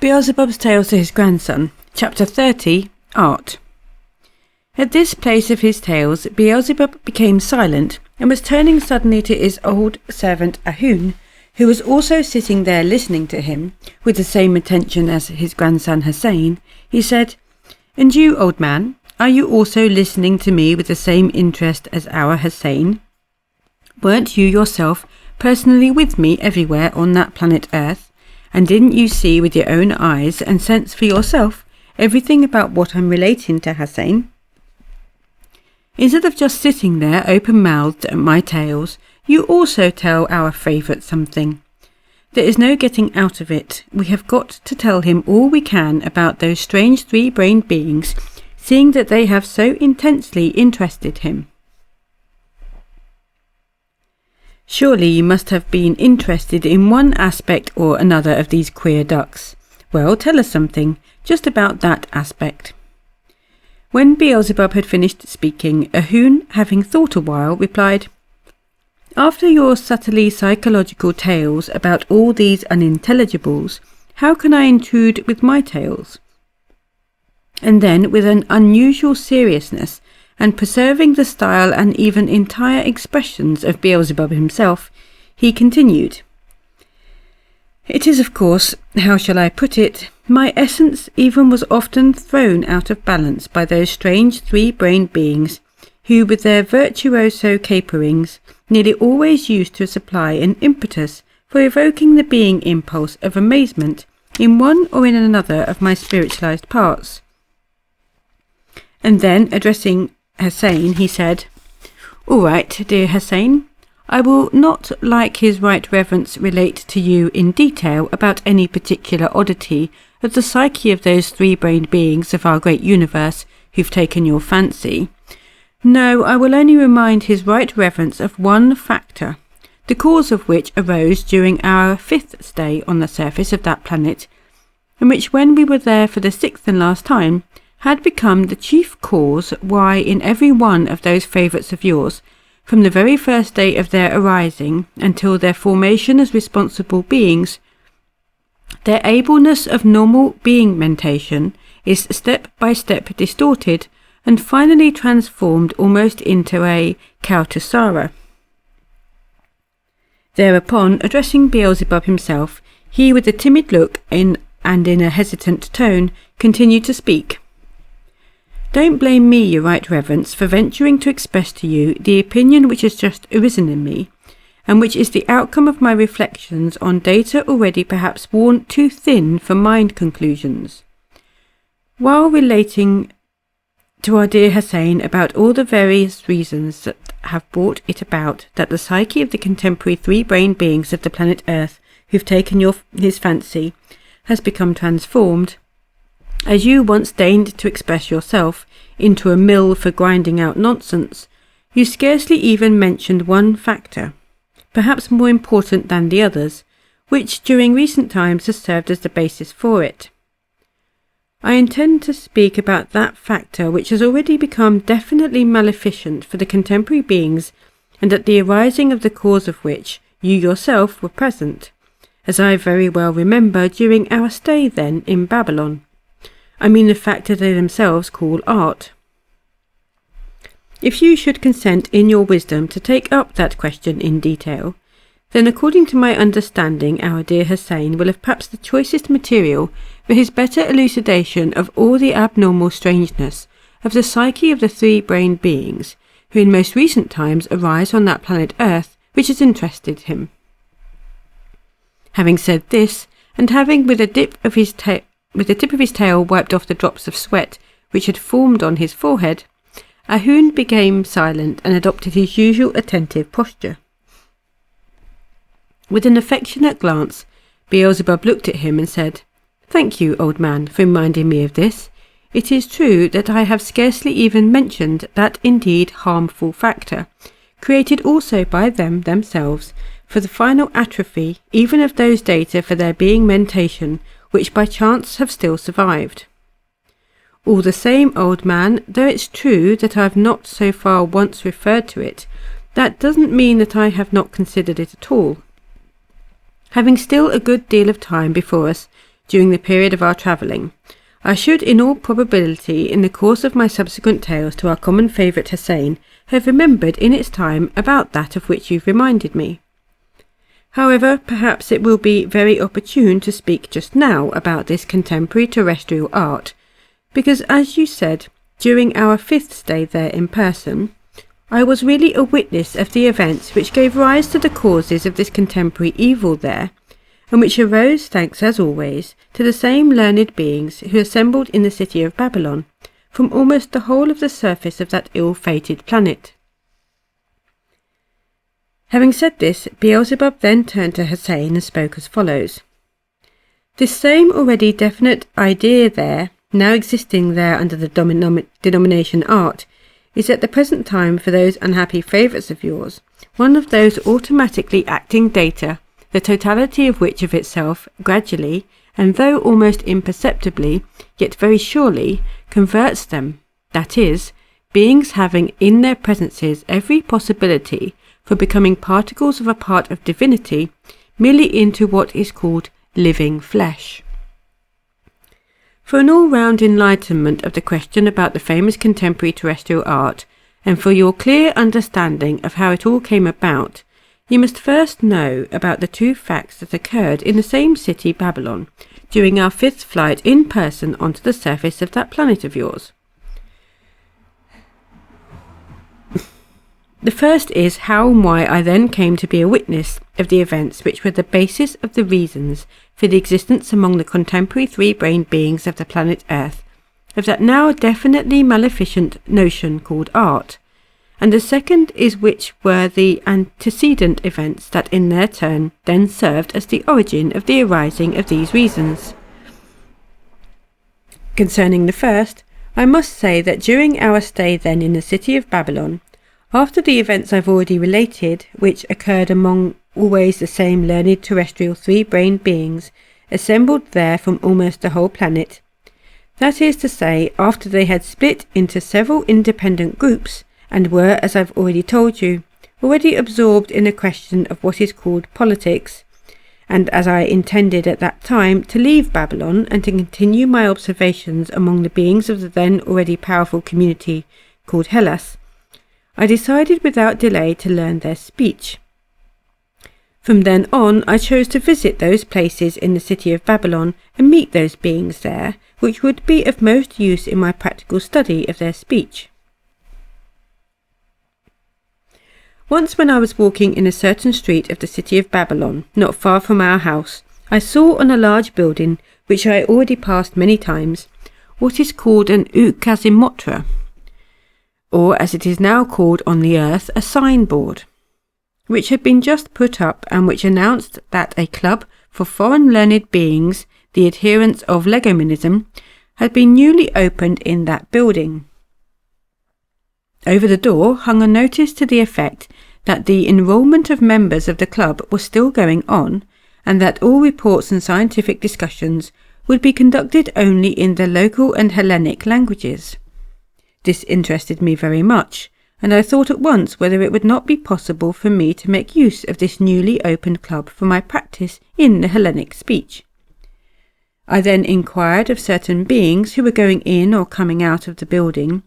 Beelzebub's Tales to his grandson, Chapter 30, Art. At this place of his tales, Beelzebub became silent and was turning suddenly to his old servant Ahun, who was also sitting there listening to him, with the same attention as his grandson Hussein. He said, "And you, old man, are you also listening to me with the same interest as our Hussein? Weren't you yourself personally with me everywhere on that planet Earth? And didn't you see with your own eyes and sense for yourself everything about what I'm relating to Hussein? Instead of just sitting there open-mouthed at my tales, you also tell our favourite something. There is no getting out of it. We have got to tell him all we can about those strange three-brained beings, seeing that they have so intensely interested him." "Surely you must have been interested in one aspect or another of these queer ducks. Well, tell us something, just about that aspect." When Beelzebub had finished speaking, Ahun, having thought a while, replied, "After your subtly psychological tales about all these unintelligibles, how can I intrude with my tales?" And then, with an unusual seriousness, and preserving the style and even entire expressions of Beelzebub himself, he continued, "It is, of course, how shall I put it, my essence even was often thrown out of balance by those strange three-brained beings who, with their virtuoso caperings, nearly always used to supply an impetus for evoking the being impulse of amazement in one or in another of my spiritualized parts." And then, addressing Hussein, he said, "All right, dear Hussein, I will not, like his right reverence, relate to you in detail about any particular oddity of the psyche of those three-brained beings of our great universe who've taken your fancy. No, I will only remind his right reverence of one factor, the cause of which arose during our 5th stay on the surface of that planet, and which, when we were there for the 6th and last time, had become the chief cause why in every one of those favourites of yours, from the very first day of their arising until their formation as responsible beings, their ableness of normal being mentation is step by step distorted and finally transformed almost into a Kautasara." Thereupon, addressing Beelzebub himself, he, with a timid look and in a hesitant tone, continued to speak. "Don't blame me, your right reverence, for venturing to express to you the opinion which has just arisen in me, and which is the outcome of my reflections on data already perhaps worn too thin for mind conclusions. While relating to our dear Hussein about all the various reasons that have brought it about that the psyche of the contemporary three-brained beings of the planet Earth who've taken his fancy has become transformed, as you once deigned to express yourself, into a mill for grinding out nonsense, you scarcely even mentioned one factor, perhaps more important than the others, which during recent times has served as the basis for it. I intend to speak about that factor which has already become definitely maleficent for the contemporary beings, and at the arising of the cause of which you yourself were present, as I very well remember during our stay then in Babylon. I mean the factor they themselves call art. If you should consent in your wisdom to take up that question in detail, then according to my understanding our dear Hussein will have perhaps the choicest material for his better elucidation of all the abnormal strangeness of the psyche of the three-brained beings who in most recent times arise on that planet Earth which has interested him." Having said this, and having with the tip of his tail wiped off the drops of sweat which had formed on his forehead, Ahun became silent and adopted his usual attentive posture. With an affectionate glance, Beelzebub looked at him and said, "Thank you, old man, for reminding me of this. It is true that I have scarcely even mentioned that indeed harmful factor, created also by them themselves, for the final atrophy even of those data for their being mentation which by chance have still survived. All the same, old man, though it's true that I have not so far once referred to it, that doesn't mean that I have not considered it at all. Having still a good deal of time before us during the period of our travelling, I should in all probability in the course of my subsequent tales to our common favourite Hussein have remembered in its time about that of which you've reminded me. However, perhaps it will be very opportune to speak just now about this contemporary terrestrial art, because as you said, during our 5th stay there in person, I was really a witness of the events which gave rise to the causes of this contemporary evil there, and which arose, thanks as always, to the same learned beings who assembled in the city of Babylon, from almost the whole of the surface of that ill-fated planet. Having said this, Beelzebub then turned to Hussein and spoke as follows. This same already definite idea there, now existing there under the denomination art, is at the present time for those unhappy favourites of yours, one of those automatically acting data, the totality of which of itself, gradually, and though almost imperceptibly, yet very surely, converts them, that is, beings having in their presences every possibility for becoming particles of a part of divinity, merely into what is called living flesh. For an all-round enlightenment of the question about the famous contemporary terrestrial art, and for your clear understanding of how it all came about, you must first know about the 2 facts that occurred in the same city, Babylon, during our 5th flight in person onto the surface of that planet of yours. The first is how and why I then came to be a witness of the events which were the basis of the reasons for the existence among the contemporary 3-brained beings of the planet Earth of that now definitely maleficent notion called art, and the second is which were the antecedent events that in their turn then served as the origin of the arising of these reasons. Concerning the first, I must say that during our stay then in the city of Babylon, after the events I've already related, which occurred among always the same learned terrestrial 3-brained beings, assembled there from almost the whole planet, that is to say, after they had split into several independent groups, and were, as I've already told you, already absorbed in a question of what is called politics, and as I intended at that time to leave Babylon and to continue my observations among the beings of the then already powerful community called Hellas, I decided without delay to learn their speech. From then on, I chose to visit those places in the city of Babylon and meet those beings there, which would be of most use in my practical study of their speech. Once when I was walking in a certain street of the city of Babylon, not far from our house, I saw on a large building, which I already passed many times, what is called an ukazimotra, or as it is now called on the earth, a signboard, which had been just put up and which announced that a club for foreign learned beings, the adherents of legomanism, had been newly opened in that building. Over the door hung a notice to the effect that the enrolment of members of the club was still going on, and that all reports and scientific discussions would be conducted only in the local and Hellenic languages. This interested me very much, and I thought at once whether it would not be possible for me to make use of this newly opened club for my practice in the Hellenic speech. I then inquired of certain beings who were going in or coming out of the building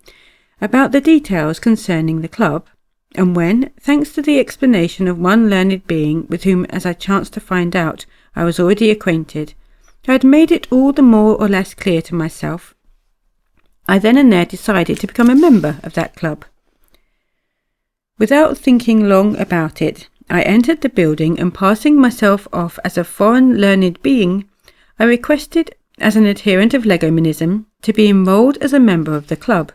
about the details concerning the club, and when, thanks to the explanation of one learned being with whom, as I chanced to find out, I was already acquainted, I had made it all the more or less clear to myself, I then and there decided to become a member of that club. Without thinking long about it, I entered the building, and passing myself off as a foreign learned being, I requested, as an adherent of legomanism, to be enrolled as a member of the club.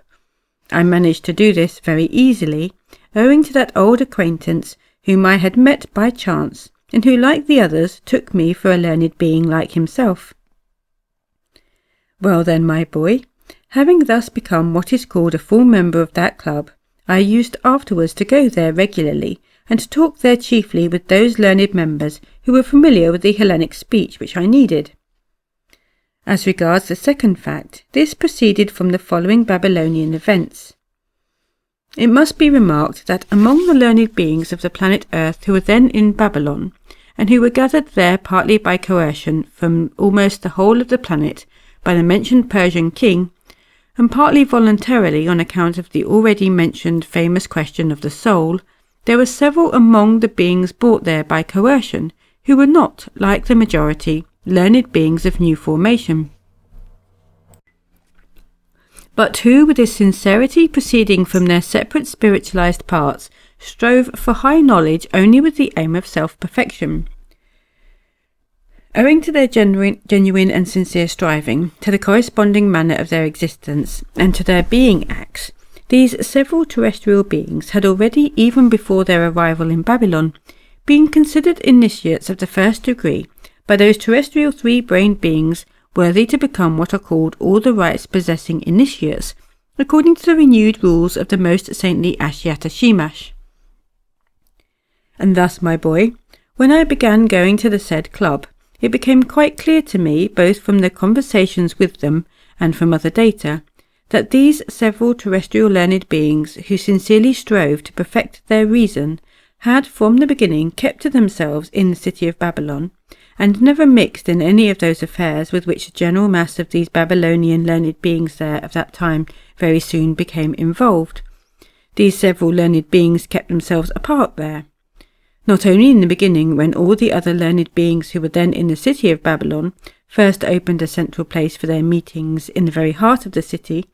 I managed to do this very easily, owing to that old acquaintance whom I had met by chance, and who, like the others, took me for a learned being like himself. Well then, my boy, having thus become what is called a full member of that club, I used afterwards to go there regularly, and to talk there chiefly with those learned members who were familiar with the Hellenic speech which I needed. As regards the second fact, this proceeded from the following Babylonian events. It must be remarked that among the learned beings of the planet Earth who were then in Babylon, and who were gathered there partly by coercion from almost the whole of the planet by the mentioned Persian king, and partly voluntarily on account of the already mentioned famous question of the soul, there were several among the beings brought there by coercion who were not, like the majority, learned beings of new formation, but who, with a sincerity proceeding from their separate spiritualized parts, strove for high knowledge only with the aim of self-perfection. Owing to their genuine and sincere striving, to the corresponding manner of their existence, and to their being acts, these several terrestrial beings had already, even before their arrival in Babylon, been considered initiates of the first degree by those terrestrial three-brained beings worthy to become what are called all the rights possessing initiates, according to the renewed rules of the most saintly Ashiata Shemash. And thus, my boy, when I began going to the said club, it became quite clear to me, both from the conversations with them and from other data, that these several terrestrial learned beings who sincerely strove to perfect their reason had from the beginning kept to themselves in the city of Babylon, and never mixed in any of those affairs with which the general mass of these Babylonian learned beings there of that time very soon became involved. These several learned beings kept themselves apart there, not only in the beginning, when all the other learned beings who were then in the city of Babylon first opened a central place for their meetings in the very heart of the city,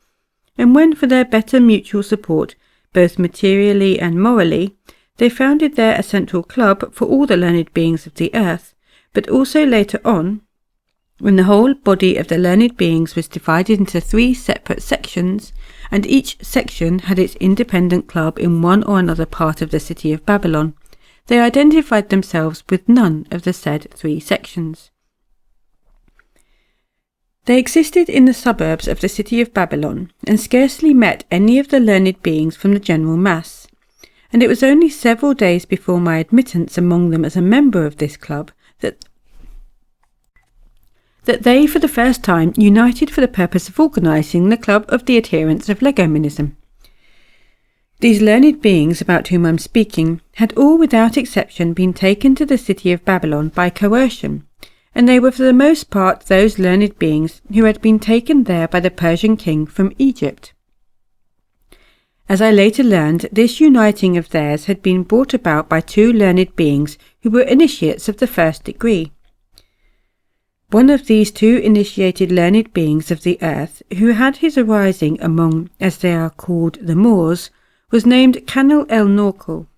and when for their better mutual support, both materially and morally, they founded there a central club for all the learned beings of the earth, but also later on, when the whole body of the learned beings was divided into 3 separate sections, and each section had its independent club in one or another part of the city of Babylon, they identified themselves with none of the said 3 sections. They existed in the suburbs of the city of Babylon, and scarcely met any of the learned beings from the general mass, and it was only several days before my admittance among them as a member of this club that they for the first time united for the purpose of organising the Club of the Adherents of Legomenism. These learned beings about whom I am speaking had all without exception been taken to the city of Babylon by coercion, and they were for the most part those learned beings who had been taken there by the Persian king from Egypt. As I later learned, this uniting of theirs had been brought about by 2 learned beings who were initiates of the first degree. One of these 2 initiated learned beings of the earth, who had his arising among, as they are called, the Moors, was named Canal el Norcal.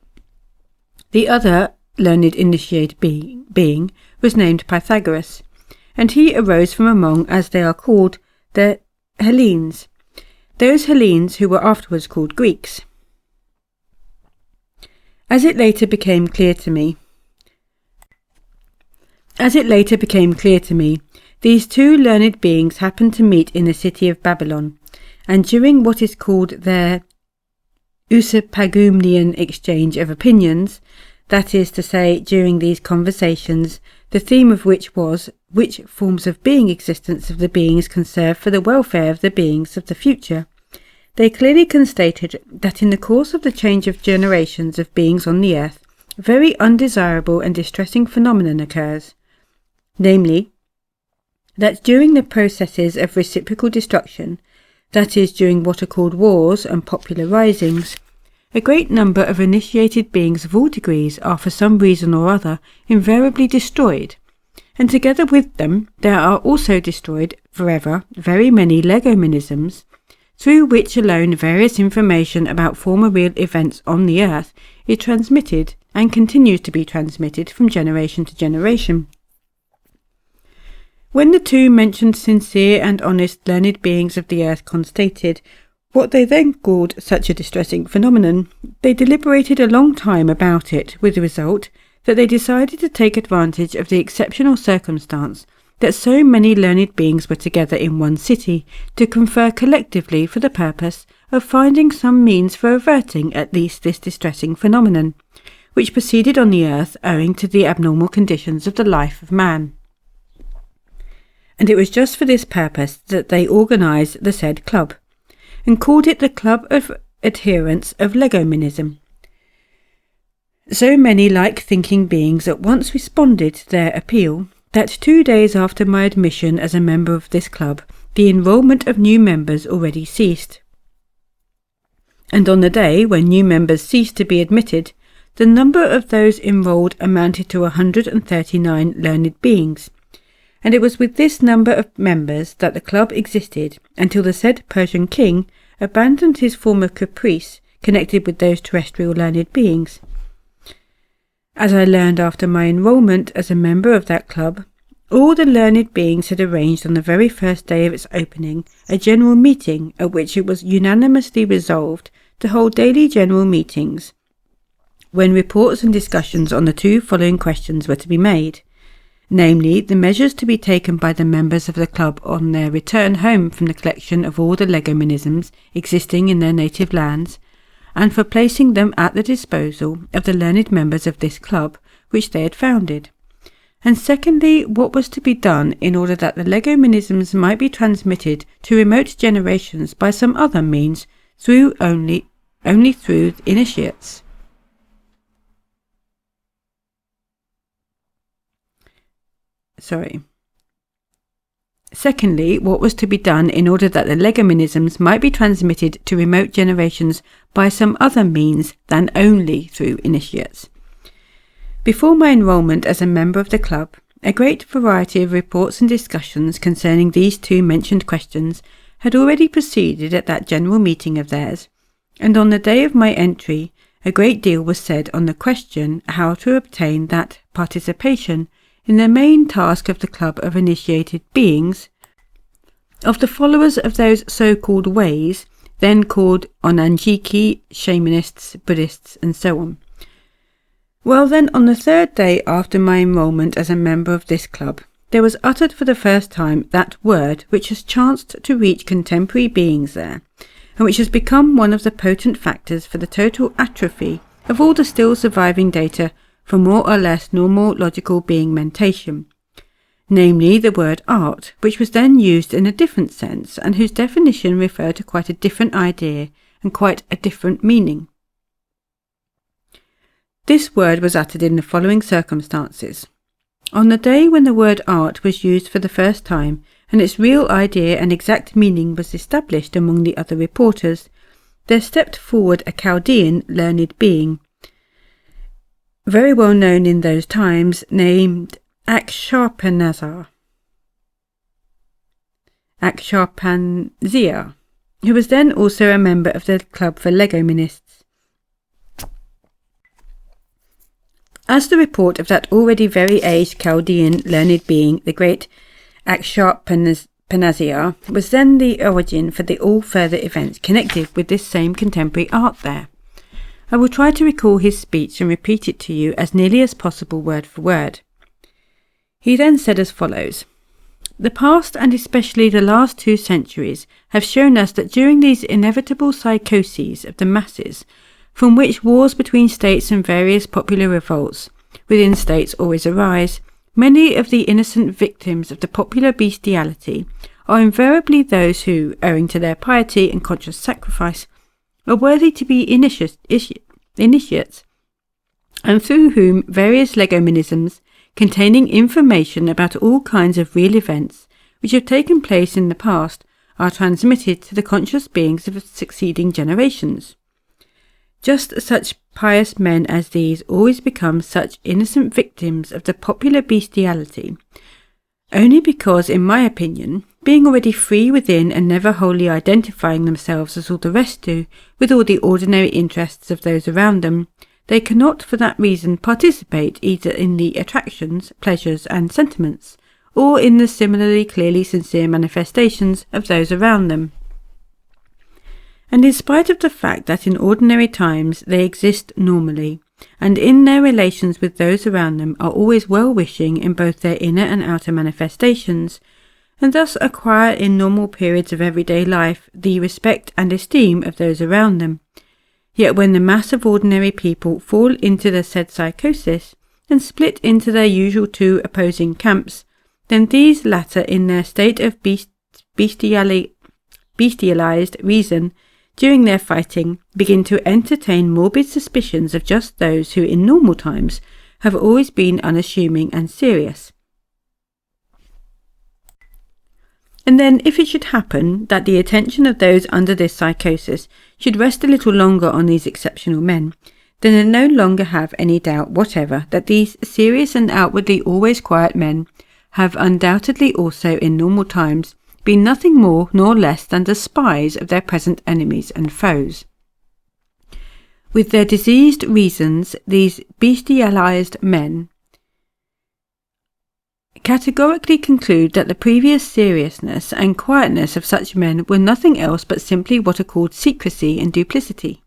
The other learned initiated being was named Pythagoras, and he arose from among, as they are called, the Hellenes, those Hellenes who were afterwards called Greeks. As it later became clear to me, these 2 learned beings happened to meet in the city of Babylon, and during what is called their Usapagumnian exchange of opinions, that is to say, during these conversations, the theme of which was which forms of being existence of the beings can serve for the welfare of the beings of the future, they clearly constated that in the course of the change of generations of beings on the earth, a very undesirable and distressing phenomenon occurs, namely, that during the processes of reciprocal destruction, that is, during what are called wars and popular risings, a great number of initiated beings of all degrees are for some reason or other invariably destroyed, and together with them there are also destroyed forever very many legomenisms, through which alone various information about former real events on the earth is transmitted and continues to be transmitted from generation to generation. When the 2 mentioned sincere and honest learned beings of the earth constated what they then called such a distressing phenomenon, they deliberated a long time about it, with the result that they decided to take advantage of the exceptional circumstance that so many learned beings were together in one city to confer collectively for the purpose of finding some means for averting at least this distressing phenomenon, which proceeded on the earth owing to the abnormal conditions of the life of man. And it was just for this purpose that they organised the said club, and called it the Club of Adherents of Legomenism. So many like-thinking beings at once responded to their appeal that 2 days after my admission as a member of this club, the enrolment of new members already ceased. And on the day when new members ceased to be admitted, the number of those enrolled amounted to 139 learned beings, and it was with this number of members that the club existed until the said Persian king abandoned his former caprice connected with those terrestrial learned beings. As I learned after my enrolment as a member of that club, all the learned beings had arranged on the very first day of its opening a general meeting at which it was unanimously resolved to hold daily general meetings, when reports and discussions on the 2 following questions were to be made, namely, the measures to be taken by the members of the club on their return home from the collection of all the legomenisms existing in their native lands, and for placing them at the disposal of the learned members of this club which they had founded. And secondly, what was to be done in order that the legomenisms might be transmitted to remote generations by some other means, only through initiates. Secondly, what was to be done in order that the legomenisms might be transmitted to remote generations by some other means than only through initiates. Before my enrolment as a member of the club, a great variety of reports and discussions concerning these 2 mentioned questions had already proceeded at that general meeting of theirs, and on the day of my entry a great deal was said on the question how to obtain that participation in the main task of the club of initiated beings, of the followers of those so-called ways, then called Onanjiki, Shamanists, Buddhists, and so on. Well then, on the 3rd day after my enrolment as a member of this club, there was uttered for the first time that word which has chanced to reach contemporary beings there, and which has become one of the potent factors for the total atrophy of all the still surviving data for more or less normal logical being mentation, namely the word art, which was then used in a different sense and whose definition referred to quite a different idea and quite a different meaning. This word was uttered in the following circumstances. On the day when the word art was used for the first time and its real idea and exact meaning was established among the other reporters, there stepped forward a Chaldean learned being, very well known in those times, named Aksharpanazar, who was then also a member of the Club for Legominists. As the report of that already very aged Chaldean learned being, the great Aksharpanazar, was then the origin for the all further events connected with this same contemporary art there. I will try to recall his speech and repeat it to you as nearly as possible word for word. He then said as follows: The past and especially the last 2 centuries have shown us that during these inevitable psychoses of the masses, from which wars between states and various popular revolts within states always arise, many of the innocent victims of the popular bestiality are invariably those who, owing to their piety and conscious sacrifice, are worthy to be initiates, and through whom various legomenisms containing information about all kinds of real events which have taken place in the past are transmitted to the conscious beings of succeeding generations. Just such pious men as these always become such innocent victims of the popular bestiality, only because, in my opinion, being already free within and never wholly identifying themselves as all the rest do with all the ordinary interests of those around them, they cannot for that reason participate either in the attractions, pleasures, and sentiments, or in the similarly clearly sincere manifestations of those around them. And in spite of the fact that in ordinary times they exist normally, and in their relations with those around them are always well-wishing in both their inner and outer manifestations, and thus acquire in normal periods of everyday life the respect and esteem of those around them, yet when the mass of ordinary people fall into the said psychosis and split into their usual 2 opposing camps, then these latter in their state of bestialized reason during their fighting, begin to entertain morbid suspicions of just those who in normal times have always been unassuming and serious. And then, if it should happen that the attention of those under this psychosis should rest a little longer on these exceptional men, then they no longer have any doubt whatever that these serious and outwardly always quiet men have undoubtedly also in normal times been nothing more nor less than the spies of their present enemies and foes. With their diseased reasons, these bestialized men categorically conclude that the previous seriousness and quietness of such men were nothing else but simply what are called secrecy and duplicity.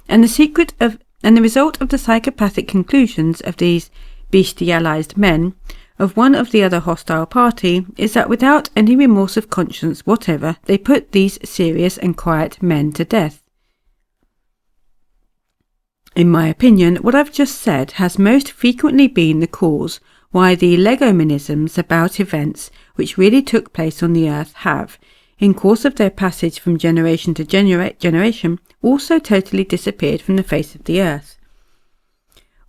And the result of the psychopathic conclusions of these bestialized men of one of the other hostile party is that without any remorse of conscience whatever, they put these serious and quiet men to death. In my opinion, what I've just said has most frequently been the cause why the legomenisms about events which really took place on the earth have, in course of their passage from generation to generation, also totally disappeared from the face of the earth.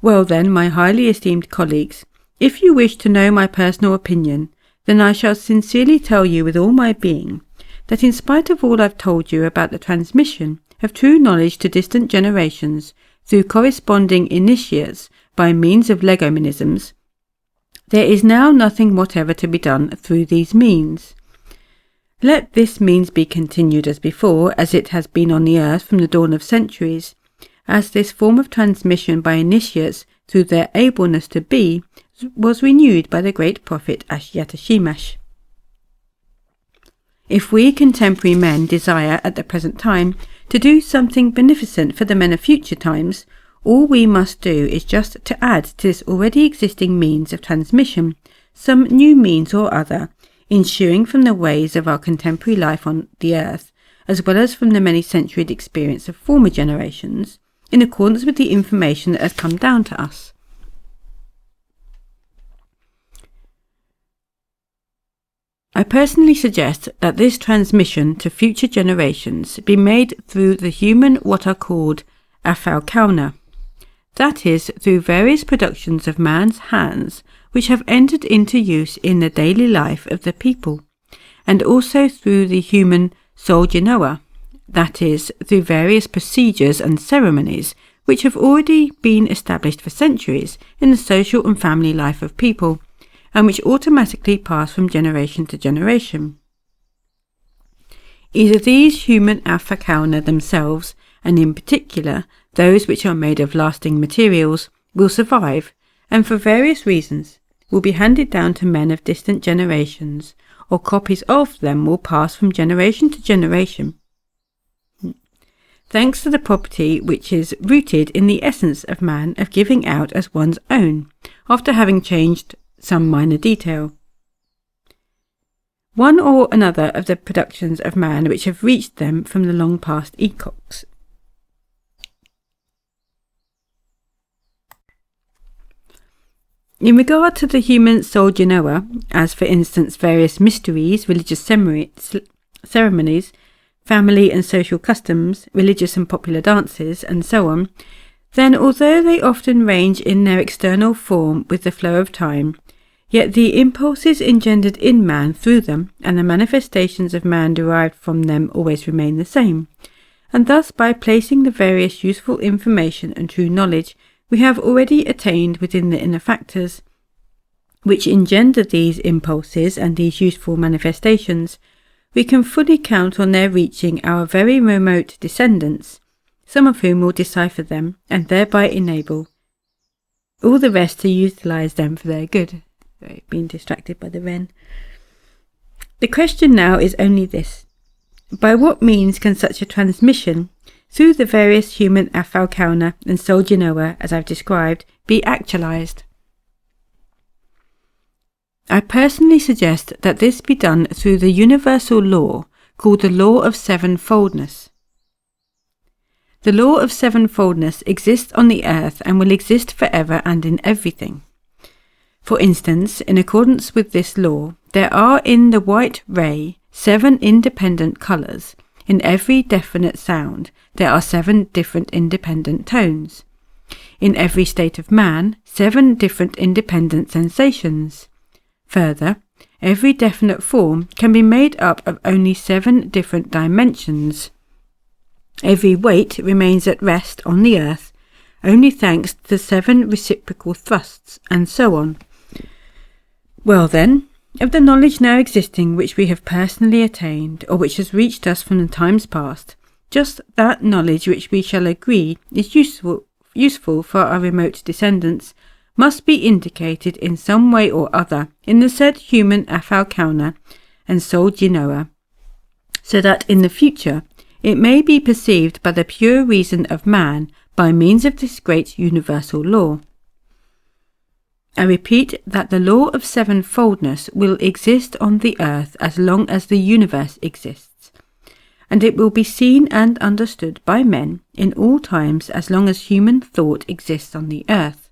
Well then, my highly esteemed colleagues, if you wish to know my personal opinion, then I shall sincerely tell you with all my being that in spite of all I've told you about the transmission of true knowledge to distant generations through corresponding initiates by means of legomenisms, there is now nothing whatever to be done through these means. Let this means be continued as before, as it has been on the earth from the dawn of centuries, as this form of transmission by initiates through their ableness to be was renewed by the great prophet Ashiyatashimash. If we contemporary men desire at the present time to do something beneficent for the men of future times, all we must do is just to add to this already existing means of transmission some new means or other, ensuing from the ways of our contemporary life on the earth, as well as from the many-centuried experience of former generations, in accordance with the information that has come down to us. I personally suggest that this transmission to future generations be made through the human what are called afalkauna, that is, through various productions of man's hands which have entered into use in the daily life of the people, and also through the human soljinoa, that is, through various procedures and ceremonies which have already been established for centuries in the social and family life of people, and which automatically pass from generation to generation. Either these human afakauna themselves, and in particular those which are made of lasting materials, will survive, and for various reasons will be handed down to men of distant generations, or copies of them will pass from generation to generation, thanks to the property which is rooted in the essence of man of giving out as one's own, after having changed some minor detail. One or another of the productions of man which have reached them from the long past epochs. In regard to the human soljinoa, as for instance various mysteries, religious ceremonies, family and social customs, religious and popular dances, and so on, then although they often range in their external form with the flow of time, yet the impulses engendered in man through them, and the manifestations of man derived from them always remain the same, and thus by placing the various useful information and true knowledge we have already attained within the inner factors, which engender these impulses and these useful manifestations, we can fully count on their reaching our very remote descendants, some of whom will decipher them, and thereby enable all the rest to utilize them for their good. Sorry, being distracted by the wren. The question now is only this: by what means can such a transmission through the various human afalkauna and soljinoa, as I've described, be actualized? I personally suggest that this be done through the universal law called the law of sevenfoldness. The law of sevenfoldness exists on the earth and will exist forever and in everything. For instance, in accordance with this law, there are in the white ray 7 independent colours. In every definite sound, there are 7 different independent tones. In every state of man, 7 different independent sensations. Further, every definite form can be made up of only 7 different dimensions. Every weight remains at rest on the earth, only thanks to the 7 reciprocal thrusts, and so on. Well then, of the knowledge now existing which we have personally attained, or which has reached us from the times past, just that knowledge which we shall agree is useful for our remote descendants, must be indicated in some way or other in the said human Afalkauna and Soul Genoa, so that in the future it may be perceived by the pure reason of man by means of this great universal law. I repeat that the law of sevenfoldness will exist on the earth as long as the universe exists, and it will be seen and understood by men in all times as long as human thought exists on the earth,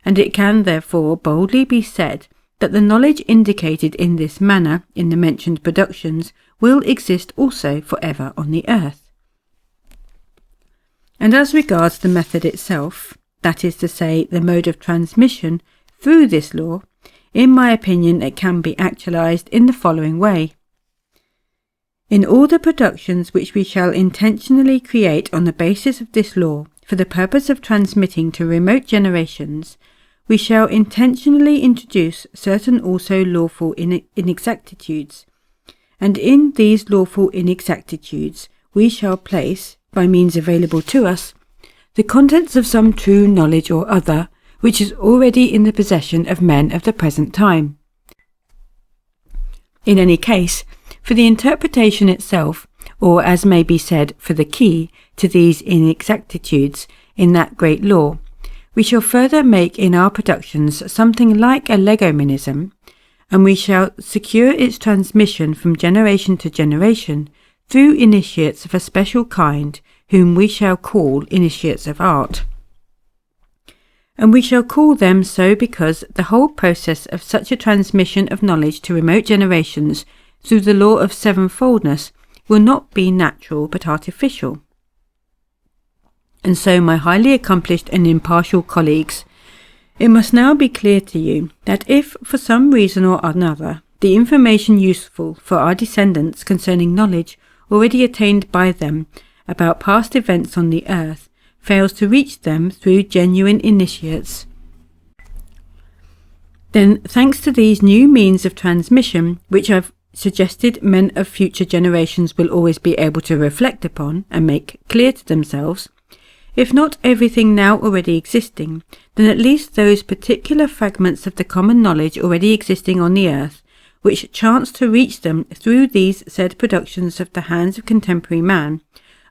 and it can therefore boldly be said that the knowledge indicated in this manner in the mentioned productions will exist also forever on the earth. And as regards the method itself, that is to say, the mode of transmission through this law, in my opinion it can be actualized in the following way. In all the productions which we shall intentionally create on the basis of this law for the purpose of transmitting to remote generations, we shall intentionally introduce certain also lawful inexactitudes, and in these lawful inexactitudes we shall place, by means available to us, the contents of some true knowledge or other, which is already in the possession of men of the present time. In any case, for the interpretation itself, or as may be said, for the key to these inexactitudes in that great law, we shall further make in our productions something like a legomenism, and we shall secure its transmission from generation to generation through initiates of a special kind, whom we shall call initiates of art. And we shall call them so because the whole process of such a transmission of knowledge to remote generations through the law of sevenfoldness will not be natural but artificial. And so, my highly accomplished and impartial colleagues, it must now be clear to you that if, for some reason or another, the information useful for our descendants concerning knowledge already attained by them about past events on the earth fails to reach them through genuine initiates, then thanks to these new means of transmission, which I've suggested men of future generations will always be able to reflect upon and make clear to themselves, if not everything now already existing, then at least those particular fragments of the common knowledge already existing on the earth, which chance to reach them through these said productions of the hands of contemporary man,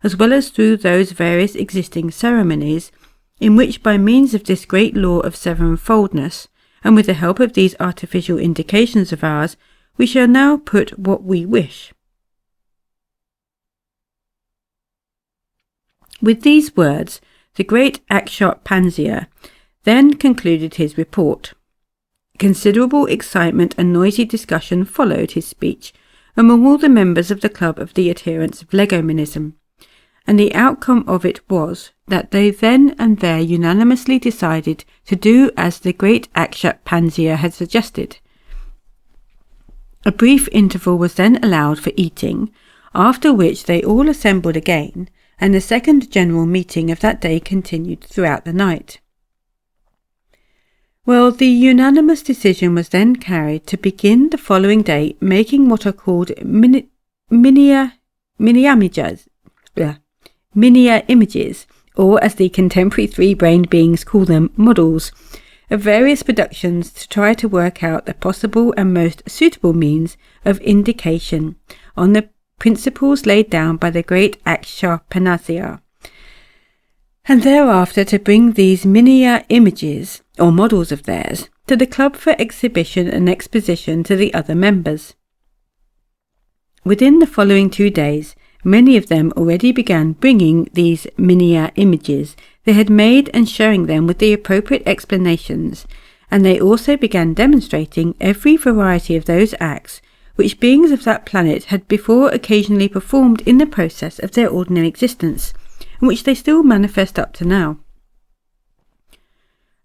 as well as through those various existing ceremonies, in which by means of this great law of sevenfoldness, and with the help of these artificial indications of ours, we shall now put what we wish. With these words, the great Akshot Panzir then concluded his report. Considerable excitement and noisy discussion followed his speech among all the members of the club of the adherents of legomenism, and the outcome of it was that they then and there unanimously decided to do as the great Akshot Panzir had suggested. A brief interval was then allowed for eating, after which they all assembled again, and the second general meeting of that day continued throughout the night. Well, the unanimous decision was then carried to begin the following day making what are called miniature images, or as the contemporary three-brained beings call them, models, of various productions to try to work out the possible and most suitable means of indication on the principles laid down by the great Aksharpanasya, and thereafter to bring these miniature images, or models of theirs, to the club for exhibition and exposition to the other members. Within the following 2 days, many of them already began bringing these miniature images they had made and showing them with the appropriate explanations, and they also began demonstrating every variety of those acts which beings of that planet had before occasionally performed in the process of their ordinary existence, and which they still manifest up to now.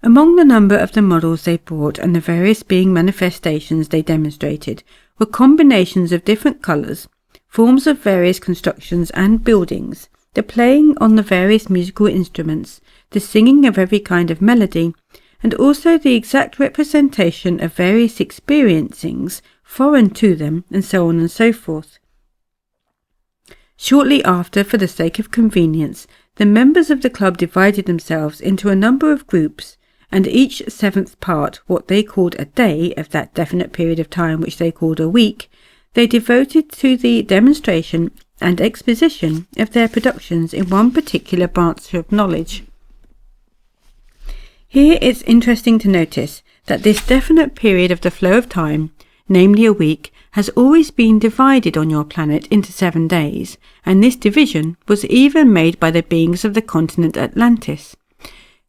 Among the number of the models they brought and the various being manifestations they demonstrated were combinations of different colours, forms of various constructions and buildings, the playing on the various musical instruments, the singing of every kind of melody, and also the exact representation of various experiencings foreign to them, and so on and so forth. Shortly after, for the sake of convenience, the members of the club divided themselves into a number of groups, and each seventh part, what they called a day of that definite period of time which they called a week, they devoted to the demonstration and exposition of their productions in one particular branch of knowledge. Here it's interesting to notice that this definite period of the flow of time, namely a week, has always been divided on your planet into 7 days, and this division was even made by the beings of the continent Atlantis,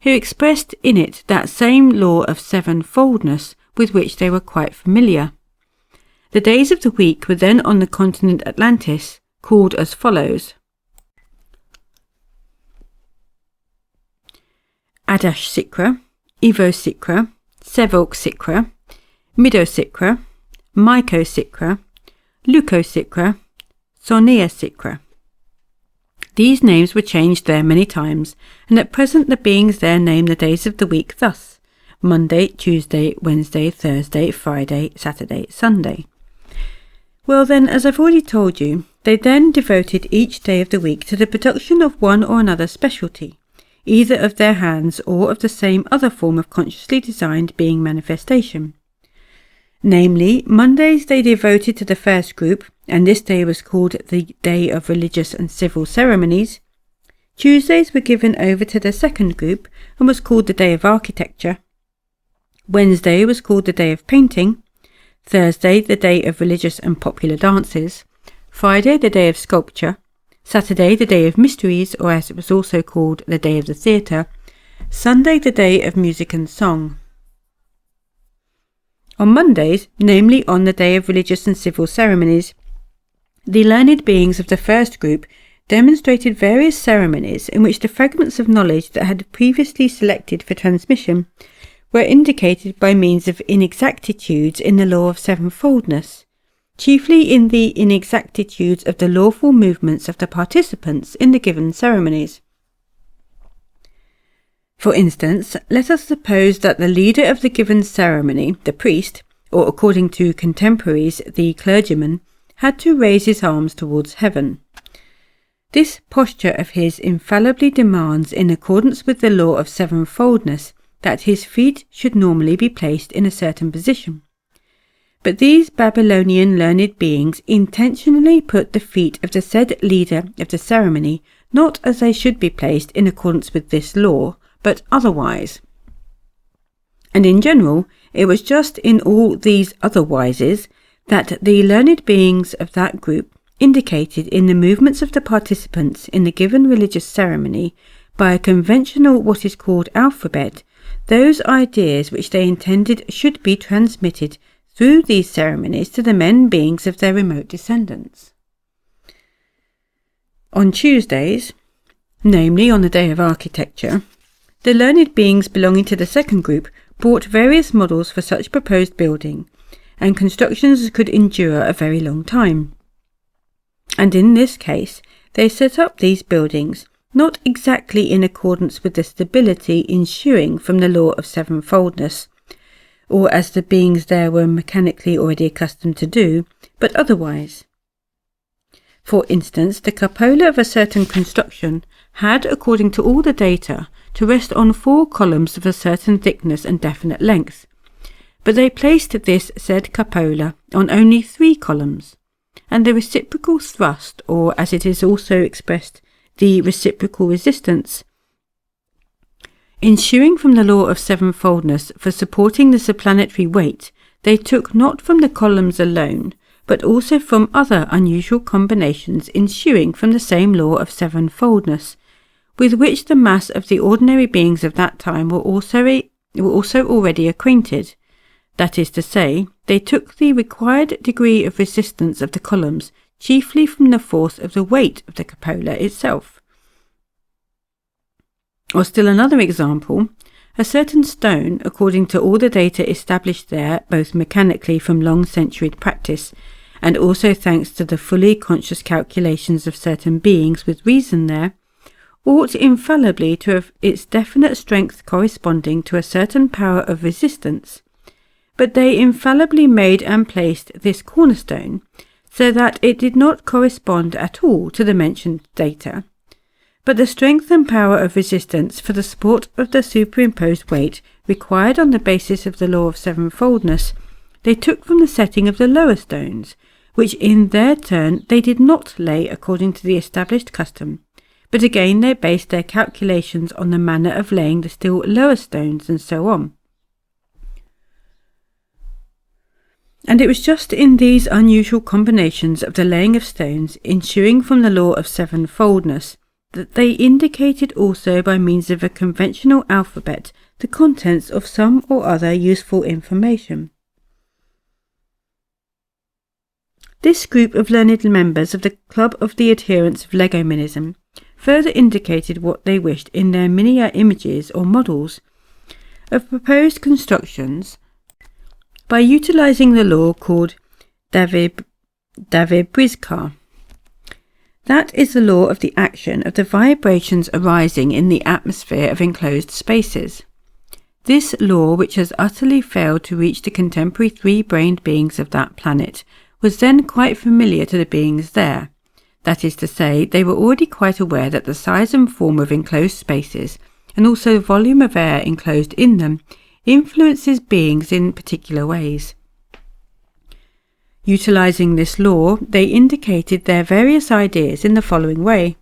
who expressed in it that same law of sevenfoldness with which they were quite familiar. The days of the week were then on the continent Atlantis called as follows: Adash Sikra, Evo Sikra, Sevolk Sikra, Mido Sikra, Myko Sikra, Luko Sikra, Sonia Sikra. These names were changed there many times, and at present the beings there name the days of the week thus: Monday, Tuesday, Wednesday, Thursday, Friday, Saturday, Sunday. Well then, as I've already told you, they then devoted each day of the week to the production of one or another specialty, either of their hands or of the same other form of consciously designed being manifestation. Namely, Mondays they devoted to the first group, and this day was called the Day of Religious and Civil Ceremonies. Tuesdays were given over to the second group and was called the Day of Architecture. Wednesday was called the Day of Painting. Thursday the Day of Religious and Popular Dances. Friday the Day of Sculpture. Saturday the Day of Mysteries, or as it was also called, the Day of the Theatre. Sunday the Day of Music and Song. On Mondays, namely on the Day of Religious and Civil Ceremonies, the learned beings of the first group demonstrated various ceremonies in which the fragments of knowledge that had previously selected for transmission were indicated by means of inexactitudes in the law of sevenfoldness, chiefly in the inexactitudes of the lawful movements of the participants in the given ceremonies. For instance, let us suppose that the leader of the given ceremony, the priest, or according to contemporaries, the clergyman, had to raise his arms towards heaven. This posture of his infallibly demands, in accordance with the law of sevenfoldness, that his feet should normally be placed in a certain position. But these Babylonian learned beings intentionally put the feet of the said leader of the ceremony not as they should be placed in accordance with this law, but otherwise. And in general, it was just in all these otherwises that the learned beings of that group indicated in the movements of the participants in the given religious ceremony, by a conventional what is called alphabet, those ideas which they intended should be transmitted through these ceremonies to the men beings of their remote descendants. On Tuesdays, namely on the Day of Architecture, the learned beings belonging to the second group brought various models for such proposed building, and constructions as could endure a very long time. And in this case, they set up these buildings, not exactly in accordance with the stability ensuing from the law of sevenfoldness, or as the beings there were mechanically already accustomed to do, but otherwise. For instance, the cupola of a certain construction had, according to all the data, to rest on 4 columns of a certain thickness and definite length, but they placed this said cupola on only 3 columns, and the reciprocal thrust, or as it is also expressed, the reciprocal resistance, ensuing from the law of sevenfoldness for supporting the supplanetary weight, they took not from the columns alone, but also from other unusual combinations ensuing from the same law of sevenfoldness, with which the mass of the ordinary beings of that time were also already acquainted, that is to say, they took the required degree of resistance of the columns, chiefly from the force of the weight of the cupola itself. Or still another example, a certain stone, according to all the data established there, both mechanically from long-centuried practice, and also thanks to the fully conscious calculations of certain beings with reason there, ought infallibly to have its definite strength corresponding to a certain power of resistance. But they infallibly made and placed this cornerstone, so that it did not correspond at all to the mentioned data. But the strength and power of resistance for the support of the superimposed weight required on the basis of the law of sevenfoldness, they took from the setting of the lower stones, which in their turn they did not lay according to the established custom, but again they based their calculations on the manner of laying the still lower stones, and so on. And it was just in these unusual combinations of the laying of stones, ensuing from the law of sevenfoldness, that they indicated also by means of a conventional alphabet the contents of some or other useful information. This group of learned members of the Club of the Adherents of Legomanism further indicated what they wished in their miniature images or models of proposed constructions by utilizing the law called David-Brizkar. That is the law of the action of the vibrations arising in the atmosphere of enclosed spaces. This law, which has utterly failed to reach the contemporary three-brained beings of that planet, was then quite familiar to the beings there. That is to say, they were already quite aware that the size and form of enclosed spaces, and also the volume of air enclosed in them, influences beings in particular ways. Utilizing this law, they indicated their various ideas in the following way.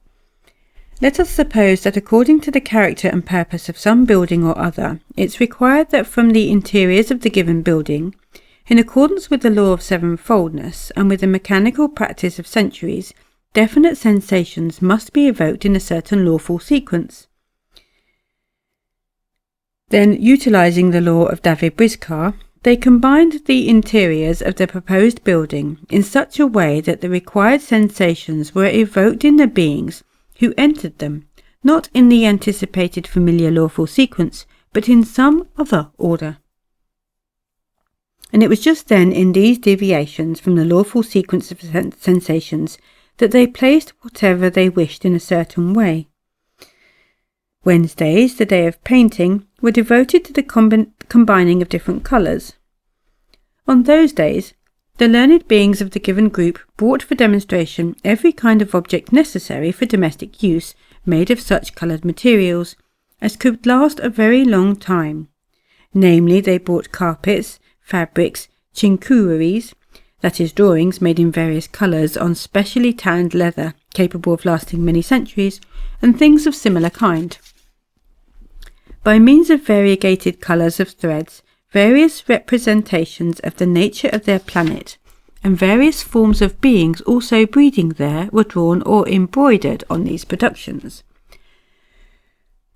Let us suppose that according to the character and purpose of some building or other, it's required that from the interiors of the given building, in accordance with the law of sevenfoldness and with the mechanical practice of centuries, definite sensations must be evoked in a certain lawful sequence. Then, utilizing the law of David-Brizkar, they combined the interiors of the proposed building in such a way that the required sensations were evoked in the beings who entered them, not in the anticipated familiar lawful sequence, but in some other order. And it was just then in these deviations from the lawful sequence of sensations that they placed whatever they wished in a certain way. Wednesdays, the day of painting, were devoted to the combining of different colours. On those days, the learned beings of the given group brought for demonstration every kind of object necessary for domestic use, made of such coloured materials as could last a very long time. Namely, they brought carpets, fabrics, chinkuries, that is, drawings made in various colours on specially tanned leather, capable of lasting many centuries, and things of similar kind. By means of variegated colours of threads, various representations of the nature of their planet, and various forms of beings also breeding there were drawn or embroidered on these productions.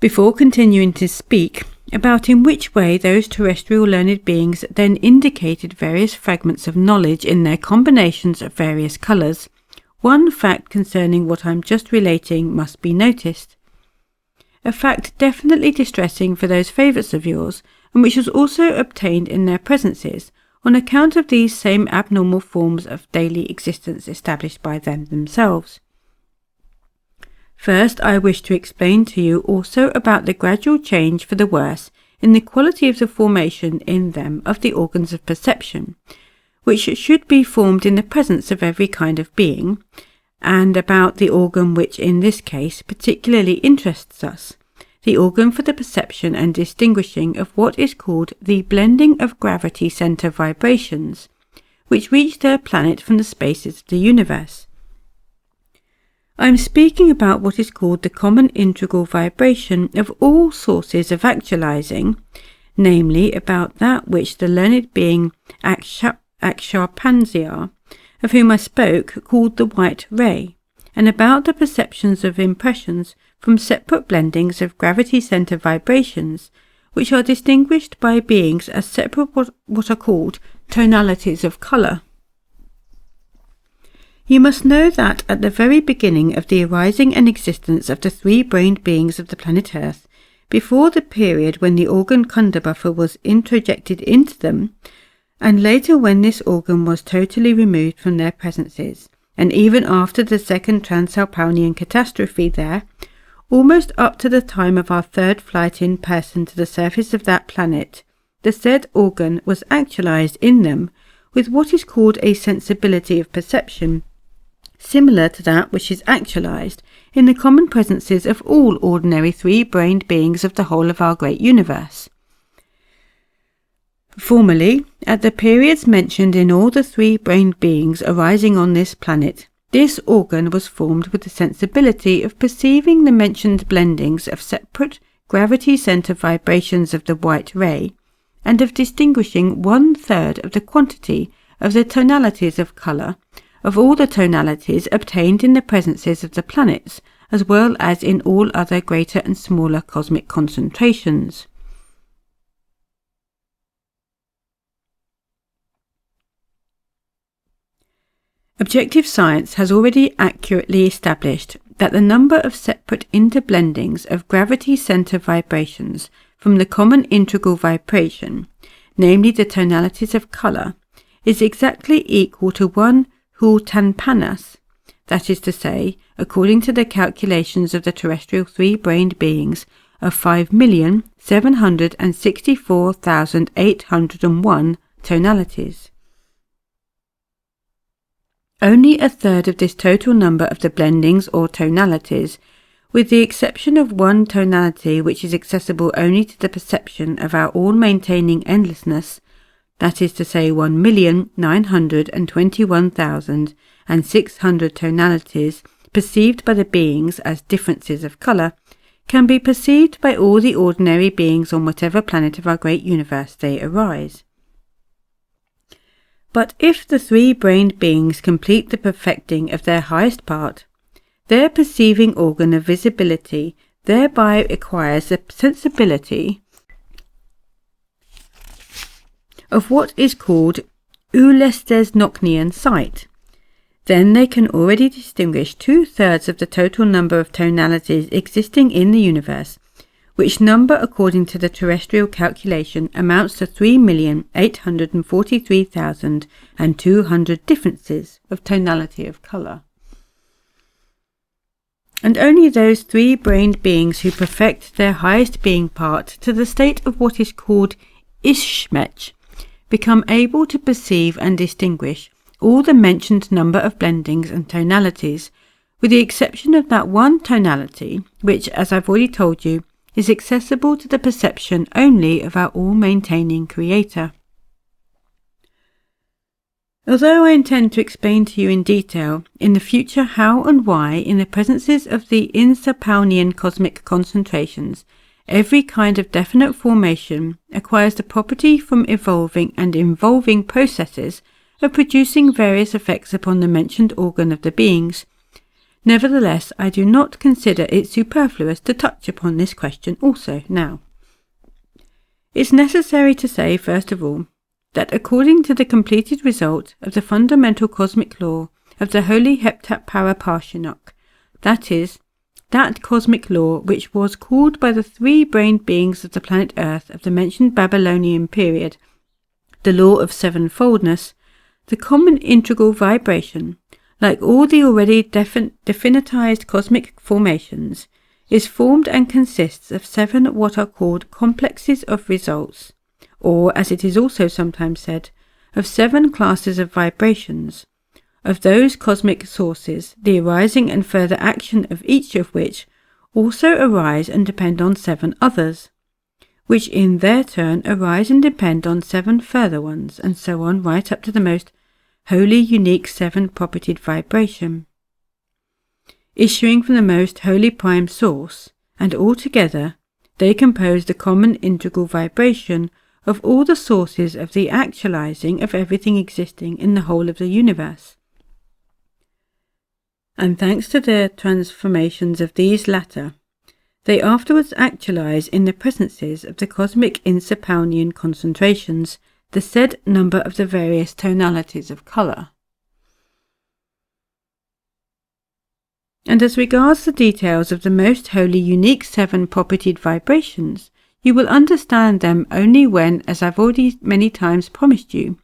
Before continuing to speak about in which way those terrestrial learned beings then indicated various fragments of knowledge in their combinations of various colours, one fact concerning what I am just relating must be noticed. A fact definitely distressing for those favourites of yours, and which was also obtained in their presences, on account of these same abnormal forms of daily existence established by them themselves. First, I wish to explain to you also about the gradual change for the worse in the quality of the formation in them of the organs of perception, which should be formed in the presence of every kind of being, and about the organ which in this case particularly interests us, the organ for the perception and distinguishing of what is called the blending of gravity centre vibrations, which reach their planet from the spaces of the universe. I am speaking about what is called the common integral vibration of all sources of actualizing, namely about that which the learned being Aksharpanzia, of whom I spoke, called the white ray, and about the perceptions of impressions from separate blendings of gravity centre vibrations, which are distinguished by beings as separate what are called tonalities of colour. You must know that at the very beginning of the arising and existence of the three-brained beings of the planet Earth, before the period when the organ Kundabuffer was introjected into them, and later when this organ was totally removed from their presences, and even after the second Transalpinian catastrophe there, almost up to the time of our third flight in person to the surface of that planet, the said organ was actualized in them with what is called a sensibility of perception, similar to that which is actualized in the common presences of all ordinary three-brained beings of the whole of our great universe. Formerly, at the periods mentioned in all the three-brained beings arising on this planet, this organ was formed with the sensibility of perceiving the mentioned blendings of separate gravity-centre vibrations of the white ray, and of distinguishing 1/3 of the quantity of the tonalities of colour of all the tonalities obtained in the presences of the planets, as well as in all other greater and smaller cosmic concentrations. Objective science has already accurately established that the number of separate interblendings of gravity-centre vibrations from the common integral vibration, namely the tonalities of colour, is exactly equal to 1 Hultanpanas, that is to say, according to the calculations of the terrestrial three-brained beings, of 5,764,801 tonalities. Only 1/3 of this total number of the blendings or tonalities, with the exception of one tonality which is accessible only to the perception of our all-maintaining endlessness, that is to say 1,921,600 tonalities perceived by the beings as differences of colour, can be perceived by all the ordinary beings on whatever planet of our great universe they arise. But if the three-brained beings complete the perfecting of their highest part, their perceiving organ of visibility thereby acquires the sensibility of what is called Ulestesnoknian sight. Then they can already distinguish 2/3 of the total number of tonalities existing in the universe, which number according to the terrestrial calculation amounts to 3,843,200 differences of tonality of colour. And only those three-brained beings who perfect their highest being part to the state of what is called Ishmech become able to perceive and distinguish all the mentioned number of blendings and tonalities, with the exception of that one tonality which, as I've already told you, is accessible to the perception only of our all-maintaining Creator. Although I intend to explain to you in detail in the future how and why, in the presences of the Insapalnian cosmic concentrations, every kind of definite formation acquires the property from evolving and involving processes of producing various effects upon the mentioned organ of the beings, nevertheless I do not consider it superfluous to touch upon this question also now. It's necessary to say, first of all, that according to the completed result of the fundamental cosmic law of the Holy Heptat Paraparshinok, that is, that cosmic law which was called by the three-brained beings of the planet Earth of the mentioned Babylonian period the law of sevenfoldness, the common integral vibration, like all the already definitized cosmic formations, is formed and consists of 7 what are called complexes of results, or, as it is also sometimes said, of 7 classes of vibrations, of those cosmic sources, the arising and further action of each of which also arise and depend on 7 others, which in their turn arise and depend on 7 further ones, and so on right up to the most wholly unique 7-propertied vibration, issuing from the most holy prime source, and altogether they compose the common integral vibration of all the sources of the actualizing of everything existing in the whole of the universe. And thanks to the transformations of these latter, they afterwards actualize in the presences of the cosmic Insapalnian concentrations the said number of the various tonalities of colour. And as regards the details of the most wholly unique 7 propertied vibrations, you will understand them only when, as I've already many times promised you,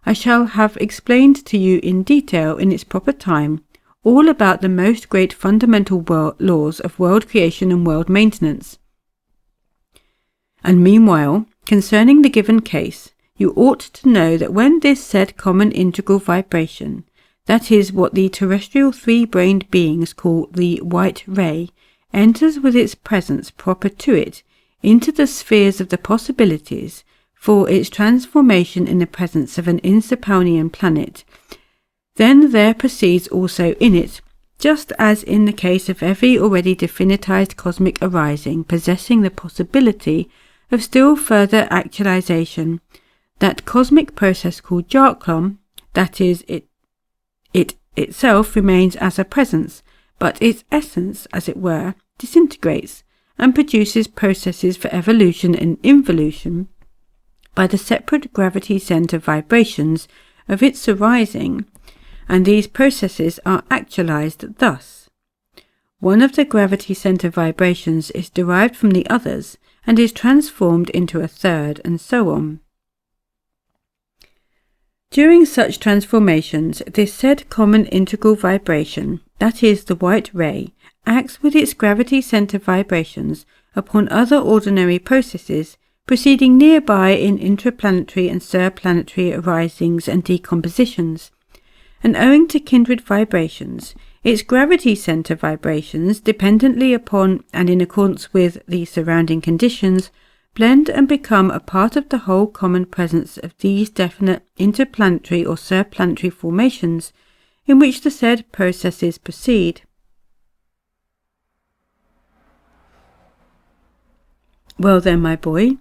I shall have explained to you in detail in its proper time all about the most great fundamental laws of world creation and world maintenance. And meanwhile, concerning the given case, you ought to know that when this said common integral vibration, that is what the terrestrial 3-brained beings call the white ray, enters with its presence proper to it into the spheres of the possibilities for its transformation in the presence of an Insupalnian planet, then there proceeds also in it, just as in the case of every already definitized cosmic arising possessing the possibility of still further actualization, that cosmic process called Jarklon, that is, it itself remains as a presence, but its essence, as it were, disintegrates, and produces processes for evolution and involution by the separate gravity center vibrations of its arising, and these processes are actualized thus. One of the gravity center vibrations is derived from the others, and is transformed into a third, and so on. During such transformations, this said common integral vibration, that is the white ray, acts with its gravity center vibrations upon other ordinary processes proceeding nearby in intraplanetary and surplanetary arisings and decompositions, and owing to kindred vibrations, its gravity center vibrations, dependently upon and in accordance with the surrounding conditions, blend and become a part of the whole common presence of these definite interplanetary or surplanetary formations in which the said processes proceed. Well then, my boy,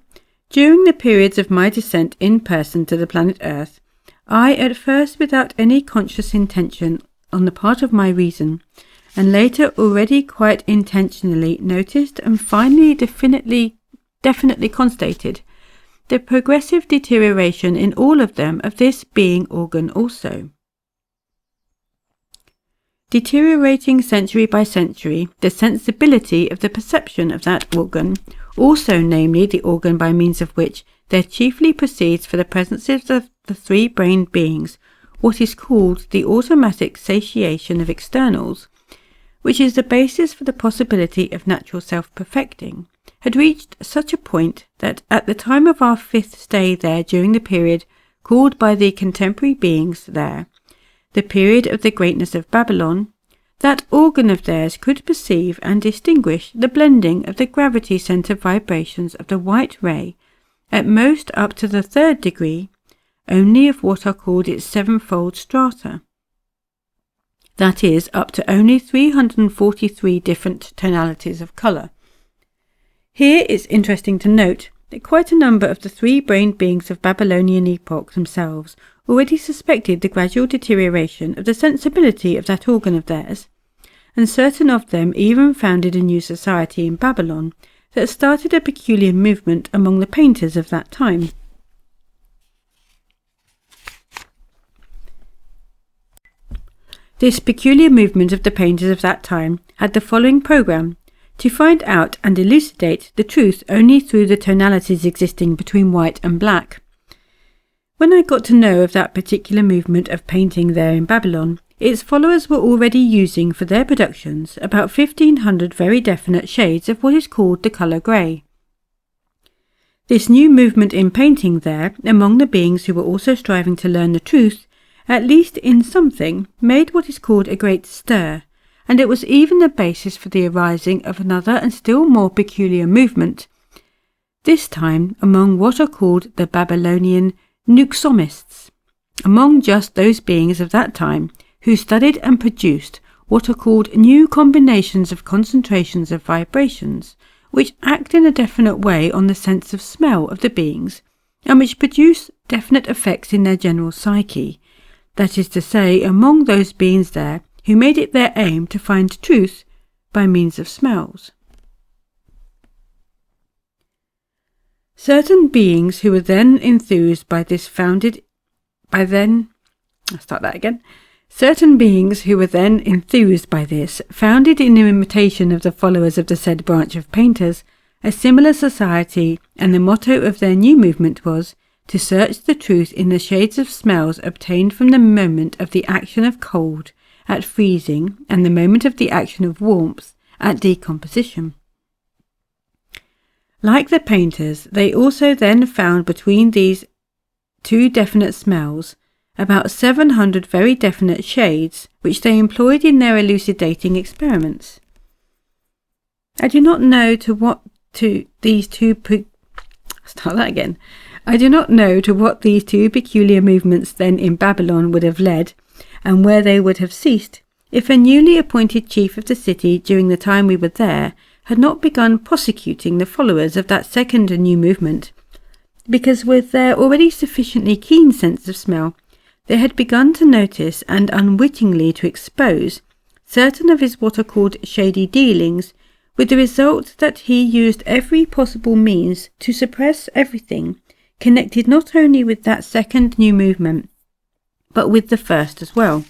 during the periods of my descent in person to the planet Earth, I, at first without any conscious intention on the part of my reason, and later already quite intentionally noticed and finally definitely constated the progressive deterioration in all of them of this being organ also. Deteriorating century by century the sensibility of the perception of that organ, also namely the organ by means of which there chiefly proceeds for the presences of the 3-brained beings what is called the automatic satiation of externals, which is the basis for the possibility of natural self-perfecting, had reached such a point that at the time of our 5th stay there during the period called by the contemporary beings there, the period of the greatness of Babylon, that organ of theirs could perceive and distinguish the blending of the gravity center vibrations of the white ray, at most up to the 3rd degree, only of what are called its 7-fold strata. That is, up to only 343 different tonalities of colour. Here it's interesting to note that quite a number of the 3-brained beings of Babylonian epoch themselves already suspected the gradual deterioration of the sensibility of that organ of theirs, and certain of them even founded a new society in Babylon that started a peculiar movement among the painters of that time. This peculiar movement of the painters of that time had the following programme: to find out and elucidate the truth only through the tonalities existing between white and black. When I got to know of that particular movement of painting there in Babylon, its followers were already using for their productions about 1,500 very definite shades of what is called the colour grey. This new movement in painting there, among the beings who were also striving to learn the truth, at least in something, made what is called a great stir, and it was even the basis for the arising of another and still more peculiar movement, this time among what are called the Babylonian Nuxomists, among just those beings of that time who studied and produced what are called new combinations of concentrations of vibrations, which act in a definite way on the sense of smell of the beings, and which produce definite effects in their general psyche, that is to say, among those beings there who made it their aim to find truth by means of smells. Certain beings who were then enthused by this founded in imitation of the followers of the said branch of painters, a similar society, and the motto of their new movement was to search the truth in the shades of smells obtained from the moment of the action of cold at freezing and the moment of the action of warmth at decomposition. Like the painters, they also then found between these two definite smells about 700 very definite shades, which they employed in their elucidating experiments. I do not know to what these two peculiar movements then in Babylon would have led, and where they would have ceased, if a newly appointed chief of the city during the time we were there had not begun prosecuting the followers of that second new movement, because with their already sufficiently keen sense of smell, they had begun to notice and unwittingly to expose certain of his what are called shady dealings, with the result that he used every possible means to suppress everything connected not only with that second new movement, but with the first as well.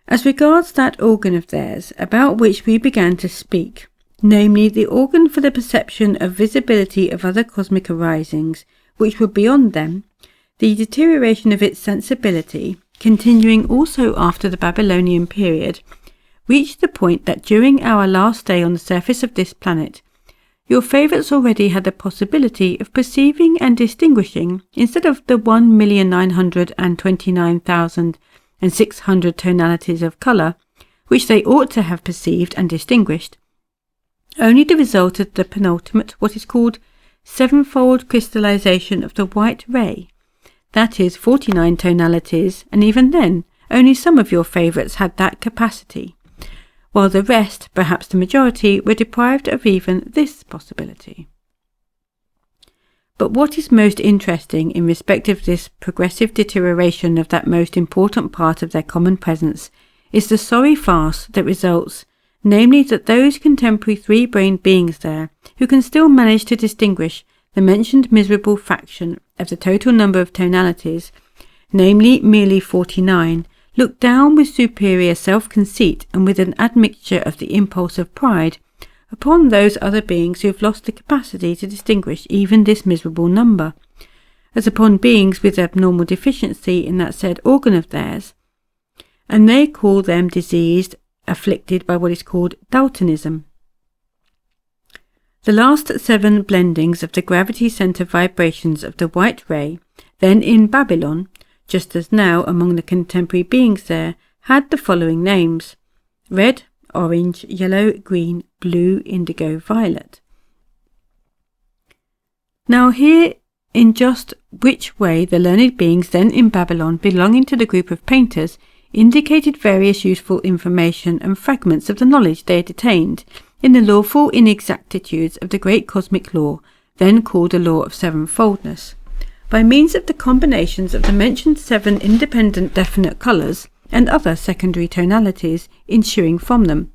As regards that organ of theirs about which we began to speak, namely the organ for the perception of visibility of other cosmic arisings which were beyond them, the deterioration of its sensibility, continuing also after the Babylonian period, reached the point that during our last day on the surface of this planet, your favourites already had the possibility of perceiving and distinguishing, instead of the 1,929,600 tonalities of colour, which they ought to have perceived and distinguished, only the result of the penultimate, what is called sevenfold crystallization of the white ray, that is 49 tonalities, and even then only some of your favourites had that capacity, while the rest, perhaps the majority, were deprived of even this possibility. But what is most interesting in respect of this progressive deterioration of that most important part of their common presence is the sorry farce that results, namely that those contemporary three-brained beings there, who can still manage to distinguish the mentioned miserable fraction of the total number of tonalities, namely merely 49, look down with superior self-conceit and with an admixture of the impulse of pride upon those other beings who have lost the capacity to distinguish even this miserable number, as upon beings with abnormal deficiency in that said organ of theirs, and they call them diseased, afflicted by what is called Daltonism. The last 7 blendings of the gravity centre vibrations of the white ray, then in Babylon, just as now among the contemporary beings there, had the following names: red, orange, yellow, green, blue, indigo, violet. Now here in just which way the learned beings then in Babylon belonging to the group of painters indicated various useful information and fragments of the knowledge they had attained in the lawful inexactitudes of the great cosmic law, then called the law of sevenfoldness, by means of the combinations of the mentioned 7 independent definite colours and other secondary tonalities ensuing from them,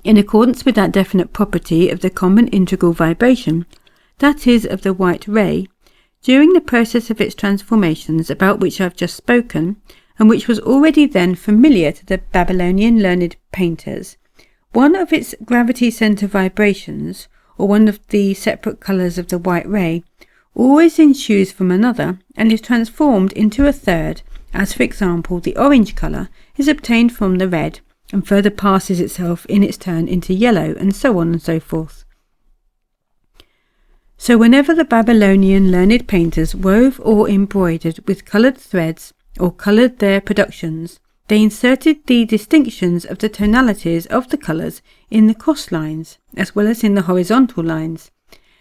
in accordance with that definite property of the common integral vibration, that is, of the white ray, during the process of its transformations about which I have just spoken, and which was already then familiar to the Babylonian learned painters. One of its gravity centre vibrations, or one of the separate colours of the white ray, always ensues from another and is transformed into a third, as for example the orange colour is obtained from the red, and further passes itself in its turn into yellow, and so on and so forth. So whenever the Babylonian learned painters wove or embroidered with coloured threads, or coloured their productions, they inserted the distinctions of the tonalities of the colours in the cross lines, as well as in the horizontal lines,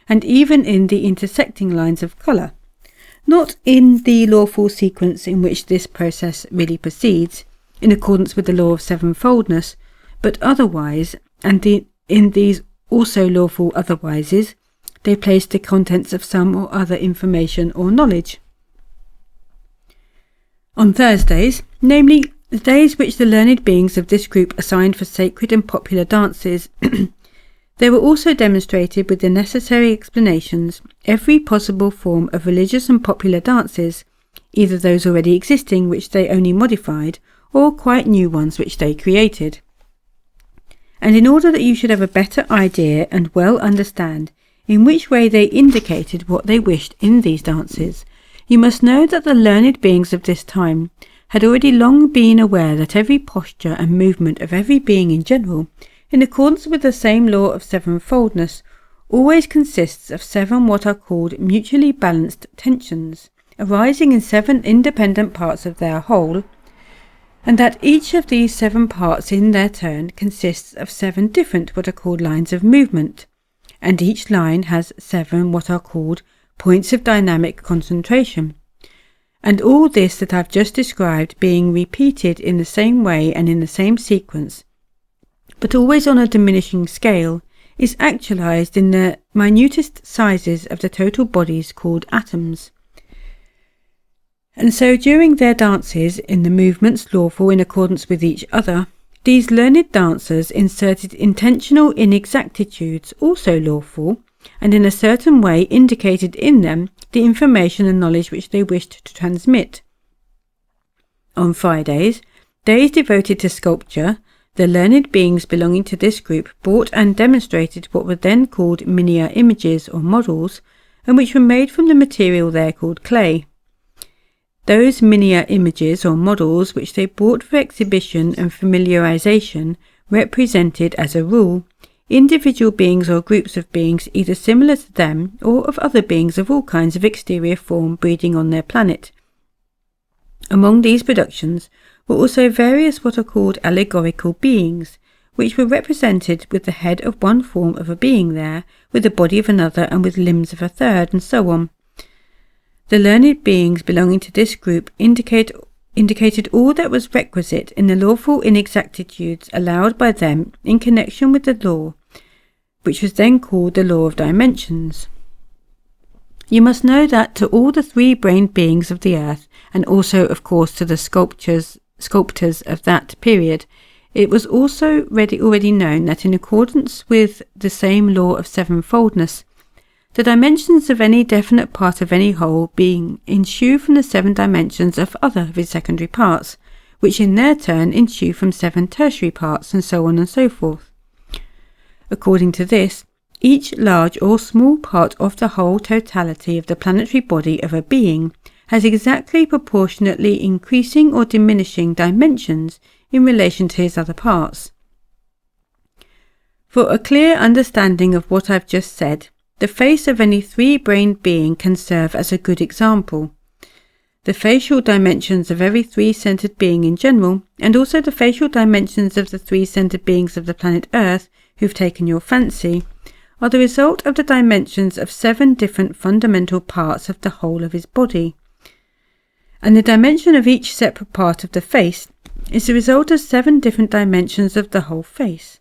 and even in the intersecting lines of colour, not in the lawful sequence in which this process really proceeds, in accordance with the law of sevenfoldness, but otherwise, and in these also lawful otherwises, they placed the contents of some or other information or knowledge. On Thursdays, namely the days which the learned beings of this group assigned for sacred and popular dances, They were also demonstrated with the necessary explanations every possible form of religious and popular dances, either those already existing which they only modified, or quite new ones which they created. And in order that you should have a better idea and well understand in which way they indicated what they wished in these dances, you must know that the learned beings of this time had already long been aware that every posture and movement of every being in general, in accordance with the same law of sevenfoldness, always consists of 7 what are called mutually balanced tensions, arising in 7 independent parts of their whole, and that each of these 7 parts in their turn consists of 7 different what are called lines of movement, and each line has 7 what are called points of dynamic concentration. And all this that I've just described being repeated in the same way and in the same sequence, but always on a diminishing scale, is actualized in the minutest sizes of the total bodies called atoms. And so during their dances, in the movements lawful in accordance with each other, these learned dancers inserted intentional inexactitudes, also lawful, and in a certain way indicated in them the information and knowledge which they wished to transmit. On Fridays, days devoted to sculpture, the learned beings belonging to this group brought and demonstrated what were then called miniature images or models, and which were made from the material there called clay. Those miniature images or models which they brought for exhibition and familiarization represented, as a rule, individual beings or groups of beings either similar to them or of other beings of all kinds of exterior form breeding on their planet. Among these productions were also various what are called allegorical beings, which were represented with the head of one form of a being there, with the body of another, and with limbs of a third, and so on. The learned beings belonging to this group indicated all that was requisite in the lawful inexactitudes allowed by them in connection with the law, which was then called the law of dimensions. You must know that to all the 3-brained beings of the earth, and also of course to the sculptors of that period, it was also already known that in accordance with the same law of sevenfoldness, the dimensions of any definite part of any whole being ensue from the 7 dimensions of other of its secondary parts, which in their turn ensue from 7 tertiary parts, and so on and so forth. According to this, each large or small part of the whole totality of the planetary body of a being has exactly proportionately increasing or diminishing dimensions in relation to his other parts. For a clear understanding of what I've just said, the face of any 3-brained being can serve as a good example. The facial dimensions of every 3-centered being in general, and also the facial dimensions of the 3-centered beings of the planet Earth who've taken your fancy, are the result of the dimensions of 7 different fundamental parts of the whole of his body. And the dimension of each separate part of the face is the result of 7 different dimensions of the whole face.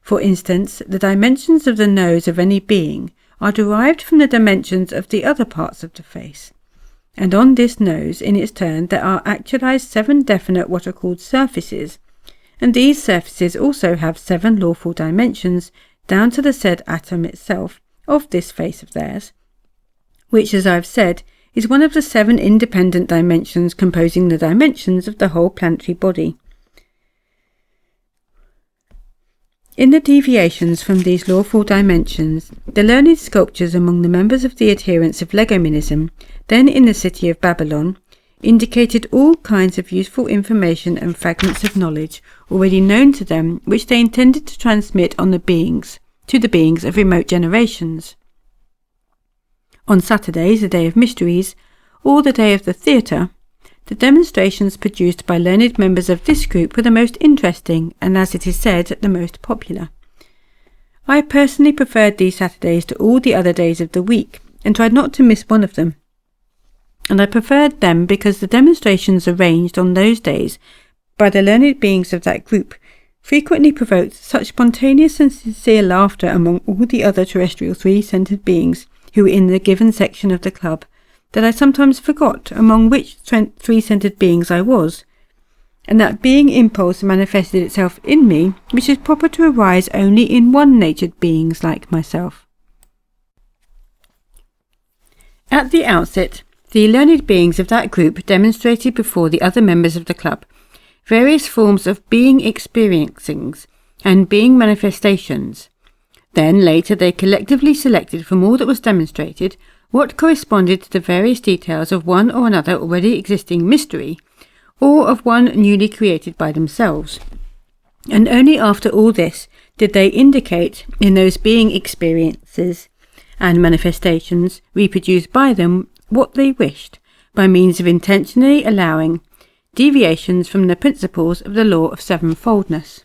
For instance, the dimensions of the nose of any being are derived from the dimensions of the other parts of the face. And on this nose, in its turn, there are actualized 7 definite what are called surfaces, and these surfaces also have 7 lawful dimensions, down to the said atom itself of this face of theirs, which, as I've said, is one of the 7 independent dimensions composing the dimensions of the whole planetary body. In the deviations from these lawful dimensions, the learned sculptors among the members of the adherents of Legominism, then in the city of Babylon, indicated all kinds of useful information and fragments of knowledge already known to them, which they intended to transmit to the beings of remote generations. On Saturdays, the day of mysteries, or the day of the theatre, the demonstrations produced by learned members of this group were the most interesting and, as it is said, the most popular. I personally preferred these Saturdays to all the other days of the week, and tried not to miss one of them. And I preferred them because the demonstrations arranged on those days by the learned beings of that group frequently provoked such spontaneous and sincere laughter among all the other terrestrial 3-centered beings who were in the given section of the club, that I sometimes forgot among which 3-centered beings I was, and that being impulse manifested itself in me, which is proper to arise only in one-natured beings like myself. At the outset, the learned beings of that group demonstrated before the other members of the club various forms of being experiencings and being manifestations. Then later they collectively selected from all that was demonstrated what corresponded to the various details of one or another already existing mystery, or of one newly created by themselves. And only after all this did they indicate in those being experiences and manifestations reproduced by them what they wished, by means of intentionally allowing deviations from the principles of the law of sevenfoldness.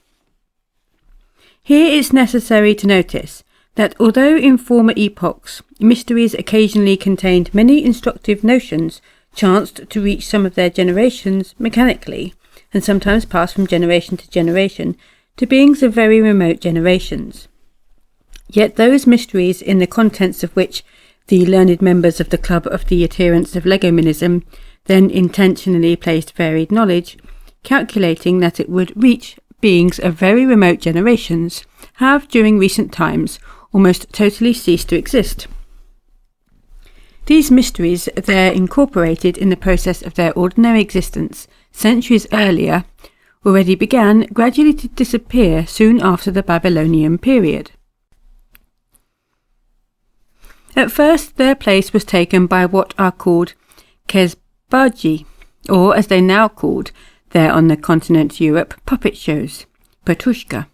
Here it is necessary to notice that although in former epochs mysteries occasionally contained many instructive notions chanced to reach some of their generations mechanically, and sometimes passed from generation to generation to beings of very remote generations, yet those mysteries in the contents of which the learned members of the Club of the Adherents of Legomanism then intentionally placed varied knowledge, calculating that it would reach beings of very remote generations, have during recent times almost totally ceased to exist. These mysteries there incorporated in the process of their ordinary existence centuries earlier already began gradually to disappear soon after the Babylonian period. At first their place was taken by what are called Kezbaji, or as they now called there on the continent Europe, puppet shows, Petushka.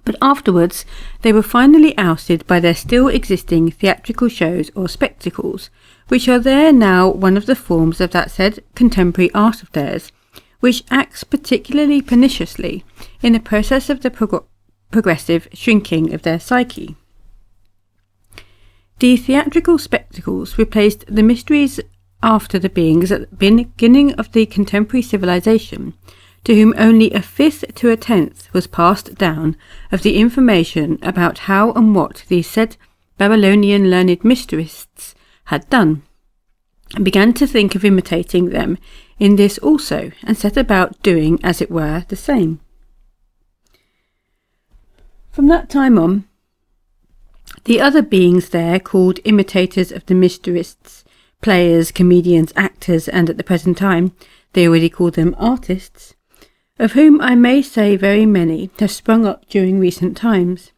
But afterwards they were finally ousted by their still existing theatrical shows or spectacles, which are there now one of the forms of that said contemporary art of theirs, which acts particularly perniciously in the process of the progressive shrinking of their psyche. The theatrical spectacles replaced the mysteries after the beings at the beginning of the contemporary civilization, to whom only a fifth to a tenth was passed down of the information about how and what these said Babylonian learned mystists had done, and began to think of imitating them in this also, and set about doing, as it were, the same. From that time on, the other beings there, called imitators of the mystists, players, comedians, actors, and at the present time they already call them artists, of whom I may say very many have sprung up during recent times.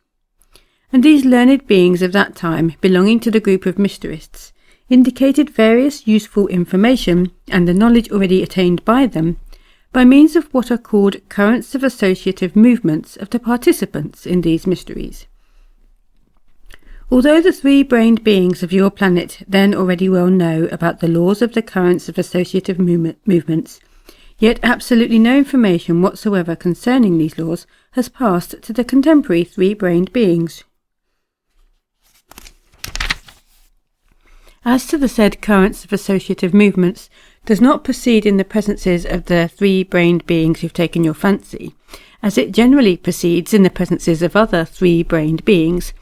And these learned beings of that time, belonging to the group of mystists, indicated various useful information and the knowledge already attained by them, by means of what are called currents of associative movements of the participants in these mysteries. Although the three-brained beings of your planet then already well know about the laws of the currents of associative movements, yet absolutely no information whatsoever concerning these laws has passed to the contemporary three-brained beings. As to the said currents of associative movements, does not proceed in the presences of the three-brained beings who've taken your fancy, as it generally proceeds in the presences of other three-brained beings,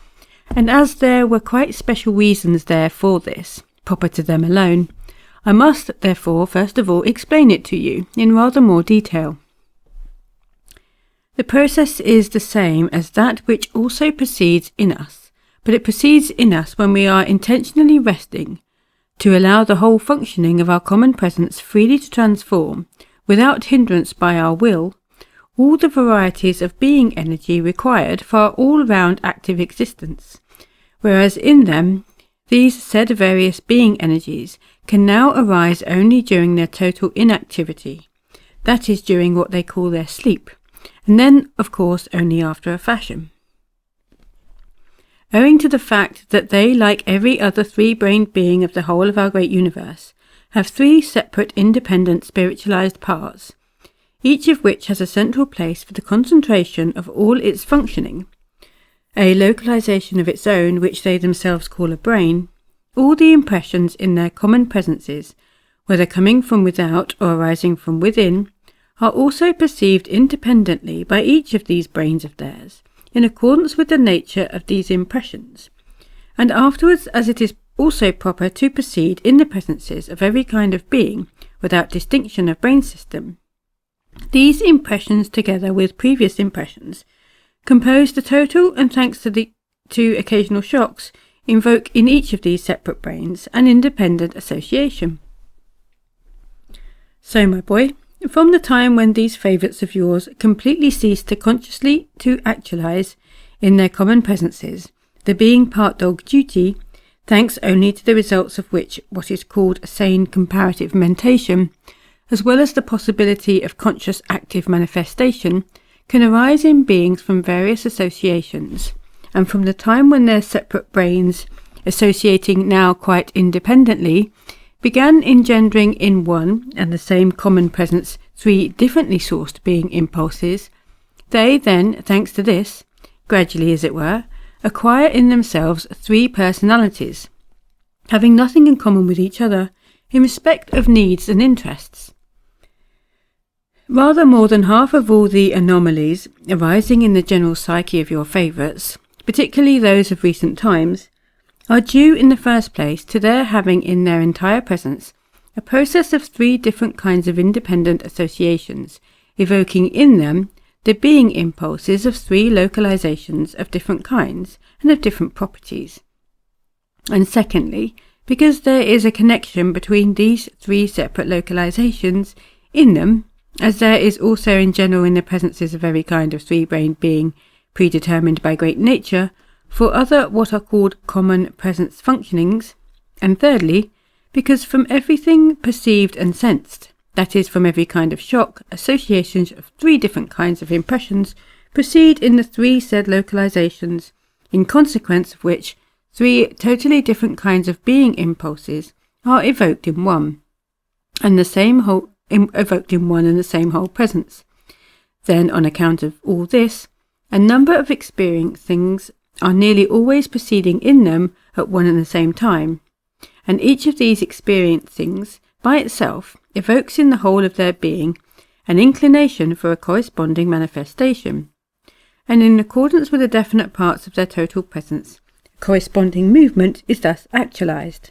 and as there were quite special reasons there for this, proper to them alone, I must, therefore, first of all explain it to you in rather more detail. The process is the same as that which also proceeds in us, but it proceeds in us when we are intentionally resting, to allow the whole functioning of our common presence freely to transform, without hindrance by our will, all the varieties of being energy required for our all-round active existence, whereas in them these said various being energies can now arise only during their total inactivity, that is, during what they call their sleep, and then, of course, only after a fashion. Owing to the fact that they, like every other three-brained being of the whole of our great universe, have three separate independent spiritualized parts, each of which has a central place for the concentration of all its functioning, a localization of its own which they themselves call a brain, all the impressions in their common presences, whether coming from without or arising from within, are also perceived independently by each of these brains of theirs, in accordance with the nature of these impressions, and afterwards as it is also proper to proceed in the presences of every kind of being, without distinction of brain system, These impressions, together with previous impressions, compose the total, and thanks to the two occasional shocks, invoke in each of these separate brains an independent association. So, my boy, from the time when these favourites of yours completely cease to consciously to actualise in their common presences, the being part dog duty, thanks only to the results of which what is called sane comparative mentation, as well as the possibility of conscious active manifestation, can arise in beings from various associations, and from the time when their separate brains, associating now quite independently, began engendering in one and the same common presence 3 differently sourced being impulses, they then, thanks to this, gradually as it were, acquire in themselves 3 personalities, having nothing in common with each other in respect of needs and interests. Rather more than half of all the anomalies arising in the general psyche of your favourites, particularly those of recent times, are due in the first place to their having in their entire presence a process of 3 different kinds of independent associations, evoking in them the being impulses of 3 localizations of different kinds and of different properties. And secondly, because there is a connection between these 3 separate localizations in them, as there is also in general in the presences of every kind of 3-brained being predetermined by great nature, for other what are called common presence functionings, and thirdly, because from everything perceived and sensed, that is from every kind of shock, associations of 3 different kinds of impressions proceed in the 3 said localizations, in consequence of which 3 totally different kinds of being impulses are evoked in one and the same whole presence. Then, on account of all this, a number of experiencings are nearly always proceeding in them at one and the same time, and each of these experiencings by itself evokes in the whole of their being an inclination for a corresponding manifestation, and in accordance with the definite parts of their total presence, a corresponding movement is thus actualized.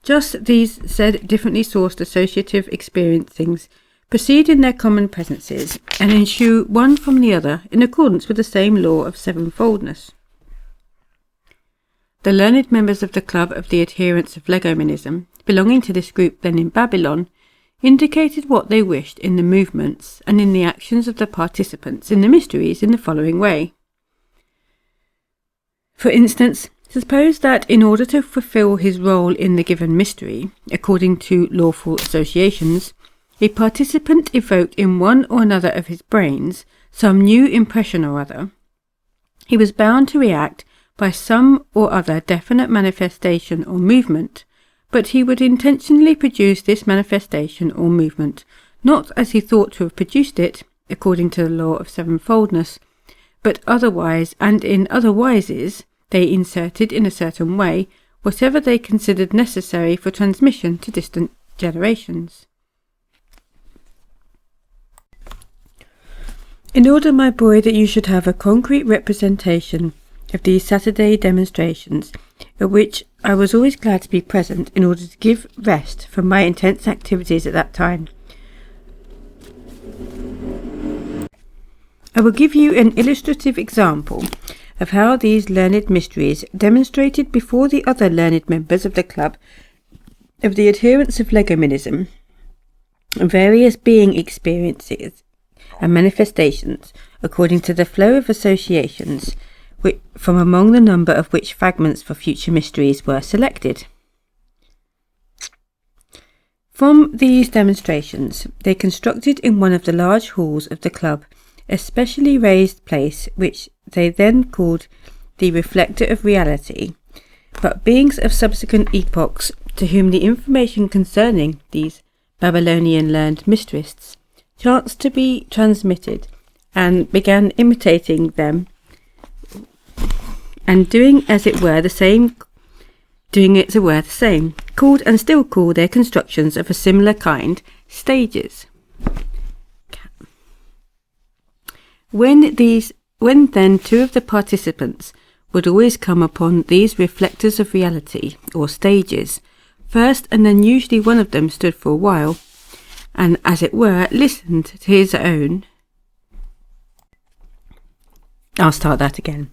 Just these said differently sourced associative experiencings proceed in their common presences, and ensue one from the other in accordance with the same law of sevenfoldness. The learned members of the Club of the Adherents of Legomanism, belonging to this group then in Babylon, indicated what they wished in the movements and in the actions of the participants in the mysteries in the following way. For instance, suppose that in order to fulfill his role in the given mystery, according to lawful associations, a participant evoked in one or another of his brains some new impression or other, he was bound to react by some or other definite manifestation or movement, but he would intentionally produce this manifestation or movement, not as he thought to have produced it, according to the law of sevenfoldness, but otherwise, and in other wises, they inserted in a certain way whatever they considered necessary for transmission to distant generations. In order, my boy, that you should have a concrete representation of these Saturday demonstrations, at which I was always glad to be present in order to give rest from my intense activities at that time, I will give you an illustrative example of how these learned mysteries demonstrated before the other learned members of the Club of the Adherents of Legomanism various being experiences and manifestations according to the flow of associations, from among the number of which fragments for future mysteries were selected. From these demonstrations, they constructed in one of the large halls of the club a specially raised place which they then called the reflector of reality, but beings of subsequent epochs to whom the information concerning these Babylonian learned mystics chanced to be transmitted, and began imitating them and doing as it were the same, called and still call their constructions of a similar kind stages. When then 2 of the participants would always come upon these reflectors of reality, or stages, first, and then usually one of them stood for a while, and, as it were, listened to his own. I'll start that again.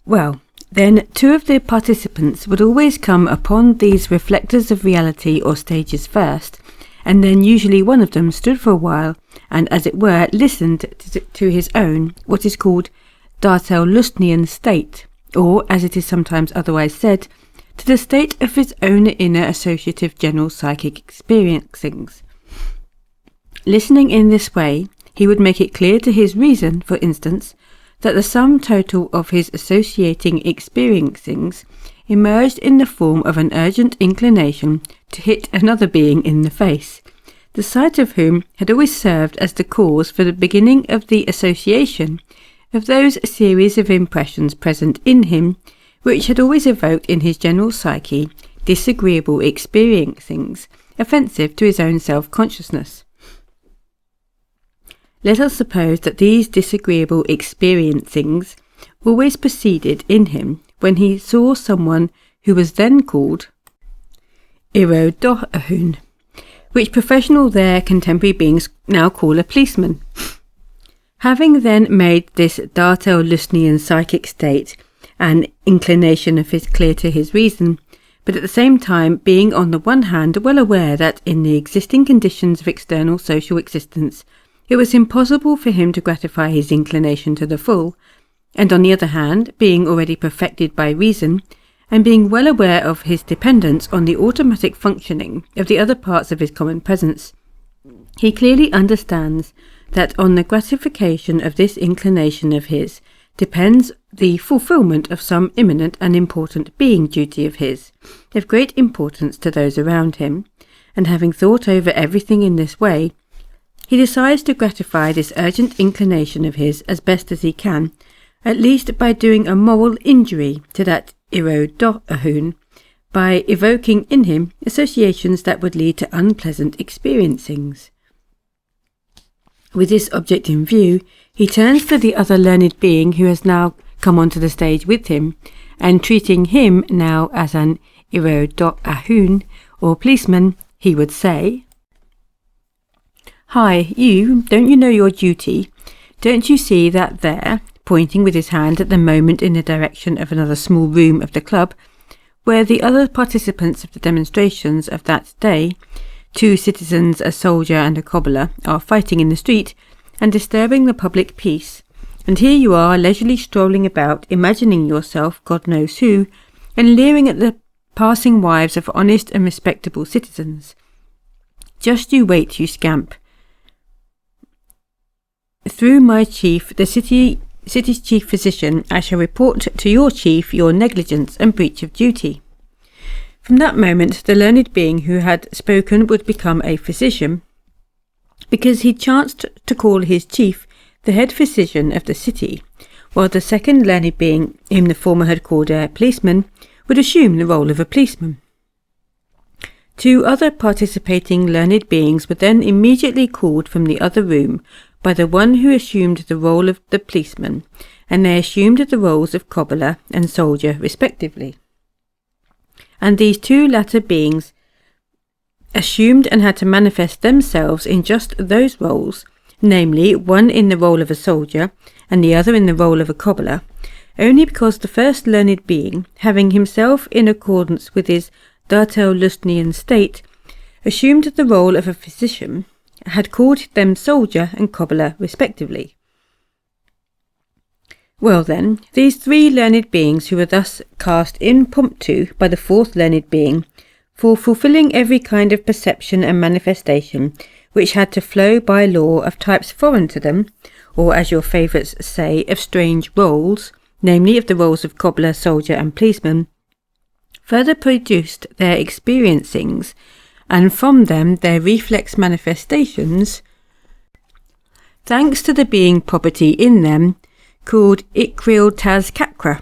Well, then two of the participants would always come upon these reflectors of reality or stages first, and then usually one of them stood for a while and, as it were, listened to his own, what is called Dartelustnian state, or, as it is sometimes otherwise said, to the state of his own inner associative general psychic experiencings. Listening in this way, he would make it clear to his reason, for instance, that the sum total of his associating experiencings emerged in the form of an urgent inclination to hit another being in the face, the sight of whom had always served as the cause for the beginning of the association of those series of impressions present in him, which had always evoked in his general psyche disagreeable experiencings, offensive to his own self-consciousness. Let us suppose that these disagreeable experiencings always proceeded in him when he saw someone who was then called Irodoahun, which professional their contemporary beings now call a policeman. Having then made this Dartelustnian psychic state an inclination of his clear to his reason, but at the same time being on the one hand well aware that in the existing conditions of external social existence it was impossible for him to gratify his inclination to the full, and on the other hand, being already perfected by reason, and being well aware of his dependence on the automatic functioning of the other parts of his common presence, he clearly understands that on the gratification of this inclination of his depends the fulfilment of some imminent and important being duty of his, of great importance to those around him, and having thought over everything in this way, he decides to gratify this urgent inclination of his as best as he can, at least by doing a moral injury to that Irodoahun, by evoking in him associations that would lead to unpleasant experiencings. With this object in view, he turns to the other learned being who has now come onto the stage with him, and treating him now as an Irodoahun, or policeman, he would say, "Hi, you, don't you know your duty? Don't you see that there," pointing with his hand at the moment in the direction of another small room of the club, where the other participants of the demonstrations of that day, 2 citizens, a soldier and a cobbler, are fighting in the street and disturbing the public peace, and here you are leisurely strolling about, imagining yourself God knows who, and leering at the passing wives of honest and respectable citizens. Just you wait, you scamp. Through my chief, the city's chief physician, I shall report to your chief your negligence and breach of duty." From that moment, the learned being who had spoken would become a physician, because he chanced to call his chief the head physician of the city, while the second learned being, whom the former had called a policeman, would assume the role of a policeman. 2 other participating learned beings were then immediately called from the other room by the one who assumed the role of the policeman, and they assumed the roles of cobbler and soldier respectively. And these 2 latter beings assumed and had to manifest themselves in just those roles, namely one in the role of a soldier and the other in the role of a cobbler, only because the first learned being, having himself in accordance with his Dartelustnian state, assumed the role of a physician, had called them soldier and cobbler respectively. Well then, these 3 learned beings who were thus cast impromptu by the 4th learned being, for fulfilling every kind of perception and manifestation which had to flow by law of types foreign to them, or as your favourites say, of strange roles, namely of the roles of cobbler, soldier and policeman, further produced their experiencings, and from them their reflex manifestations, thanks to the being property in them, called Ikriltazkakra,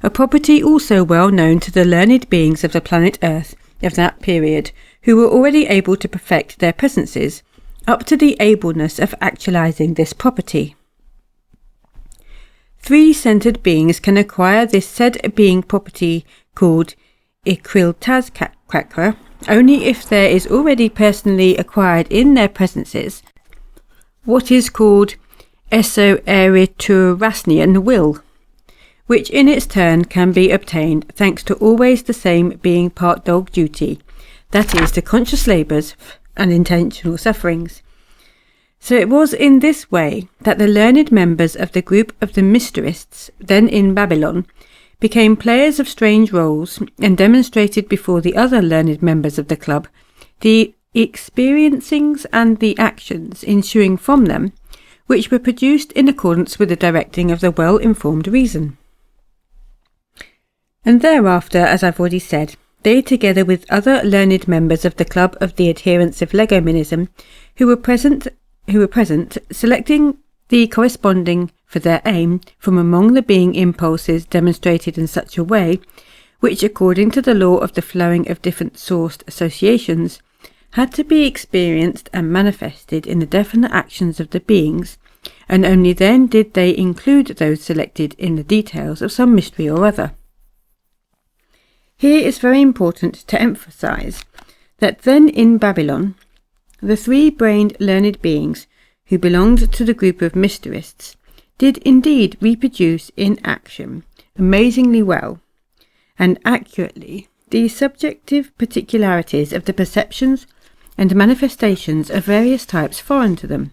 a property also well known to the learned beings of the planet Earth of that period, who were already able to perfect their presences, up to the ableness of actualizing this property. 3-centered beings can acquire this said being property called Ikriltazkakra, only if there is already personally acquired in their presences what is called eso-erituracean will, which in its turn can be obtained thanks to always the same being part dog duty, that is, to conscious labours and intentional sufferings. So it was in this way that the learned members of the group of the Mysterists, then in Babylon, became players of strange roles and demonstrated before the other learned members of the club the experiencings and the actions ensuing from them, which were produced in accordance with the directing of the well-informed reason. And thereafter, as I've already said, they, together with other learned members of the club of the adherents of Legominism, who were present, selecting the corresponding for their aim from among the being impulses demonstrated in such a way, which, according to the law of the flowing of different sourced associations, had to be experienced and manifested in the definite actions of the beings, and only then did they include those selected in the details of some mystery or other. Here it's very important to emphasize that then in Babylon, the three-brained learned beings who belonged to the group of Mysterists did indeed reproduce in action amazingly well and accurately the subjective particularities of the perceptions and manifestations of various types foreign to them.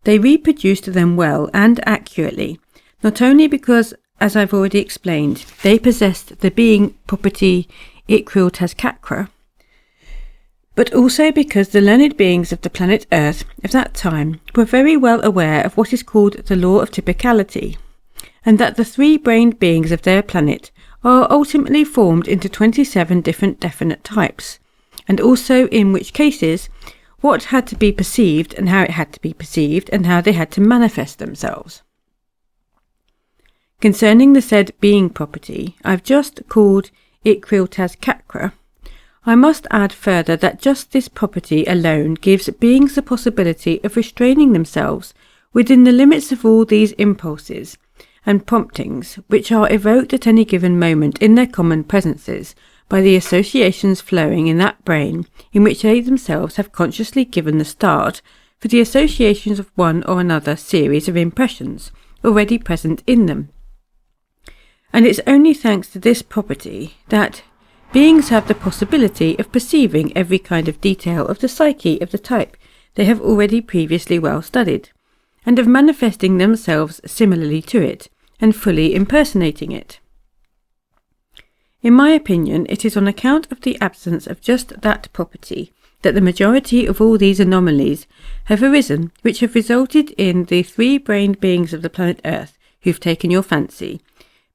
They reproduced them well and accurately, not only because, as I've already explained, they possessed the being property Ikriltazkakra, but also because the learned beings of the planet Earth of that time were very well aware of what is called the law of typicality, and that the three-brained beings of their planet are ultimately formed into 27 different definite types, and also in which cases what had to be perceived and how it had to be perceived and how they had to manifest themselves. Concerning the said being property I've just called Ikriltazkakra, I must add further that just this property alone gives beings the possibility of restraining themselves within the limits of all these impulses and promptings which are evoked at any given moment in their common presences by the associations flowing in that brain in which they themselves have consciously given the start for the associations of one or another series of impressions already present in them. And it's only thanks to this property that beings have the possibility of perceiving every kind of detail of the psyche of the type they have already previously well studied, and of manifesting themselves similarly to it, and fully impersonating it. In my opinion, it is on account of the absence of just that property that the majority of all these anomalies have arisen, which have resulted in the three-brained beings of the planet Earth who've taken your fancy,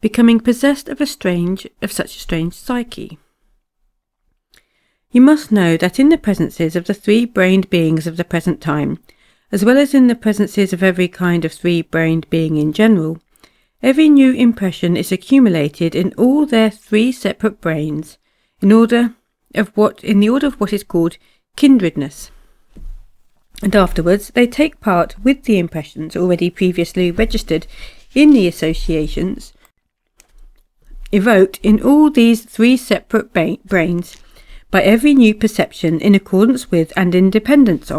becoming possessed of such a strange psyche. You must know that in the presences of the three-brained beings of the present time, as well as in the presences of every kind of three-brained being in general, every new impression is accumulated in all their three separate brains in the order of what is called kindredness, and afterwards they take part with the impressions already previously registered in the associations evoked in all these three separate brains by every new perception in accordance with and in dependence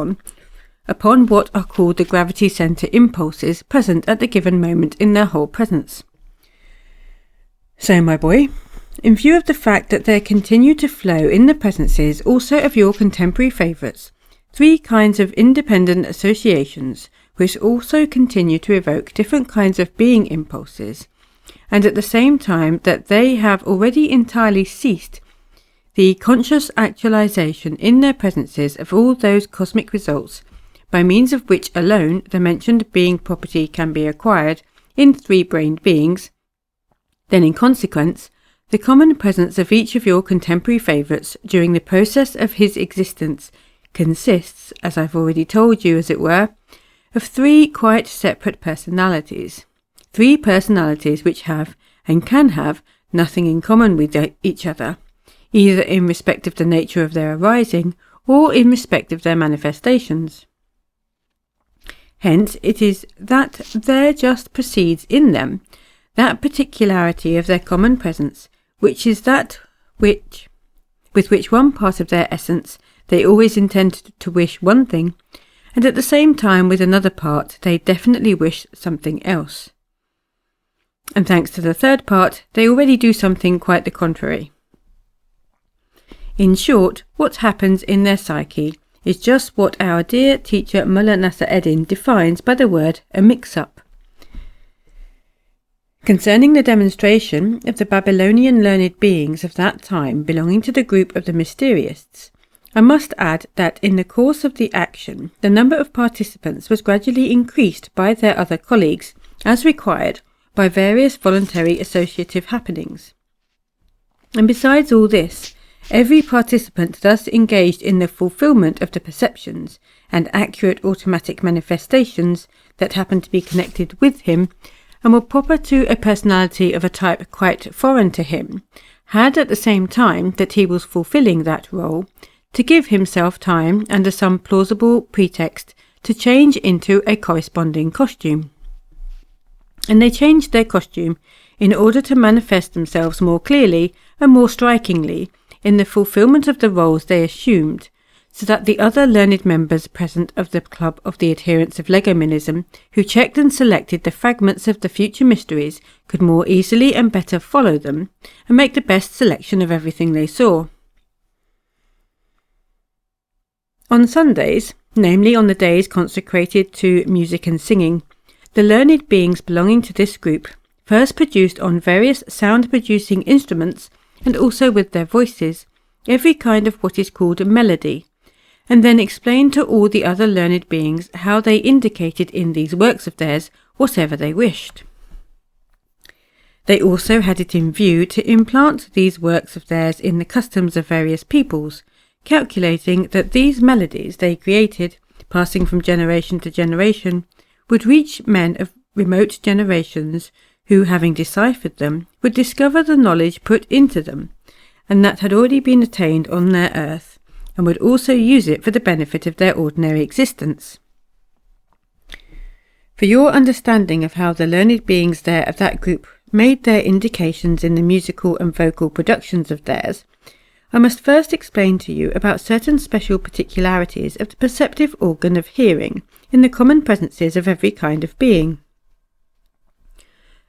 upon what are called the gravity centre impulses present at the given moment in their whole presence. So, my boy, in view of the fact that there continue to flow in the presences also of your contemporary favourites three kinds of independent associations which also continue to evoke different kinds of being impulses, and at the same time that they have already entirely ceased the conscious actualization in their presences of all those cosmic results by means of which alone the mentioned being property can be acquired in three-brained beings, then in consequence the common presence of each of your contemporary favourites during the process of his existence consists, as I've already told you as it were, of three quite separate personalities. Three personalities which have and can have nothing in common with each other, either in respect of the nature of their arising or in respect of their manifestations. Hence it is that there just proceeds in them that particularity of their common presence, which is that which with which one part of their essence they always intended to wish one thing, and at the same time with another part they definitely wish something else. And thanks to the third part, they already do something quite the contrary. In short, what happens in their psyche is just what our dear teacher Mullah Nasser Eddin defines by the word a mix-up. Concerning the demonstration of the Babylonian learned beings of that time belonging to the group of the Mysteriists, I must add that in the course of the action, the number of participants was gradually increased by their other colleagues, as required by various voluntary associative happenings. And besides all this, every participant thus engaged in the fulfillment of the perceptions and accurate automatic manifestations that happened to be connected with him and were proper to a personality of a type quite foreign to him, had at the same time that he was fulfilling that role, to give himself time under some plausible pretext to change into a corresponding costume. And they changed their costume in order to manifest themselves more clearly and more strikingly in the fulfillment of the roles they assumed, so that the other learned members present of the Club of the Adherents of Legomanism, who checked and selected the fragments of the future mysteries, could more easily and better follow them, and make the best selection of everything they saw. On Sundays, namely on the days consecrated to music and singing, the learned beings belonging to this group first produced on various sound-producing instruments, and also with their voices, every kind of what is called a melody, and then explained to all the other learned beings how they indicated in these works of theirs whatever they wished. They also had it in view to implant these works of theirs in the customs of various peoples, calculating that these melodies they created, passing from generation to generation, would reach men of remote generations who, having deciphered them, would discover the knowledge put into them, and that had already been attained on their earth, and would also use it for the benefit of their ordinary existence. For your understanding of how the learned beings there of that group made their indications in the musical and vocal productions of theirs, I must first explain to you about certain special particularities of the perceptive organ of hearing in the common presences of every kind of being.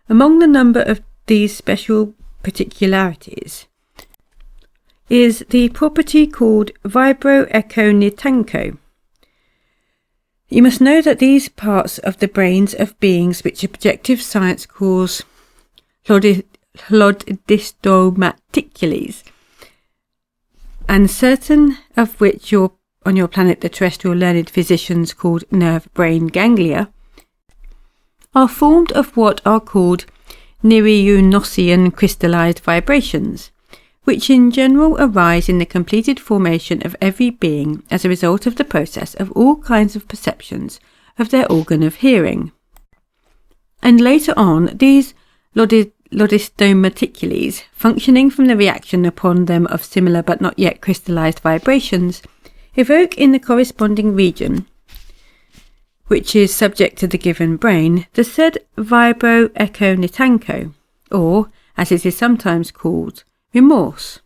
Among the number of these special particularities is the property called vibroechonitanko. You must know that these parts of the brains of beings which objective science calls chlordistomaticales, and certain of which on your planet the terrestrial learned physicians called nerve-brain ganglia, are formed of what are called Nereunosian crystallized vibrations, which in general arise in the completed formation of every being as a result of the process of all kinds of perceptions of their organ of hearing. And later on, these chlordistomaticales, functioning from the reaction upon them of similar but not yet crystallized vibrations, evoke in the corresponding region, which is subject to the given brain, the said vibroechonitanko, or, as it is sometimes called, remorse.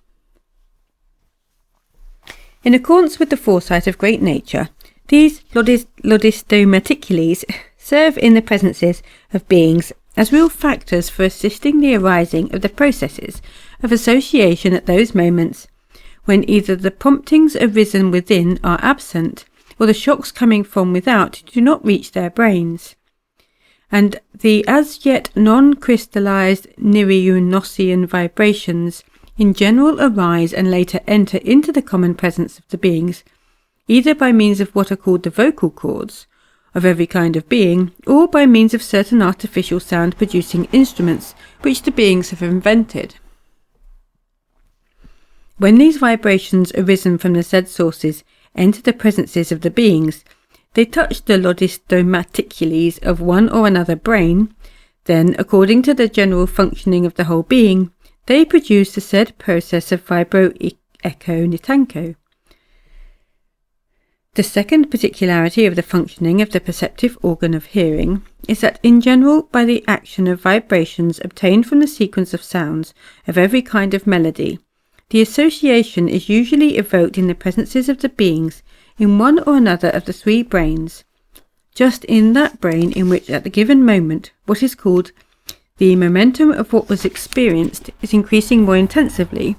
In accordance with the foresight of great nature, these chlordistomaticales serve in the presences of beings as real factors for assisting the arising of the processes of association at those moments when either the promptings arisen within are absent, or the shocks coming from without do not reach their brains, and the as yet non-crystallized Nereunosian vibrations in general arise and later enter into the common presence of the beings, either by means of what are called the vocal cords of every kind of being, or by means of certain artificial sound-producing instruments which the beings have invented. When these vibrations arisen from the said sources enter the presences of the beings, they touch the chlordistomaticales of one or another brain, then, according to the general functioning of the whole being, they produce the said process of vibroechonitanko. The second particularity of the functioning of the perceptive organ of hearing is that in general, by the action of vibrations obtained from the sequence of sounds of every kind of melody, the association is usually evoked in the presences of the beings in one or another of the three brains, just in that brain in which at the given moment what is called the momentum of what was experienced is increasing more intensively,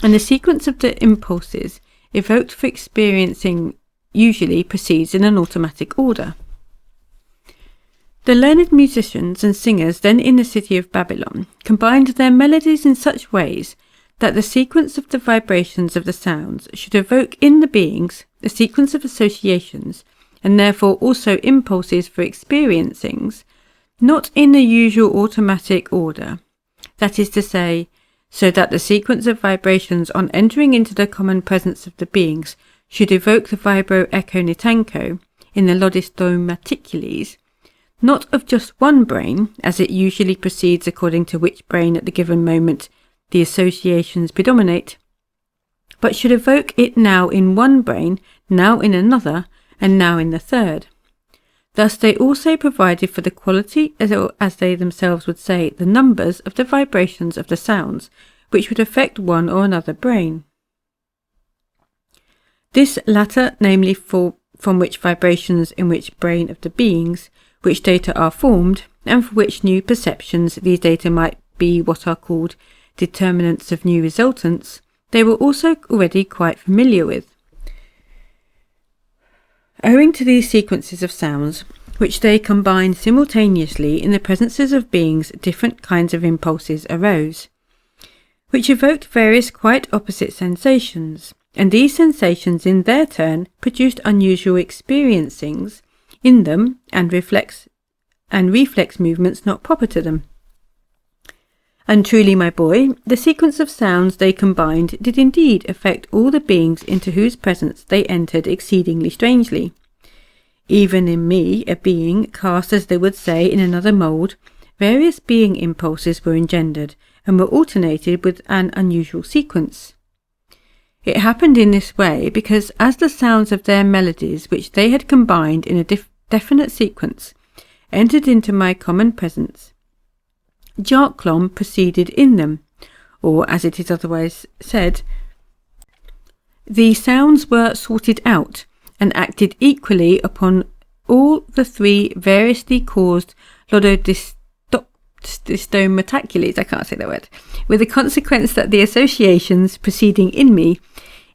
and the sequence of the impulses evoked for experiencing usually proceeds in an automatic order. The learned musicians and singers then in the city of Babylon combined their melodies in such ways that the sequence of the vibrations of the sounds should evoke in the beings a sequence of associations, and therefore also impulses for experiencings, not in the usual automatic order, that is to say, so that the sequence of vibrations on entering into the common presence of the beings should evoke the vibro echo nitanko in the lodis domaticules, not of just one brain, as it usually proceeds according to which brain at the given moment the associations predominate, but should evoke it now in one brain, now in another, and now in the third. Thus they also provided for the quality, as they themselves would say, the numbers of the vibrations of the sounds, which would affect one or another brain. This latter, namely from which vibrations in which brain of the beings, which data are formed, and for which new perceptions these data might be what are called determinants of new resultants, they were also already quite familiar with. Owing to these sequences of sounds, which they combined simultaneously in the presences of beings, different kinds of impulses arose, which evoked various quite opposite sensations, and these sensations in their turn produced unusual experiencings in them and reflex movements not proper to them. And truly, my boy, the sequence of sounds they combined did indeed affect all the beings into whose presence they entered exceedingly strangely. Even in me, a being, cast as they would say in another mould, various being impulses were engendered, and were alternated with an unusual sequence. It happened in this way because as the sounds of their melodies, which they had combined in a definite sequence, entered into my common presence, Jarklom proceeded in them, or as it is otherwise said, the sounds were sorted out and acted equally upon all the three variously caused lododistomatacules, I can't say that word, with the consequence that the associations proceeding in me,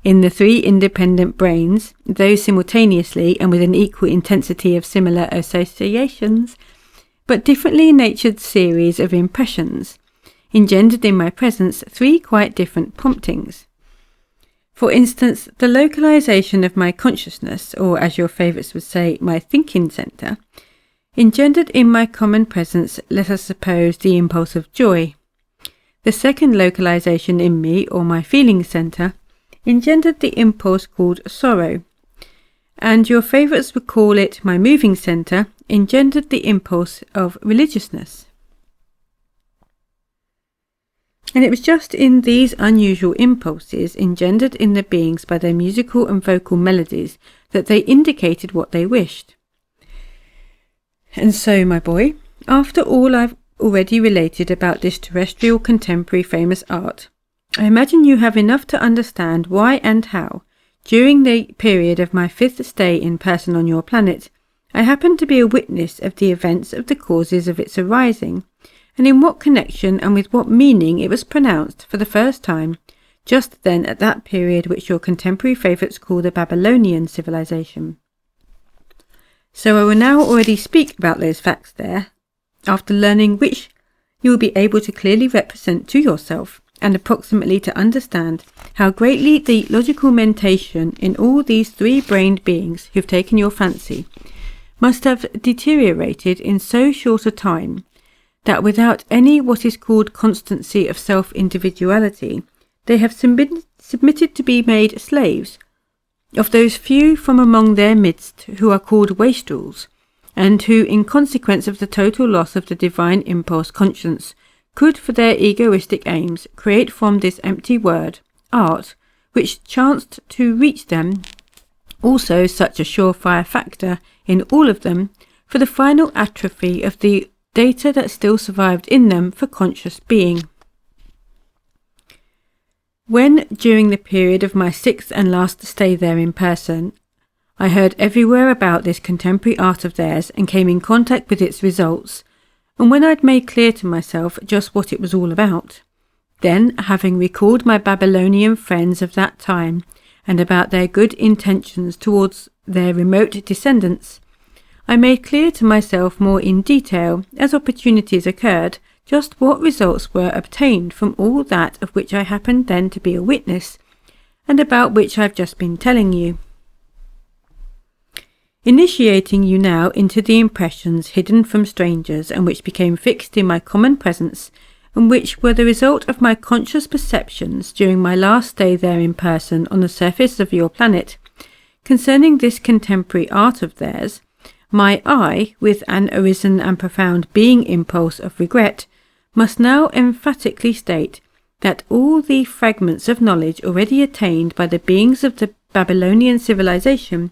in the three independent brains, though simultaneously and with an equal intensity of similar associations, but differently natured series of impressions, engendered in my presence three quite different promptings. For instance, the localization of my consciousness, or as your favourites would say, my thinking centre, engendered in my common presence, let us suppose, the impulse of joy. The second localization in me, or my feeling centre, engendered the impulse called sorrow, and your favourites would call it my moving centre, engendered the impulse of religiousness. And it was just in these unusual impulses engendered in the beings by their musical and vocal melodies that they indicated what they wished. And so, my boy, after all I've already related about this terrestrial contemporary famous art, I imagine you have enough to understand why and how, during the period of my 5th stay in person on your planet, I happened to be a witness of the events of the causes of its arising, and in what connection and with what meaning it was pronounced for the first time, just then at that period which your contemporary favourites call the Babylonian civilization. So I will now already speak about those facts there, after learning which you will be able to clearly represent to yourself, and approximately to understand how greatly the logical mentation in all these three-brained beings who've taken your fancy must have deteriorated in so short a time that without any what is called constancy of self-individuality, they have submitted to be made slaves of those few from among their midst who are called wastrels, and who, in consequence of the total loss of the divine impulse conscience, could for their egoistic aims create from this empty word, art, which chanced to reach them, also such a surefire factor in all of them for the final atrophy of the data that still survived in them for conscious being. When, during the period of my 6th and last stay there in person, I heard everywhere about this contemporary art of theirs and came in contact with its results, and when I'd made clear to myself just what it was all about, then, having recalled my Babylonian friends of that time and about their good intentions towards their remote descendants, I made clear to myself more in detail, as opportunities occurred, just what results were obtained from all that of which I happened then to be a witness, and about which I've just been telling you. Initiating you now into the impressions hidden from strangers and which became fixed in my common presence, and which were the result of my conscious perceptions during my last stay there in person on the surface of your planet, concerning this contemporary art of theirs, my eye, with an arisen and profound being impulse of regret, must now emphatically state that all the fragments of knowledge already attained by the beings of the Babylonian civilization,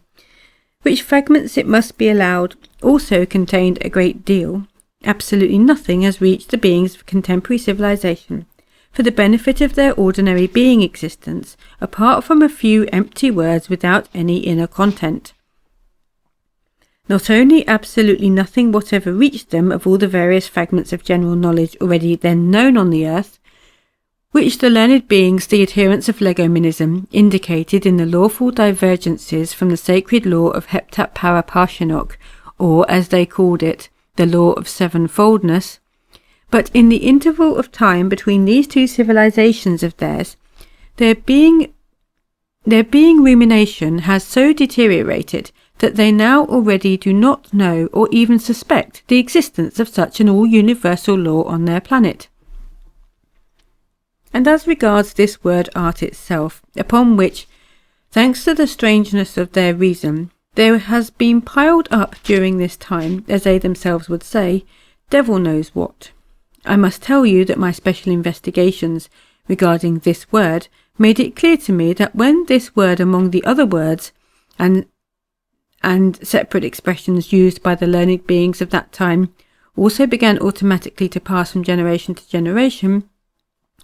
which fragments it must be allowed also contained a great deal, absolutely nothing has reached the beings of contemporary civilization for the benefit of their ordinary being existence, apart from a few empty words without any inner content. Not only absolutely nothing whatever reached them of all the various fragments of general knowledge already then known on the earth, which the learned beings, the adherents of legomenism, indicated in the lawful divergences from the sacred law of Heptat Paraparshinok, or, as they called it, the law of sevenfoldness, but in the interval of time between these two civilizations of theirs, their being rumination has so deteriorated that they now already do not know or even suspect the existence of such an all-universal law on their planet. And as regards this word art itself, upon which, thanks to the strangeness of their reason, there has been piled up during this time, as they themselves would say, devil knows what, I must tell you that my special investigations regarding this word made it clear to me that when this word among the other words and separate expressions used by the learned beings of that time also began automatically to pass from generation to generation,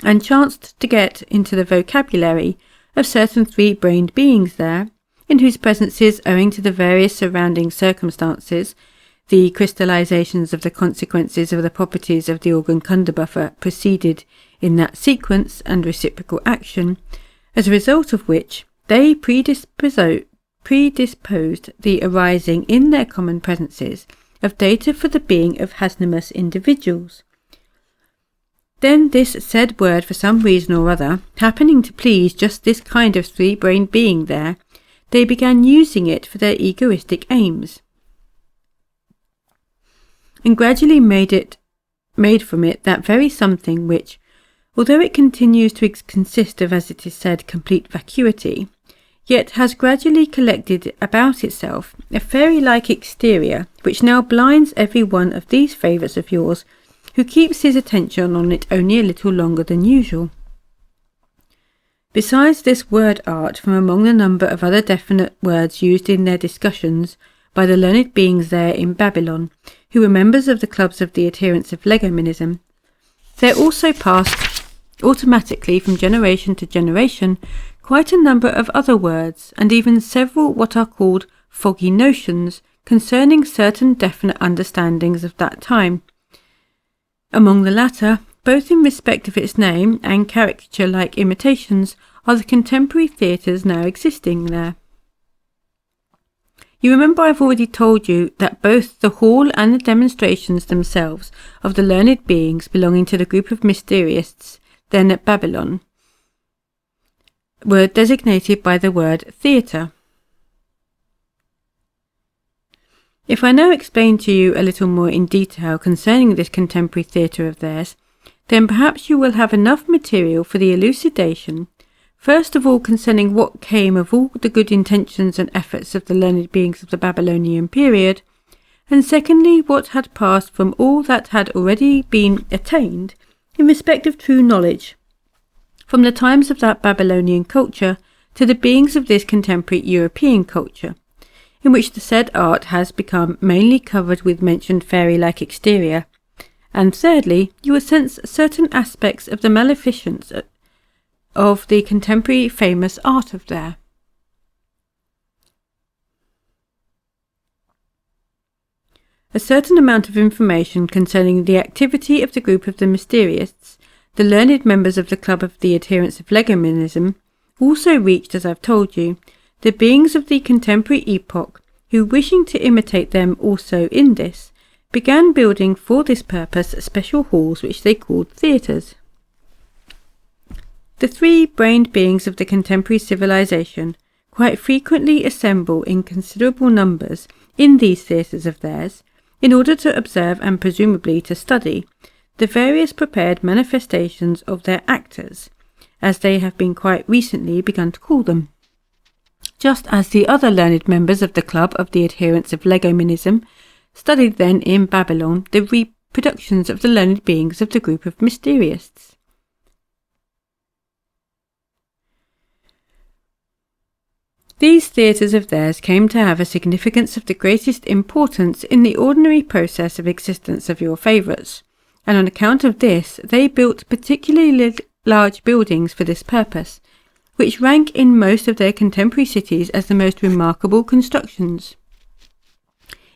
and chanced to get into the vocabulary of certain three-brained beings there, in whose presences, owing to the various surrounding circumstances, the crystallizations of the consequences of the properties of the organ Kundabuffer proceeded in that sequence and reciprocal action, as a result of which they predisposed the arising in their common presences of data for the being of Hasnamus individuals. Then this said word, for some reason or other, happening to please just this kind of three-brained being there, they began using it for their egoistic aims, and gradually made from it that very something which, although it continues to consist of, as it is said, complete vacuity, yet has gradually collected about itself a fairy-like exterior which now blinds every one of these favourites of yours who keeps his attention on it only a little longer than usual. Besides this word art, from among the number of other definite words used in their discussions by the learned beings there in Babylon, who were members of the clubs of the adherents of legomenism, there also passed automatically from generation to generation quite a number of other words, and even several what are called foggy notions concerning certain definite understandings of that time. Among the latter, both in respect of its name and caricature-like imitations, are the contemporary theatres now existing there. You remember I've already told you that both the hall and the demonstrations themselves of the learned beings belonging to the group of mysteriists then at Babylon were designated by the word theatre. If I now explain to you a little more in detail concerning this contemporary theatre of theirs, then perhaps you will have enough material for the elucidation, first of all concerning what came of all the good intentions and efforts of the learned beings of the Babylonian period, and secondly what had passed from all that had already been attained in respect of true knowledge, from the times of that Babylonian culture to the beings of this contemporary European culture, in which the said art has become mainly covered with mentioned fairy-like exterior, and thirdly, you will sense certain aspects of the maleficence of the contemporary famous art of there. A certain amount of information concerning the activity of the group of the Mysteriists, the learned members of the club of the adherents of Legomanism, also reached, as I've told you, the beings of the contemporary epoch, who, wishing to imitate them also in this, began building for this purpose special halls which they called theatres. The three-brained beings of the contemporary civilization quite frequently assemble in considerable numbers in these theatres of theirs, in order to observe and presumably to study the various prepared manifestations of their actors, as they have been quite recently begun to call them. Just as the other learned members of the club of the adherents of Legomanism studied then in Babylon the reproductions of the learned beings of the group of Mysteriists. These theatres of theirs came to have a significance of the greatest importance in the ordinary process of existence of your favourites, and on account of this they built particularly large buildings for this purpose, which rank in most of their contemporary cities as the most remarkable constructions.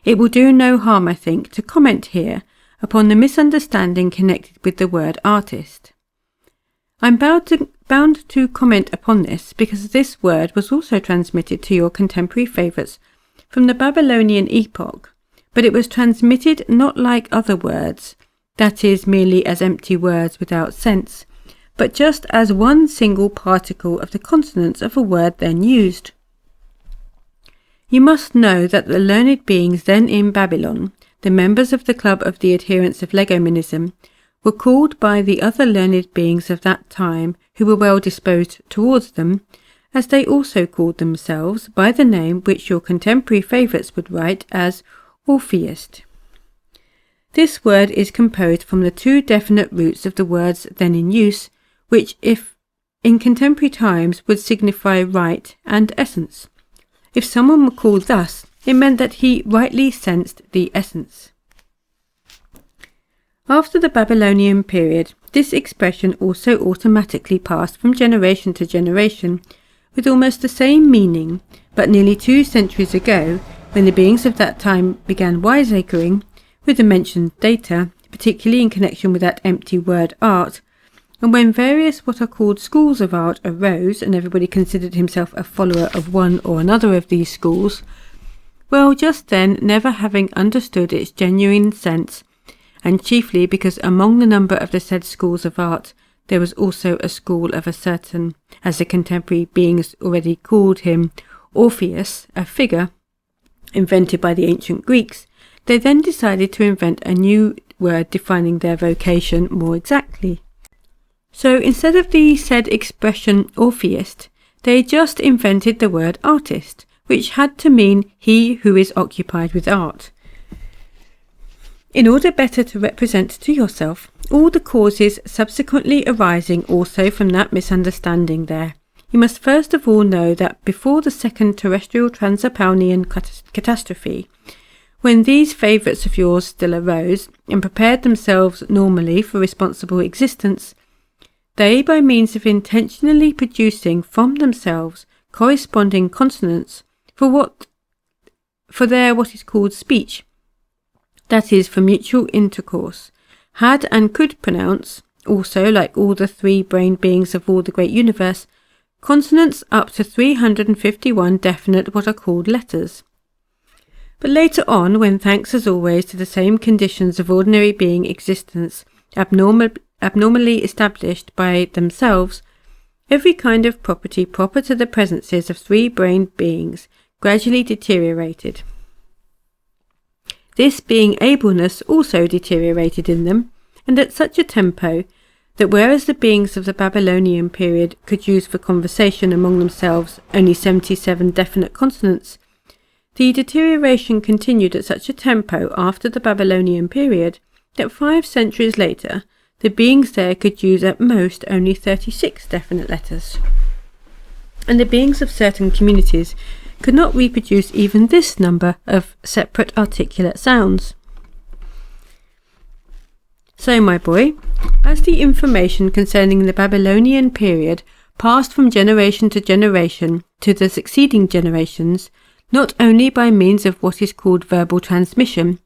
It will do no harm, I think, to comment here upon the misunderstanding connected with the word artist. I'm bound to comment upon this because this word was also transmitted to your contemporary favourites from the Babylonian epoch, but it was transmitted not like other words, that is, merely as empty words without sense, but just as one single particle of the consonants of a word then used. You must know that the learned beings then in Babylon, the members of the club of the adherents of Legomanism, were called by the other learned beings of that time who were well disposed towards them, as they also called themselves by the name which your contemporary favourites would write as Orpheist. This word is composed from the two definite roots of the words then in use, which, if in contemporary times, would signify right and essence. If someone were called thus, it meant that he rightly sensed the essence. After the Babylonian period, this expression also automatically passed from generation to generation, with almost the same meaning, but nearly 2 centuries ago, when the beings of that time began wiseacring with the mentioned data, particularly in connection with that empty word art, and when various what are called schools of art arose, and everybody considered himself a follower of one or another of these schools, well, just then, never having understood its genuine sense, and chiefly because among the number of the said schools of art there was also a school of a certain, as the contemporary beings already called him, Orpheus, a figure invented by the ancient Greeks, they then decided to invent a new word defining their vocation more exactly. So instead of the said expression Orpheist, they just invented the word artist, which had to mean he who is occupied with art. In order better to represent to yourself all the causes subsequently arising also from that misunderstanding there, you must first of all know that before the second terrestrial Transalpinian catastrophe, when these favourites of yours still arose and prepared themselves normally for responsible existence, they, by means of intentionally producing from themselves corresponding consonants for their what is called speech, that is, for mutual intercourse, had and could pronounce, also like all the three-brained beings of all the great universe, consonants up to 351 definite what are called letters. But later on, when thanks as always to the same conditions of ordinary being existence abnormally established by themselves, every kind of property proper to the presences of three-brained beings gradually deteriorated. This being ableness also deteriorated in them, and at such a tempo that whereas the beings of the Babylonian period could use for conversation among themselves only 77 definite consonants, the deterioration continued at such a tempo after the Babylonian period that 5 centuries later the beings there could use at most only 36 definite letters, and the beings of certain communities could not reproduce even this number of separate articulate sounds. So, my boy, as the information concerning the Babylonian period passed from generation to generation to the succeeding generations, not only by means of what is called verbal transmission,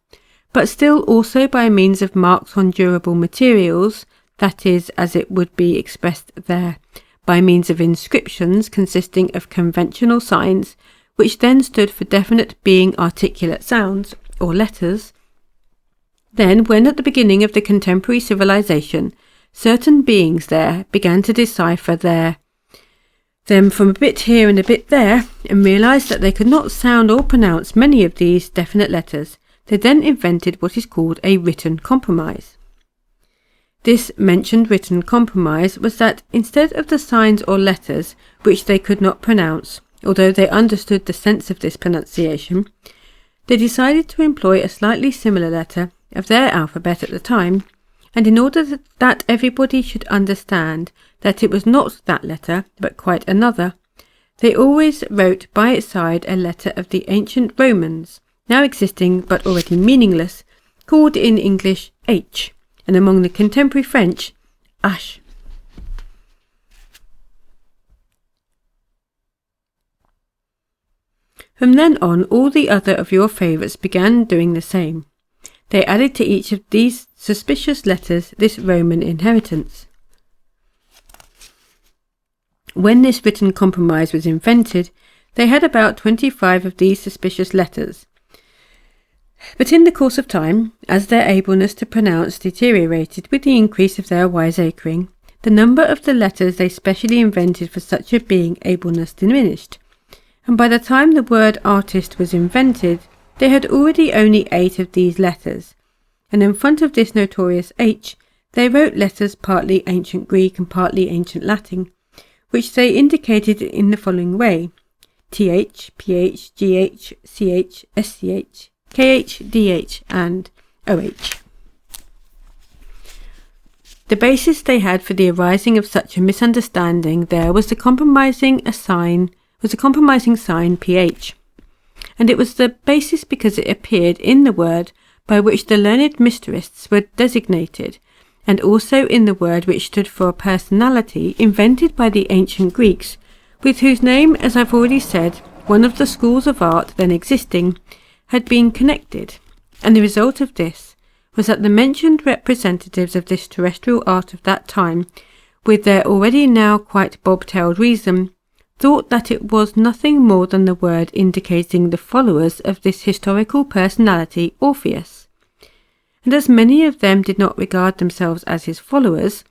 but still also by means of marks on durable materials, that is, as it would be expressed there, by means of inscriptions consisting of conventional signs, which then stood for definite being articulate sounds, or letters. Then, when at the beginning of the contemporary civilization, certain beings there began to decipher them from a bit here and a bit there, and realized that they could not sound or pronounce many of these definite letters, they then invented what is called a written compromise. This mentioned written compromise was that instead of the signs or letters which they could not pronounce, although they understood the sense of this pronunciation, they decided to employ a slightly similar letter of their alphabet at the time, and in order that everybody should understand that it was not that letter, but quite another, they always wrote by its side a letter of the ancient Romans, now existing but already meaningless, called in English H, and among the contemporary French, H. From then on, all the other of your favourites began doing the same. They added to each of these suspicious letters this Roman inheritance. When this written compromise was invented, they had about 25 of these suspicious letters. But in the course of time, as their ableness to pronounce deteriorated with the increase of their wiseacring, the number of the letters they specially invented for such a being ableness diminished, and by the time the word artist was invented, they had already only 8 of these letters, and in front of this notorious H, they wrote letters partly ancient Greek and partly ancient Latin, which they indicated in the following way: TH, PH, GH, CH, SCH, KH, DH, and OH. The basis they had for the arising of such a misunderstanding there was the compromising sign PH, and it was the basis because it appeared in the word by which the learned mystists were designated, and also in the word which stood for a personality invented by the ancient Greeks, with whose name, as I've already said, one of the schools of art then existing had been connected, and the result of this was that the mentioned representatives of this terrestrial art of that time, with their already now quite bob-tailed reason, thought that it was nothing more than the word indicating the followers of this historical personality Orpheus. And as many of them did not regard themselves as his followers,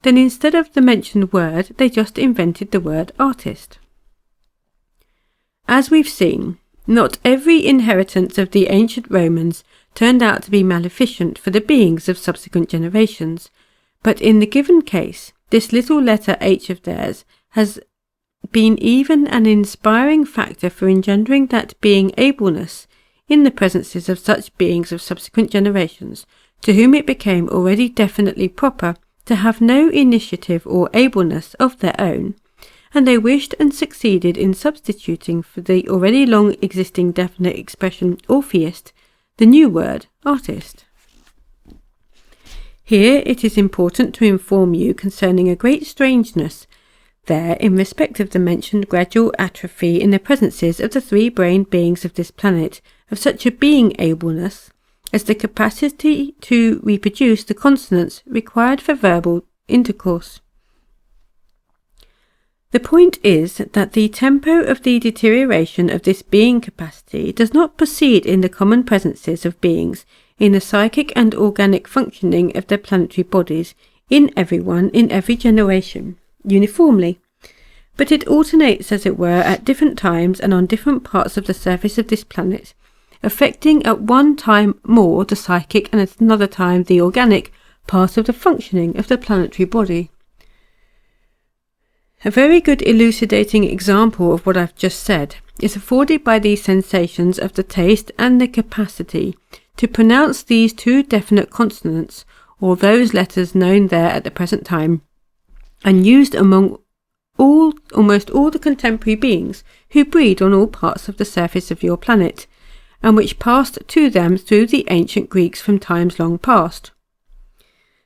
then instead of the mentioned word, they just invented the word artist. As we've seen, not every inheritance of the ancient Romans turned out to be maleficent for the beings of subsequent generations, but in the given case, this little letter H of theirs has been even an inspiring factor for engendering that being ableness in the presences of such beings of subsequent generations, to whom it became already definitely proper to have no initiative or ableness of their own, and they wished and succeeded in substituting for the already long existing definite expression Orpheist the new word artist. Here it is important to inform you concerning a great strangeness there in respect of the mentioned gradual atrophy in the presences of the 3 brain beings of this planet of such a being ableness as the capacity to reproduce the consonants required for verbal intercourse. The point is that the tempo of the deterioration of this being capacity does not proceed in the common presences of beings in the psychic and organic functioning of their planetary bodies in everyone in every generation uniformly, but it alternates, as it were, at different times and on different parts of the surface of this planet, affecting at one time more the psychic and at another time the organic part of the functioning of the planetary body. A very good elucidating example of what I've just said is afforded by these sensations of the taste and the capacity to pronounce these 2 definite consonants, or those letters known there at the present time, and used among almost all the contemporary beings who breed on all parts of the surface of your planet, and which passed to them through the ancient Greeks from times long past.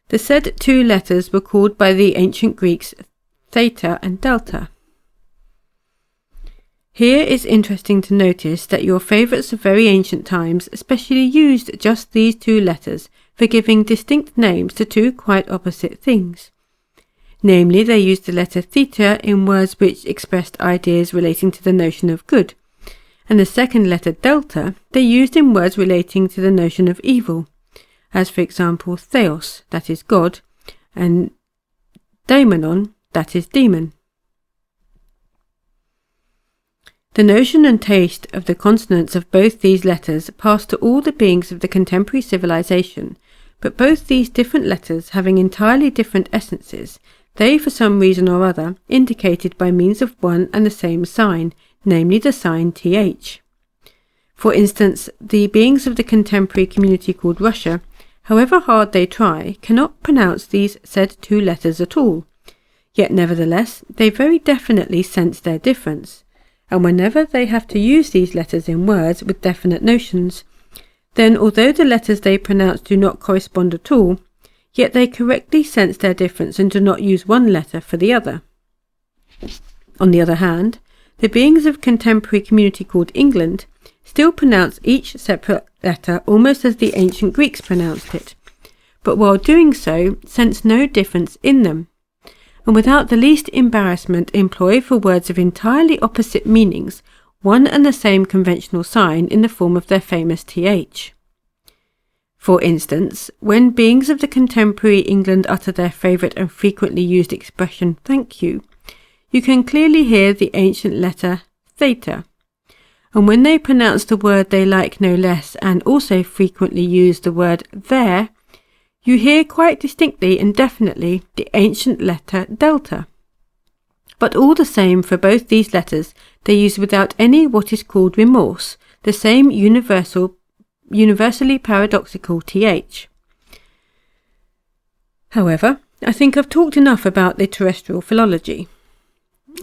The said 2 letters were called by the ancient Greeks theta and delta. Here it's interesting to notice that your favourites of very ancient times especially used just these two letters for giving distinct names to two quite opposite things. Namely, they used the letter theta in words which expressed ideas relating to the notion of good, and the second letter delta they used in words relating to the notion of evil, as for example theos, that is God, and daimonon, that is demon. The notion and taste of the consonants of both these letters passed to all the beings of the contemporary civilization, but both these different letters having entirely different essences, they for some reason or other indicated by means of one and the same sign, namely the sign th. For instance, the beings of the contemporary community called Russia, however hard they try, cannot pronounce these said two letters at all. Yet nevertheless, they very definitely sense their difference, and whenever they have to use these letters in words with definite notions, then although the letters they pronounce do not correspond at all, yet they correctly sense their difference and do not use one letter for the other. On the other hand, the beings of contemporary community called England still pronounce each separate letter almost as the ancient Greeks pronounced it, but while doing so sense no difference in them, and without the least embarrassment employ for words of entirely opposite meanings one and the same conventional sign in the form of their famous th. For instance, when beings of the contemporary England utter their favourite and frequently used expression thank you, you can clearly hear the ancient letter theta, and when they pronounce the word they like no less and also frequently use the word there, you hear quite distinctly and definitely the ancient letter delta. But all the same, for both these letters they use without any what is called remorse the same universally paradoxical th. However, I think I've talked enough about the terrestrial philology.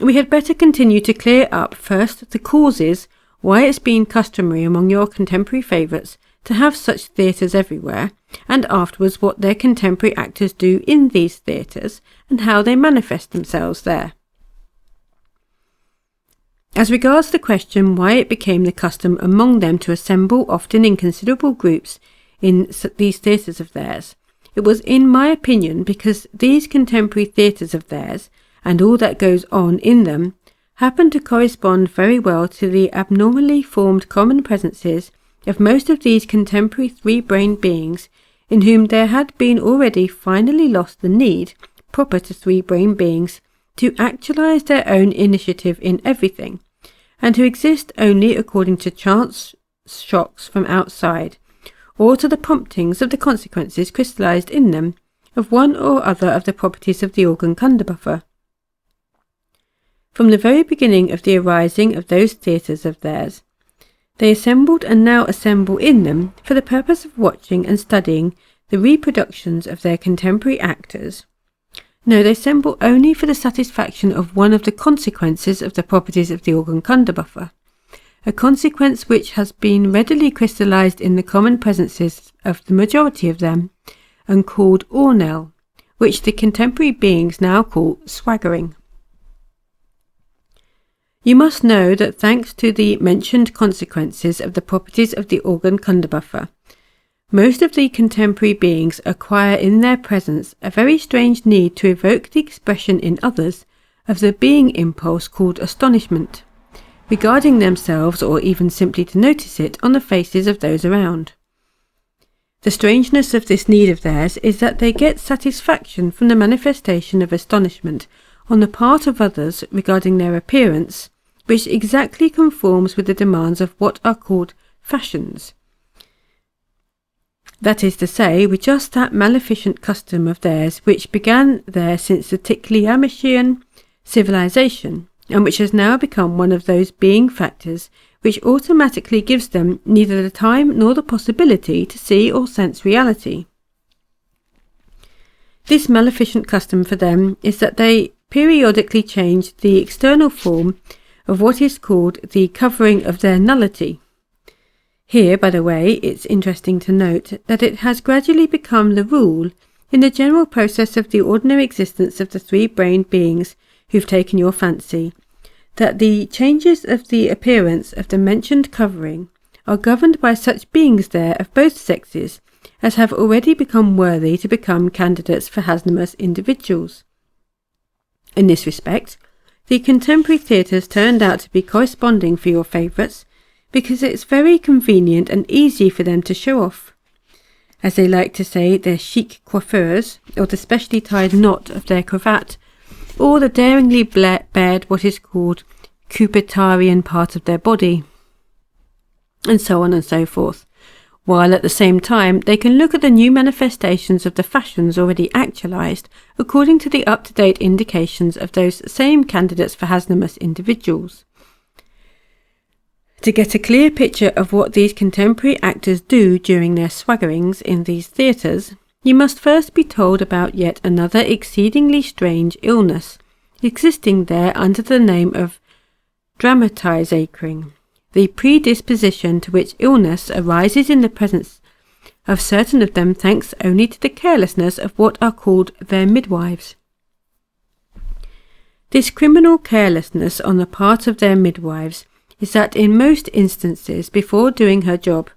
We had better continue to clear up first the causes why it's been customary among your contemporary favourites to have such theatres everywhere, and afterwards what their contemporary actors do in these theatres and how they manifest themselves there. As regards the question why it became the custom among them to assemble often in considerable groups in these theatres of theirs, it was in my opinion because these contemporary theatres of theirs, and all that goes on in them, happen to correspond very well to the abnormally formed common presences of most of these contemporary three-brained beings, in whom there had been already finally lost the need, proper to three-brained beings, to actualize their own initiative in everything, and who exist only according to chance shocks from outside, or to the promptings of the consequences crystallized in them of one or other of the properties of the organ Kunderbuffer. From the very beginning of the arising of those theatres of theirs, they assembled and now assemble in them for the purpose of watching and studying the reproductions of their contemporary actors. No, they assemble only for the satisfaction of one of the consequences of the properties of the organ Kunderbuffer, a consequence which has been readily crystallized in the common presences of the majority of them, and called ornel, which the contemporary beings now call swaggering. You must know that thanks to the mentioned consequences of the properties of the organ Kunderbuffer, most of the contemporary beings acquire in their presence a very strange need to evoke the expression in others of the being impulse called astonishment, regarding themselves or even simply to notice it on the faces of those around. The strangeness of this need of theirs is that they get satisfaction from the manifestation of astonishment on the part of others regarding their appearance, which exactly conforms with the demands of what are called fashions. That is to say, with just that maleficent custom of theirs which began there since the Tikliamishian civilization, and which has now become one of those being factors which automatically gives them neither the time nor the possibility to see or sense reality. This maleficent custom for them is that they periodically change the external form of what is called the covering of their nullity. Here, by the way, it's interesting to note that it has gradually become the rule in the general process of the ordinary existence of the three-brained beings who've taken your fancy, that the changes of the appearance of the mentioned covering are governed by such beings there of both sexes as have already become worthy to become candidates for Hasnamus individuals. In this respect, the contemporary theatres turned out to be corresponding for your favourites, because it's very convenient and easy for them to show off, as they like to say, their chic coiffures, or the specially tied knot of their cravat, or the daringly bared what is called Cupidarian part of their body, and so on and so forth, while at the same time they can look at the new manifestations of the fashions already actualized according to the up-to-date indications of those same candidates for Hasnamus individuals. To get a clear picture of what these contemporary actors do during their swaggerings in these theatres, you must first be told about yet another exceedingly strange illness, existing there under the name of dramatizing, the predisposition to which illness arises in the presence of certain of them thanks only to the carelessness of what are called their midwives. This criminal carelessness on the part of their midwives is that in most instances, before doing her job,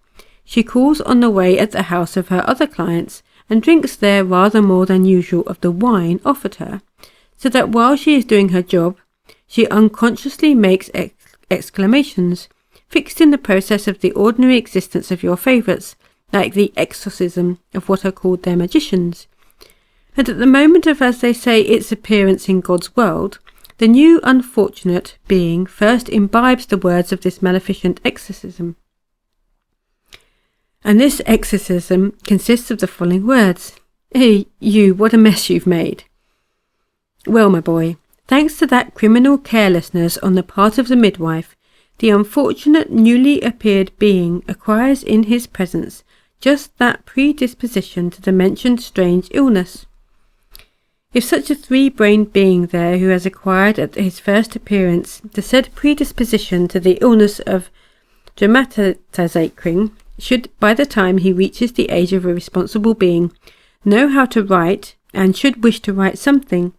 she calls on the way at the house of her other clients and drinks there rather more than usual of the wine offered her, so that while she is doing her job, she unconsciously makes exclamations, fixed in the process of the ordinary existence of your favourites, like the exorcism of what are called their magicians. And at the moment of, as they say, its appearance in God's world, the new unfortunate being first imbibes the words of this maleficent exorcism. And this exorcism consists of the following words: "Hey, you, what a mess you've made." Well, my boy, thanks to that criminal carelessness on the part of the midwife, the unfortunate newly appeared being acquires in his presence just that predisposition to the mentioned strange illness. If such a three-brained being there who has acquired at his first appearance the said predisposition to the illness of dramatizing should, by the time he reaches the age of a responsible being, know how to write, and should wish to write something,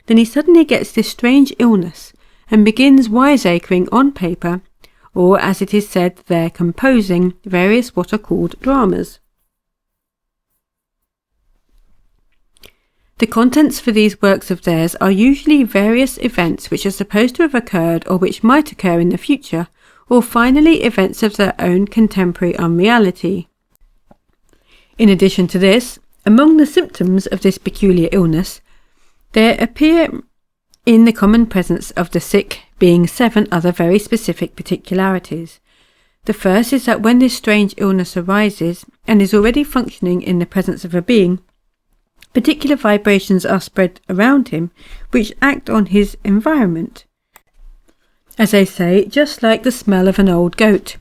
then he suddenly gets this strange illness, and begins wiseacring on paper, or, as it is said there, composing various what are called dramas. The contents for these works of theirs are usually various events which are supposed to have occurred or which might occur in the future, or finally events of their own contemporary unreality. In addition to this, among the symptoms of this peculiar illness, there appear in the common presence of the sick being 7 other very specific particularities. The first is that when this strange illness arises and is already functioning in the presence of a being, particular vibrations are spread around him which act on his environment, as they say, just like the smell of an old goat.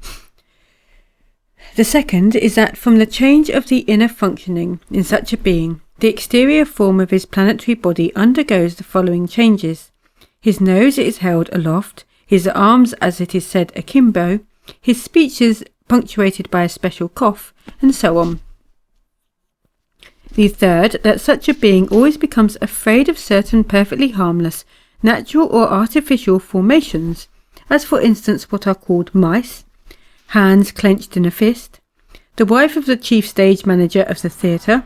The second is that from the change of the inner functioning in such a being, the exterior form of his planetary body undergoes the following changes. His nose is held aloft, his arms, as it is said, akimbo, his speech is punctuated by a special cough, and so on. The third, that such a being always becomes afraid of certain perfectly harmless, natural or artificial formations, as for instance what are called mice, hands clenched in a fist, the wife of the chief stage manager of the theatre,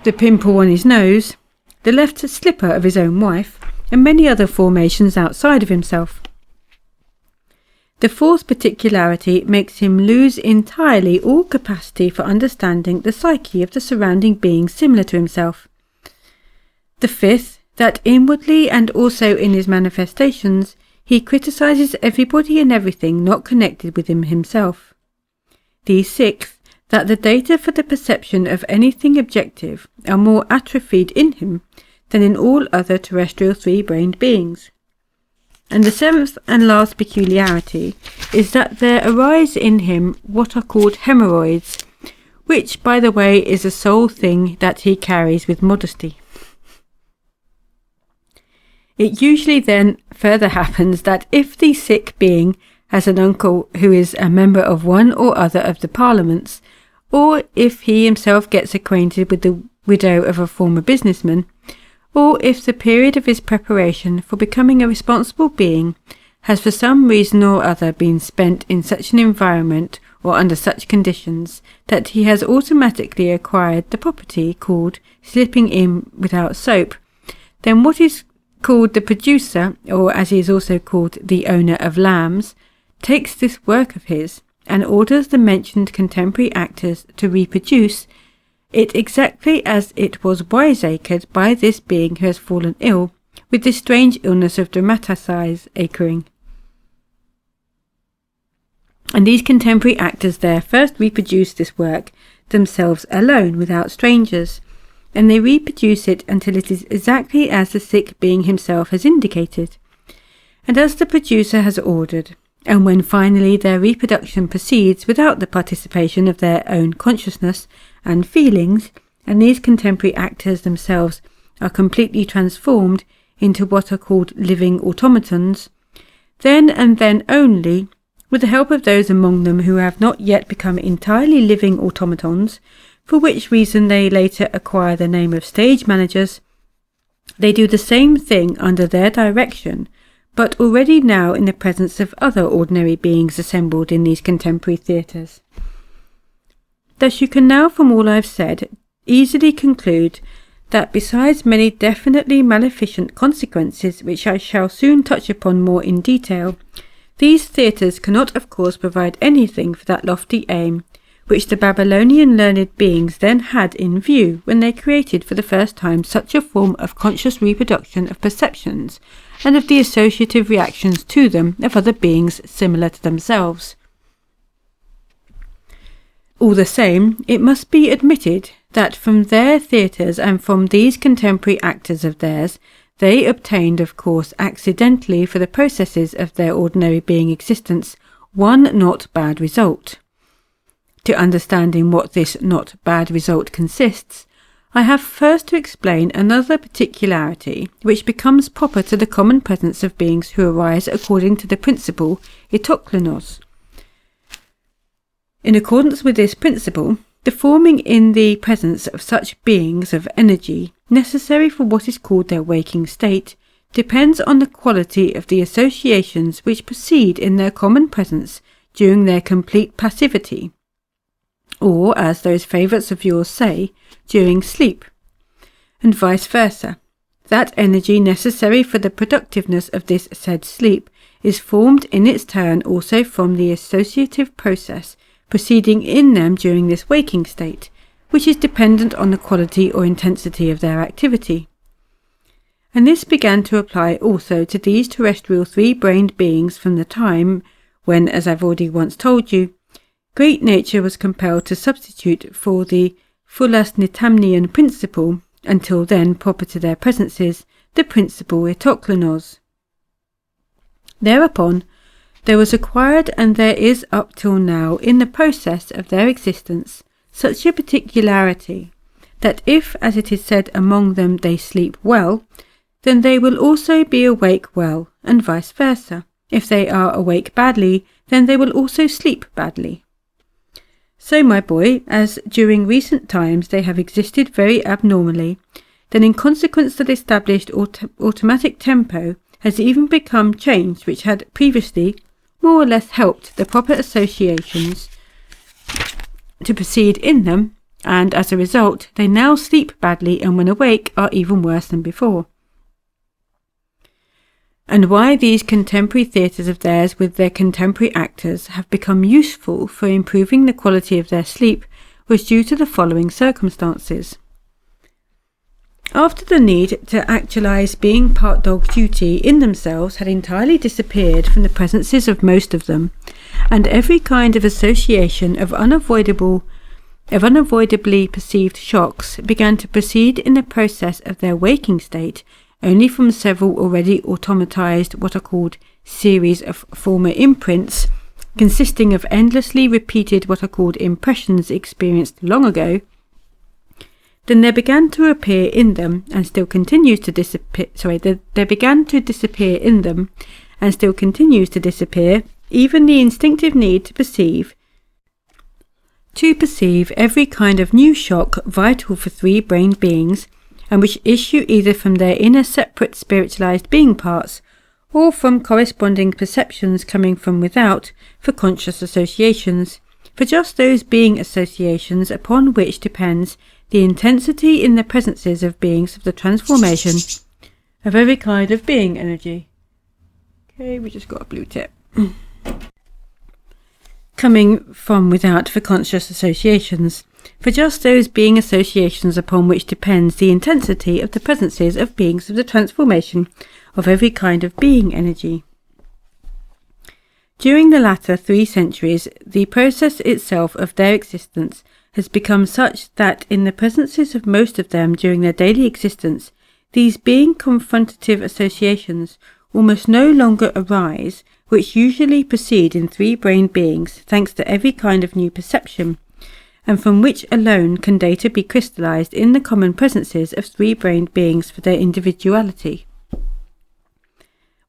the pimple on his nose, the left slipper of his own wife, and many other formations outside of himself. The fourth particularity makes him lose entirely all capacity for understanding the psyche of the surrounding beings similar to himself. The fifth, that inwardly and also in his manifestations, he criticizes everybody and everything not connected with him himself. The sixth, that the data for the perception of anything objective are more atrophied in him than in all other terrestrial three-brained beings. And the seventh and last peculiarity is that there arise in him what are called hemorrhoids, which, by the way, is a sole thing that he carries with modesty. It usually then further happens that if the sick being has an uncle who is a member of one or other of the parliaments, or if he himself gets acquainted with the widow of a former businessman, or if the period of his preparation for becoming a responsible being has for some reason or other been spent in such an environment or under such conditions that he has automatically acquired the property called slipping in without soap, then what is called the producer, or as he is also called the owner of lambs, takes this work of his and orders the mentioned contemporary actors to reproduce it exactly as it was wiseacred by this being who has fallen ill with this strange illness of acring. And these contemporary actors there first reproduce this work themselves alone, without strangers, and they reproduce it until it is exactly as the sick being himself has indicated, and as the producer has ordered, and when finally their reproduction proceeds without the participation of their own consciousness and feelings, and these contemporary actors themselves are completely transformed into what are called living automatons, then and then only, with the help of those among them who have not yet become entirely living automatons, for which reason they later acquire the name of stage managers, they do the same thing under their direction, but already now in the presence of other ordinary beings assembled in these contemporary theatres. Thus you can now, from all I have said, easily conclude that besides many definitely maleficent consequences which I shall soon touch upon more in detail, these theatres cannot of course provide anything for that lofty aim which the Babylonian learned beings then had in view when they created for the first time such a form of conscious reproduction of perceptions and of the associative reactions to them of other beings similar to themselves. All the same, it must be admitted that from their theatres and from these contemporary actors of theirs, they obtained, of course, accidentally for the processes of their ordinary being existence, one not bad result. To understanding what this not bad result consists, I have first to explain another particularity which becomes proper to the common presence of beings who arise according to the principle etoklanos. In accordance with this principle, the forming in the presence of such beings of energy necessary for what is called their waking state depends on the quality of the associations which proceed in their common presence during their complete passivity, or, as those favourites of yours say, during sleep, and vice versa. That energy necessary for the productiveness of this said sleep is formed in its turn also from the associative process proceeding in them during this waking state, which is dependent on the quality or intensity of their activity. And this began to apply also to these terrestrial three-brained beings from the time when, as I've already once told you, great nature was compelled to substitute for the Fulasnitamnian principle, until then proper to their presences, the principle etoklanos. Thereupon, there was acquired and there is up till now in the process of their existence such a particularity, that if, as it is said among them, they sleep well, then they will also be awake well, and vice versa. If they are awake badly, then they will also sleep badly. So, my boy, as during recent times they have existed very abnormally, then in consequence the established automatic tempo has even become changed, which had previously more or less helped the proper associations to proceed in them, and as a result they now sleep badly and when awake are even worse than before. And why these contemporary theatres of theirs with their contemporary actors have become useful for improving the quality of their sleep was due to the following circumstances. After the need to actualize being part dog duty in themselves had entirely disappeared from the presences of most of them, and every kind of association of unavoidably perceived shocks began to proceed in the process of their waking state only from several already automatized what are called series of former imprints, consisting of endlessly repeated what are called impressions experienced long ago, then there began to appear in them and still continues to disappear. There began to disappear in them and still continues to disappear even the instinctive need to perceive every kind of new shock vital for three-brained beings, and which issue either from their inner separate spiritualized being parts, or from corresponding perceptions coming from without for conscious associations, for just those being associations upon which depends the intensity in the presences of beings of the transformation of every kind of being energy. Okay, we just got a blue tip. Coming from without for conscious associations, for just those being associations upon which depends the intensity of the presences of beings of the transformation of every kind of being energy. During the latter 3 centuries, the process itself of their existence has become such that in the presences of most of them during their daily existence, these being confrontative associations almost no longer arise, which usually proceed in 3-brained beings, thanks to every kind of new perception, and from which alone can data be crystallized in the common presences of 3-brained beings for their individuality.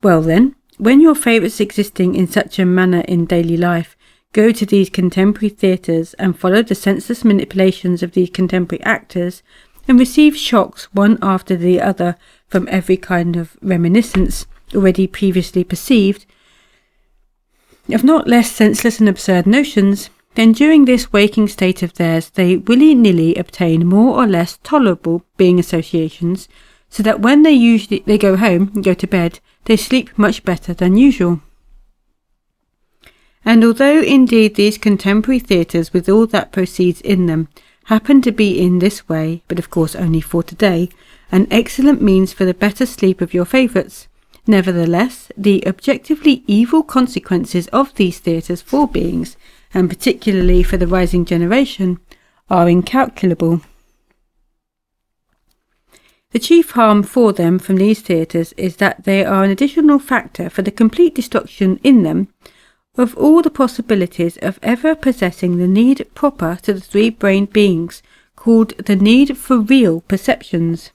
Well then, when your favourites existing in such a manner in daily life go to these contemporary theatres and follow the senseless manipulations of these contemporary actors, and receive shocks one after the other from every kind of reminiscence already previously perceived, of not less senseless and absurd notions, then during this waking state of theirs they willy-nilly obtain more or less tolerable being associations, so that when they go home and go to bed, they sleep much better than usual. And although indeed these contemporary theatres, with all that proceeds in them, happen to be in this way, but of course only for today, an excellent means for the better sleep of your favourites, nevertheless, the objectively evil consequences of these theatres for beings, and particularly for the rising generation, are incalculable. The chief harm for them from these theatres is that they are an additional factor for the complete destruction in them of all the possibilities of ever possessing the need proper to the 3-brained beings, called the need for real perceptions.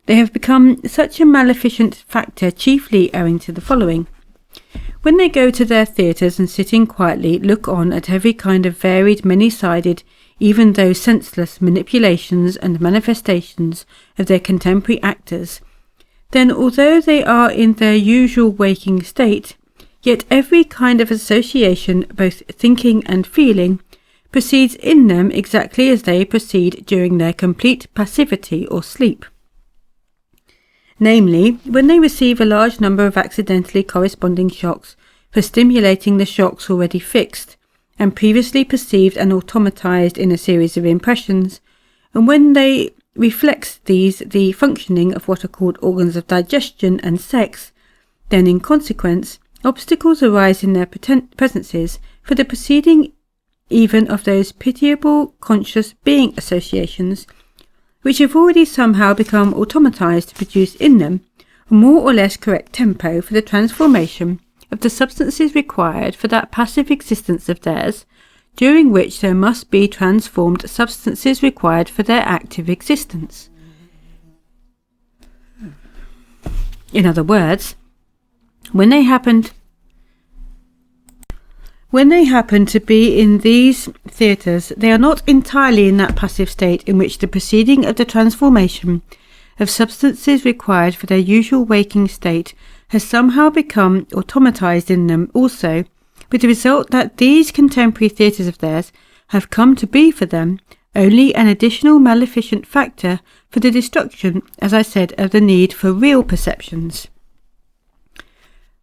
They have become such a maleficent factor chiefly owing to the following. When they go to their theatres and sitting quietly look on at every kind of varied, many-sided, even though senseless manipulations and manifestations of their contemporary actors, then although they are in their usual waking state, yet every kind of association, both thinking and feeling, proceeds in them exactly as they proceed during their complete passivity or sleep. Namely, when they receive a large number of accidentally corresponding shocks for stimulating the shocks already fixed, and previously perceived and automatized in a series of impressions, and when they reflects these the functioning of what are called organs of digestion and sex, then in consequence obstacles arise in their presences for the proceeding even of those pitiable conscious being associations which have already somehow become automatized to produce in them a more or less correct tempo for the transformation of the substances required for that passive existence of theirs, during which there must be transformed substances required for their active existence. In other words, when they happen to be in these theatres, they are not entirely in that passive state in which the proceeding of the transformation of substances required for their usual waking state has somehow become automatized in them also, with the result that these contemporary theatres of theirs have come to be for them only an additional maleficent factor for the destruction, as I said, of the need for real perceptions.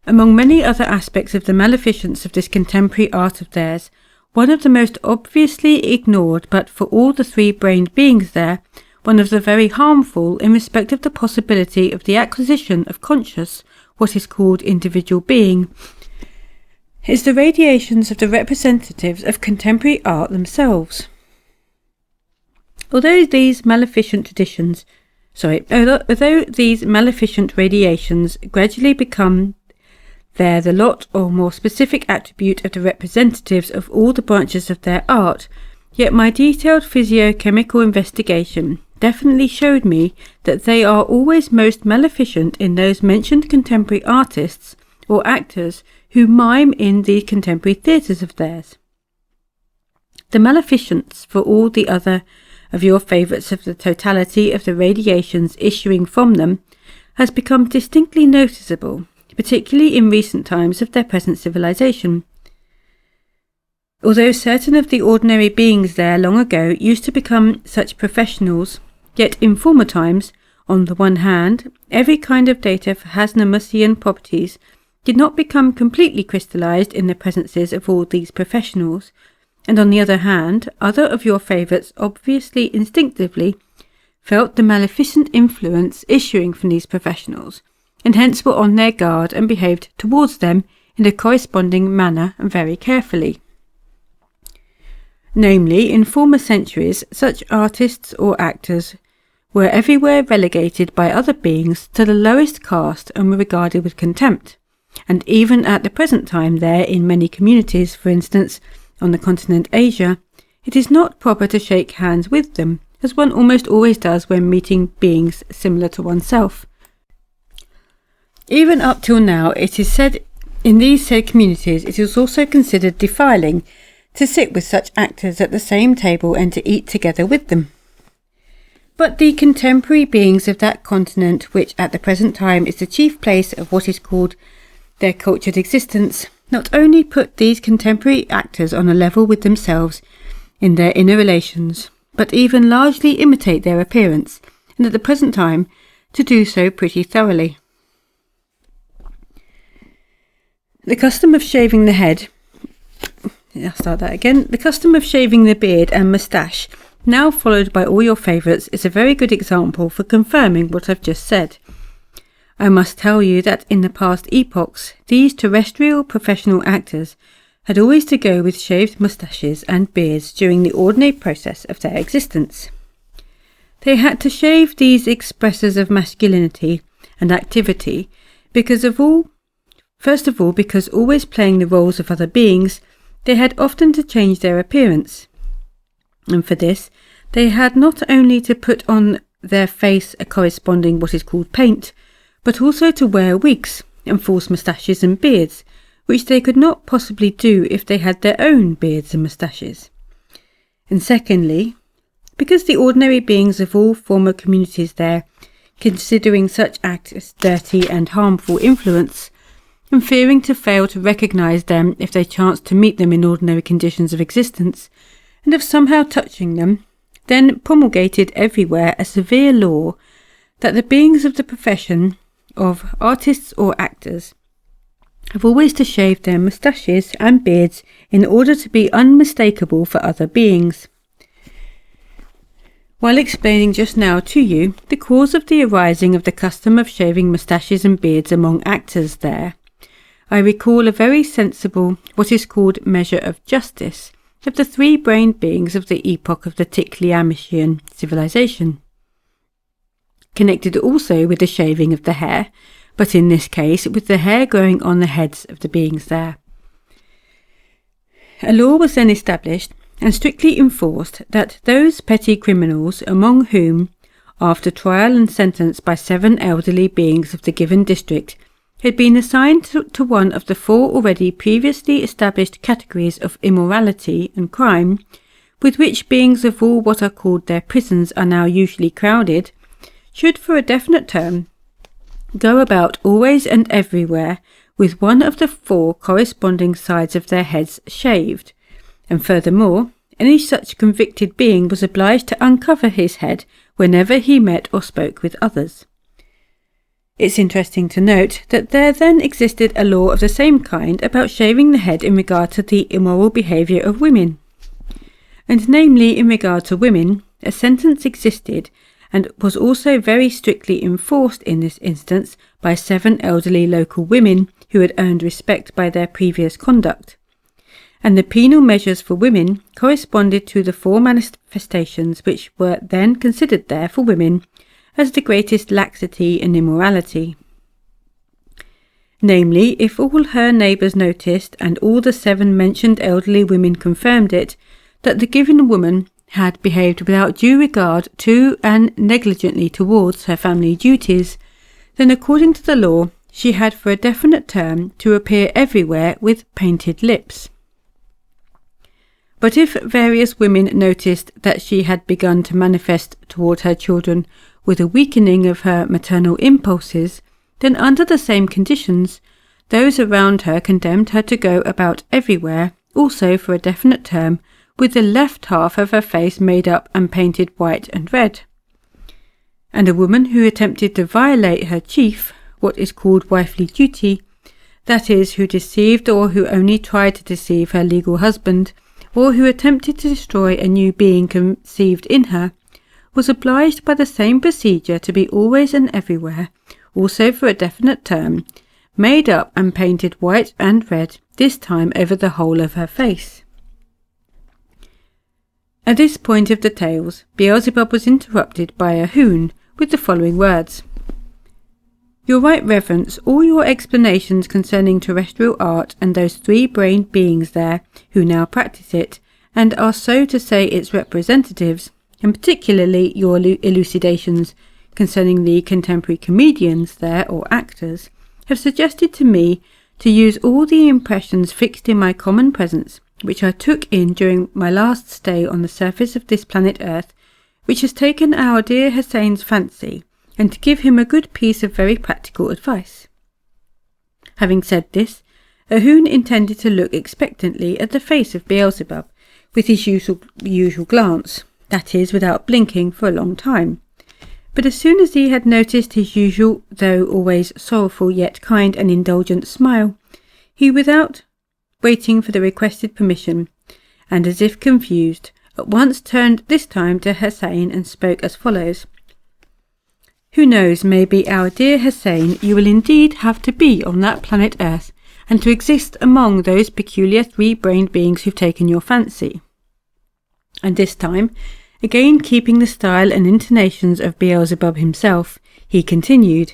Among many other aspects of the maleficence of this contemporary art of theirs, one of the most obviously ignored, but for all the 3-brained beings there, one of the very harmful in respect of the possibility of the acquisition of conscious, what is called individual being, is the radiations of the representatives of contemporary art themselves. Although these maleficent radiations gradually become there the lot or more specific attribute of the representatives of all the branches of their art, yet my detailed physiochemical investigation definitely showed me that they are always most maleficent in those mentioned contemporary artists or actors who mime in these contemporary theatres of theirs. The maleficence for all the other of your favourites of the totality of the radiations issuing from them has become distinctly noticeable, particularly in recent times of their present civilization. Although certain of the ordinary beings there long ago used to become such professionals, yet in former times, on the one hand, every kind of data for Hasnamussian properties did not become completely crystallized in the presences of all these professionals, and on the other hand, other of your favourites obviously instinctively felt the maleficent influence issuing from these professionals, and hence were on their guard and behaved towards them in a corresponding manner and very carefully. Namely, in former centuries, such artists or actors were everywhere relegated by other beings to the lowest caste and were regarded with contempt, and even at the present time there in many communities, for instance, on the continent Asia, it is not proper to shake hands with them, as one almost always does when meeting beings similar to oneself. Even up till now, it is said in these said communities it is also considered defiling to sit with such actors at the same table and to eat together with them. But the contemporary beings of that continent, which at the present time is the chief place of what is called their cultured existence, not only put these contemporary actors on a level with themselves in their inner relations, but even largely imitate their appearance, and at the present time to do so pretty thoroughly. The custom of shaving the head The custom of shaving the beard and moustache, now followed by all your favourites, is a very good example for confirming what I've just said. I must tell you that in the past epochs, these terrestrial professional actors had always to go with shaved moustaches and beards during the ordinary process of their existence. They had to shave these expressors of masculinity and activity because always playing the roles of other beings, they had often to change their appearance, and for this they had not only to put on their face a corresponding what is called paint, but also to wear wigs and false moustaches and beards, which they could not possibly do if they had their own beards and moustaches. And secondly, because the ordinary beings of all former communities there, considering such acts as dirty and harmful influence, and fearing to fail to recognise them if they chanced to meet them in ordinary conditions of existence, and of somehow touching them, then promulgated everywhere a severe law that the beings of the profession of artists or actors have always to shave their moustaches and beards in order to be unmistakable for other beings. While explaining just now to you the cause of the arising of the custom of shaving moustaches and beards among actors there, I recall a very sensible, what is called measure of justice, of the three-brained beings of the epoch of the Tikliamishian civilization, connected also with the shaving of the hair, but in this case with the hair growing on the heads of the beings there. A law was then established and strictly enforced that those petty criminals among whom, after trial and sentence by 7 elderly beings of the given district, had been assigned to one of the 4 already previously established categories of immorality and crime, with which beings of all what are called their prisons are now usually crowded, should for a definite term go about always and everywhere with one of the 4 corresponding sides of their heads shaved, and furthermore, any such convicted being was obliged to uncover his head whenever he met or spoke with others. It's interesting to note that there then existed a law of the same kind about shaving the head in regard to the immoral behaviour of women. And namely, in regard to women, a sentence existed and was also very strictly enforced in this instance by 7 elderly local women who had earned respect by their previous conduct. And the penal measures for women corresponded to the 4 manifestations which were then considered there for women as the greatest laxity and immorality. Namely, if all her neighbours noticed, and all the 7 mentioned elderly women confirmed it, that the given woman had behaved without due regard to and negligently towards her family duties, then according to the law she had for a definite term to appear everywhere with painted lips. But if various women noticed that she had begun to manifest toward her children with a weakening of her maternal impulses, then under the same conditions, those around her condemned her to go about everywhere, also for a definite term, with the left half of her face made up and painted white and red. And a woman who attempted to violate her chief, what is called wifely duty, that is, who deceived or who only tried to deceive her legal husband, or who attempted to destroy a new being conceived in her, was obliged by the same procedure to be always and everywhere, also for a definite term, made up and painted white and red, this time over the whole of her face. At this point of the tales, Beelzebub was interrupted by a hoon with the following words: "Your right reverence, all your explanations concerning terrestrial art and those three-brained beings there who now practice it, and are so to say its representatives, and particularly your elucidations concerning the contemporary comedians there or actors, have suggested to me to use all the impressions fixed in my common presence, which I took in during my last stay on the surface of this planet Earth, which has taken our dear Hussein's fancy, and to give him a good piece of very practical advice." Having said this, Ahun intended to look expectantly at the face of Beelzebub, with his usual glance, that is, without blinking, for a long time. But as soon as he had noticed his usual, though always sorrowful yet kind and indulgent smile, he, without waiting for the requested permission, and as if confused, at once turned this time to Hussein and spoke as follows: "Who knows, maybe, our dear Hussein, you will indeed have to be on that planet Earth, and to exist among those peculiar three-brained beings who've taken your fancy." And this time, again keeping the style and intonations of Beelzebub himself, he continued: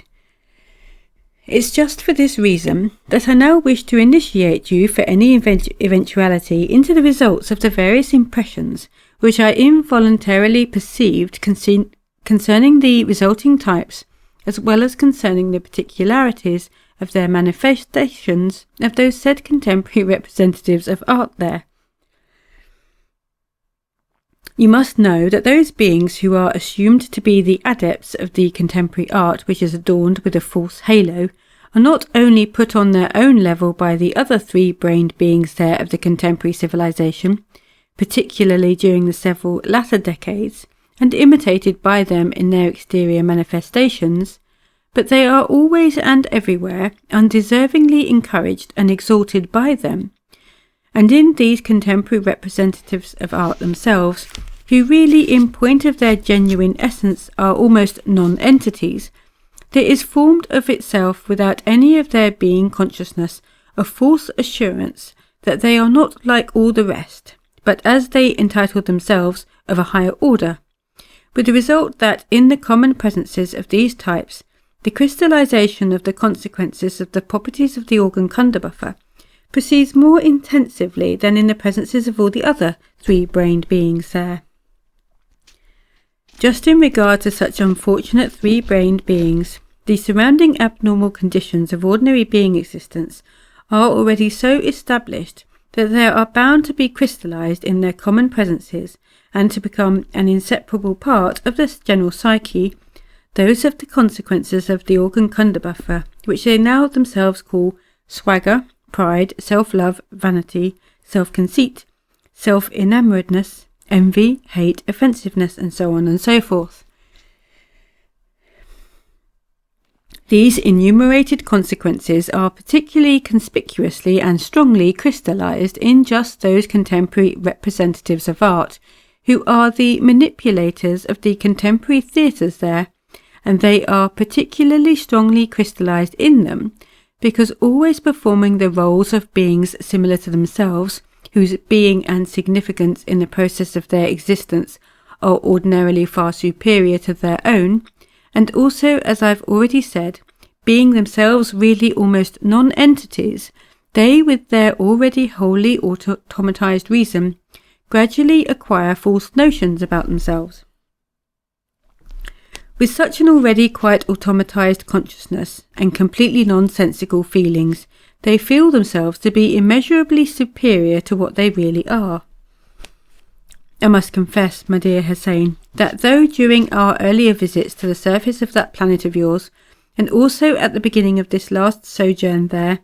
"It's just for this reason that I now wish to initiate you for any eventuality into the results of the various impressions which I involuntarily perceived concerning the resulting types, as well as concerning the particularities of their manifestations of those said contemporary representatives of art there. You must know that those beings who are assumed to be the adepts of the contemporary art which is adorned with a false halo are not only put on their own level by the other three-brained beings there of the contemporary civilization, particularly during the several latter decades, and imitated by them in their exterior manifestations, but they are always and everywhere undeservingly encouraged and exalted by them. And in these contemporary representatives of art themselves, who really in point of their genuine essence are almost non-entities, there is formed of itself without any of their being consciousness a false assurance that they are not like all the rest, but as they entitle themselves of a higher order, with the result that in the common presences of these types, the crystallization of the consequences of the properties of the organ Kundabuffer proceeds more intensively than in the presences of all the other three-brained beings there. Just in regard to such unfortunate three-brained beings, the surrounding abnormal conditions of ordinary being existence are already so established that they are bound to be crystallized in their common presences and to become an inseparable part of the general psyche, those of the consequences of the organ Kundabuffer, which they now themselves call swagger, pride, self-love, vanity, self-conceit, self-enamoredness, envy, hate, offensiveness, and so on and so forth. These enumerated consequences are particularly conspicuously and strongly crystallized in just those contemporary representatives of art who are the manipulators of the contemporary theatres there, and they are particularly strongly crystallized in them because always performing the roles of beings similar to themselves, whose being and significance in the process of their existence are ordinarily far superior to their own, and also, as I've already said, being themselves really almost non-entities, they, with their already wholly automatized reason, gradually acquire false notions about themselves. With such an already quite automatized consciousness and completely nonsensical feelings, they feel themselves to be immeasurably superior to what they really are. I must confess, my dear Hussein, that though during our earlier visits to the surface of that planet of yours, and also at the beginning of this last sojourn there,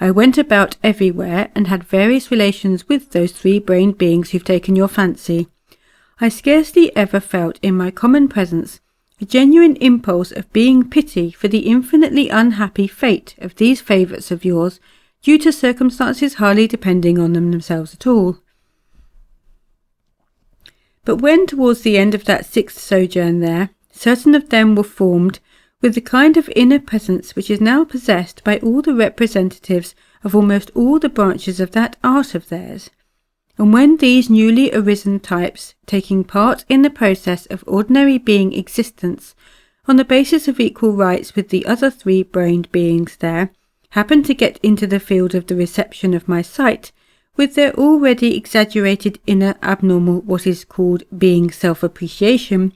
I went about everywhere and had various relations with those three-brained beings who've taken your fancy, I scarcely ever felt in my common presence a genuine impulse of being pity for the infinitely unhappy fate of these favourites of yours, due to circumstances hardly depending on them themselves at all. But when towards the end of that 6th sojourn there, certain of them were formed with the kind of inner presence which is now possessed by all the representatives of almost all the branches of that art of theirs, and when these newly arisen types, taking part in the process of ordinary being existence on the basis of equal rights with the other three-brained beings there, happened to get into the field of the reception of my sight, with their already exaggerated inner abnormal what is called being self-appreciation,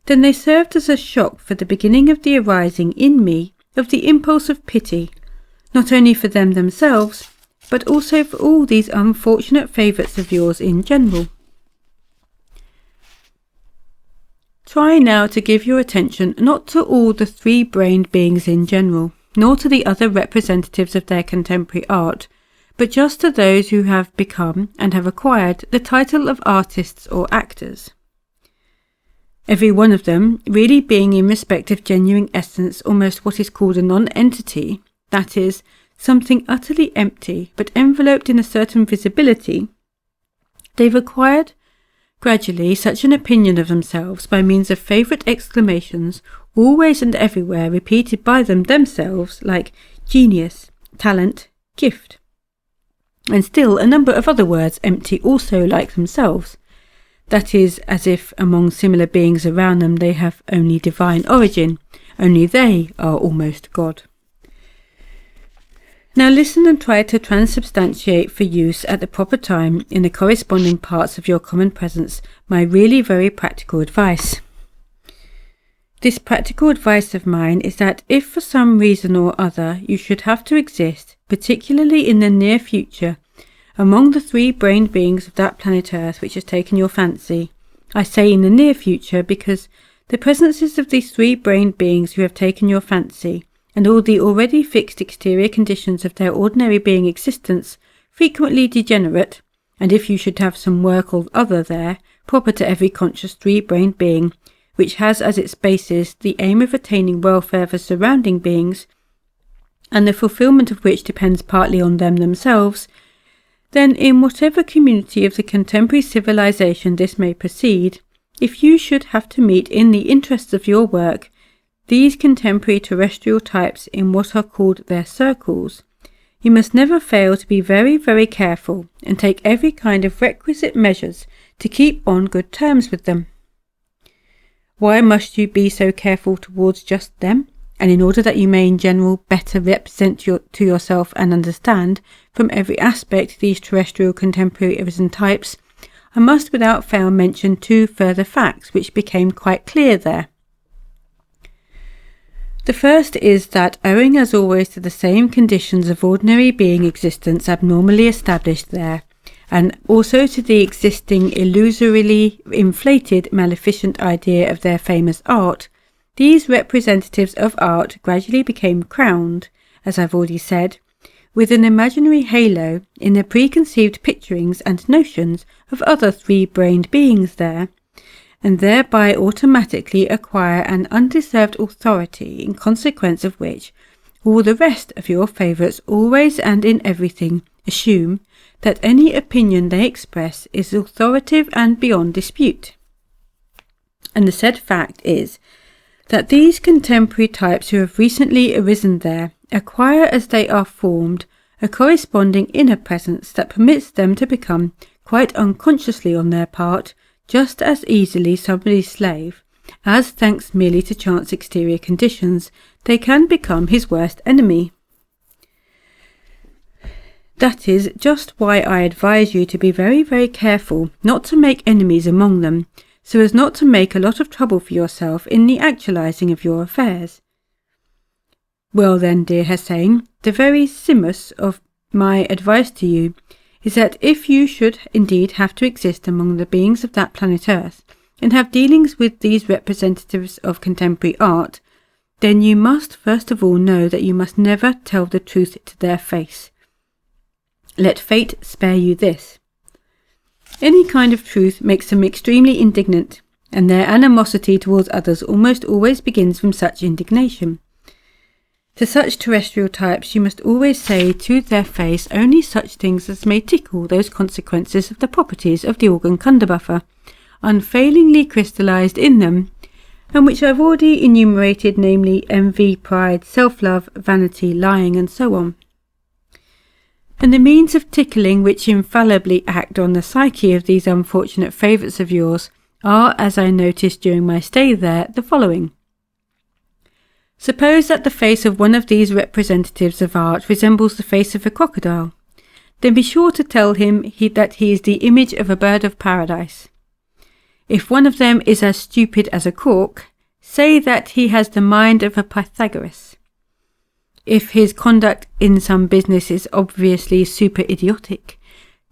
then they served as a shock for the beginning of the arising in me of the impulse of pity, not only for them themselves, but also for all these unfortunate favourites of yours in general. Try now to give your attention not to all the three-brained beings in general, nor to the other representatives of their contemporary art, but just to those who have become and have acquired the title of artists or actors. Every one of them really being in respect of genuine essence almost what is called a non-entity, that is, something utterly empty but enveloped in a certain visibility, they've acquired gradually such an opinion of themselves by means of favourite exclamations always and everywhere repeated by them themselves, like genius, talent, gift, and still a number of other words empty also like themselves, that is, as if among similar beings around them they have only divine origin, only they are almost God. Now listen and try to transubstantiate for use at the proper time in the corresponding parts of your common presence my really very practical advice. This practical advice of mine is that if for some reason or other you should have to exist, particularly in the near future, among the three-brained beings of that planet Earth which has taken your fancy, I say in the near future because the presences of these three-brained beings who have taken your fancy, and all the already fixed exterior conditions of their ordinary being existence, frequently degenerate, and if you should have some work or other there, proper to every conscious three-brained being, which has as its basis the aim of attaining welfare for surrounding beings, and the fulfilment of which depends partly on them themselves, then in whatever community of the contemporary civilization this may proceed, if you should have to meet in the interests of your work these contemporary terrestrial types in what are called their circles, you must never fail to be very, very careful and take every kind of requisite measures to keep on good terms with them. Why must you be so careful towards just them? And in order that you may in general better represent to yourself and understand from every aspect these terrestrial contemporary arisen types, I must without fail mention two further facts which became quite clear there. The first is that, owing as always to the same conditions of ordinary being existence abnormally established there, and also to the existing illusorily inflated maleficent idea of their famous art, these representatives of art gradually became crowned, as I've already said, with an imaginary halo in their preconceived picturings and notions of other three-brained beings there, and thereby automatically acquire an undeserved authority, in consequence of which all the rest of your favourites always and in everything assume that any opinion they express is authoritative and beyond dispute. And the said fact is that these contemporary types who have recently arisen there acquire as they are formed a corresponding inner presence that permits them to become, quite unconsciously on their part, just as easily somebody's slave, as thanks merely to chance exterior conditions, they can become his worst enemy. That is just why I advise you to be very, very careful not to make enemies among them, so as not to make a lot of trouble for yourself in the actualizing of your affairs. Well then, dear Hussein, the very simus of my advice to you is that if you should indeed have to exist among the beings of that planet Earth, and have dealings with these representatives of contemporary art, then you must first of all know that you must never tell the truth to their face. Let fate spare you this. Any kind of truth makes them extremely indignant, and their animosity towards others almost always begins from such indignation. To such terrestrial types you must always say to their face only such things as may tickle those consequences of the properties of the organ Kundabuffer, unfailingly crystallized in them, and which I've already enumerated, namely envy, pride, self-love, vanity, lying, and so on. And the means of tickling which infallibly act on the psyche of these unfortunate favourites of yours are, as I noticed during my stay there, the following. Suppose that the face of one of these representatives of art resembles the face of a crocodile, then be sure to tell him that he is the image of a bird of paradise. If one of them is as stupid as a cork, say that he has the mind of a Pythagoras. If his conduct in some business is obviously super idiotic,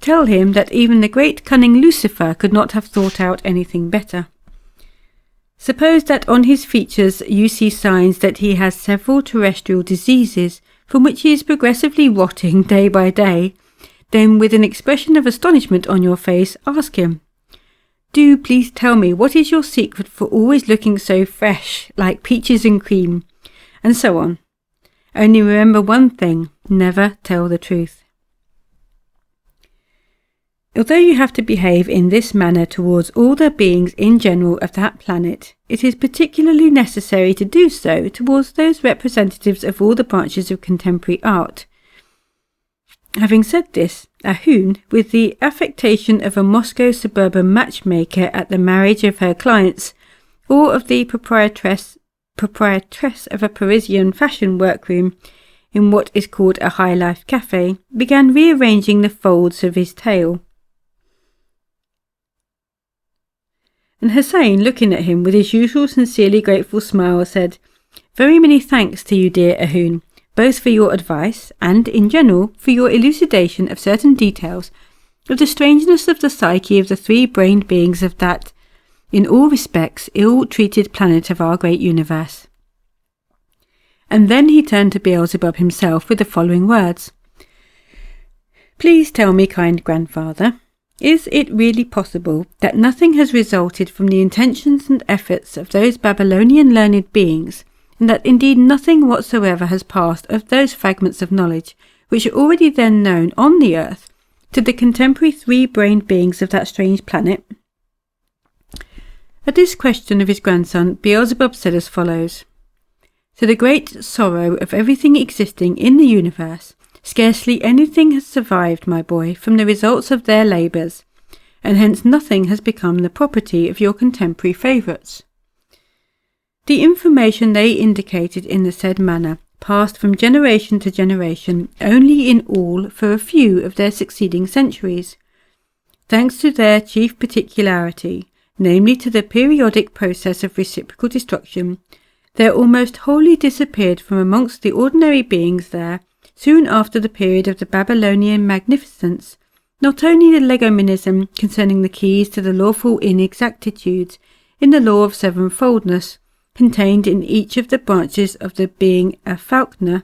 tell him that even the great cunning Lucifer could not have thought out anything better. Suppose that on his features you see signs that he has several terrestrial diseases from which he is progressively rotting day by day, then with an expression of astonishment on your face ask him, "Do please tell me what is your secret for always looking so fresh, like peaches and cream," and so on. Only remember one thing, never tell the truth. Although you have to behave in this manner towards all the beings in general of that planet, it is particularly necessary to do so towards those representatives of all the branches of contemporary art. Having said this, Ahun, with the affectation of a Moscow suburban matchmaker at the marriage of her clients, or of the proprietress of a Parisian fashion workroom in what is called a high-life cafe, began rearranging the folds of his tail. And Hussein, looking at him with his usual sincerely grateful smile, said, "Very many thanks to you, dear Ahun, both for your advice and, in general, for your elucidation of certain details of the strangeness of the psyche of the three-brained beings of that, in all respects, ill-treated planet of our great universe." And then he turned to Beelzebub himself with the following words. "Please tell me, kind grandfather, is it really possible that nothing has resulted from the intentions and efforts of those Babylonian learned beings, and that indeed nothing whatsoever has passed of those fragments of knowledge which are already then known on the earth to the contemporary three-brained beings of that strange planet?" At this question of his grandson, Beelzebub said as follows. "To the great sorrow of everything existing in the universe, scarcely anything has survived, my boy, from the results of their labours, and hence nothing has become the property of your contemporary favourites. The information they indicated in the said manner passed from generation to generation only in all for a few of their succeeding centuries, thanks to their chief particularity, namely to the periodic process of reciprocal destruction. There almost wholly disappeared from amongst the ordinary beings there, soon after the period of the Babylonian magnificence, not only the legomenism concerning the keys to the lawful inexactitudes in the law of sevenfoldness, contained in each of the branches of the being a falconer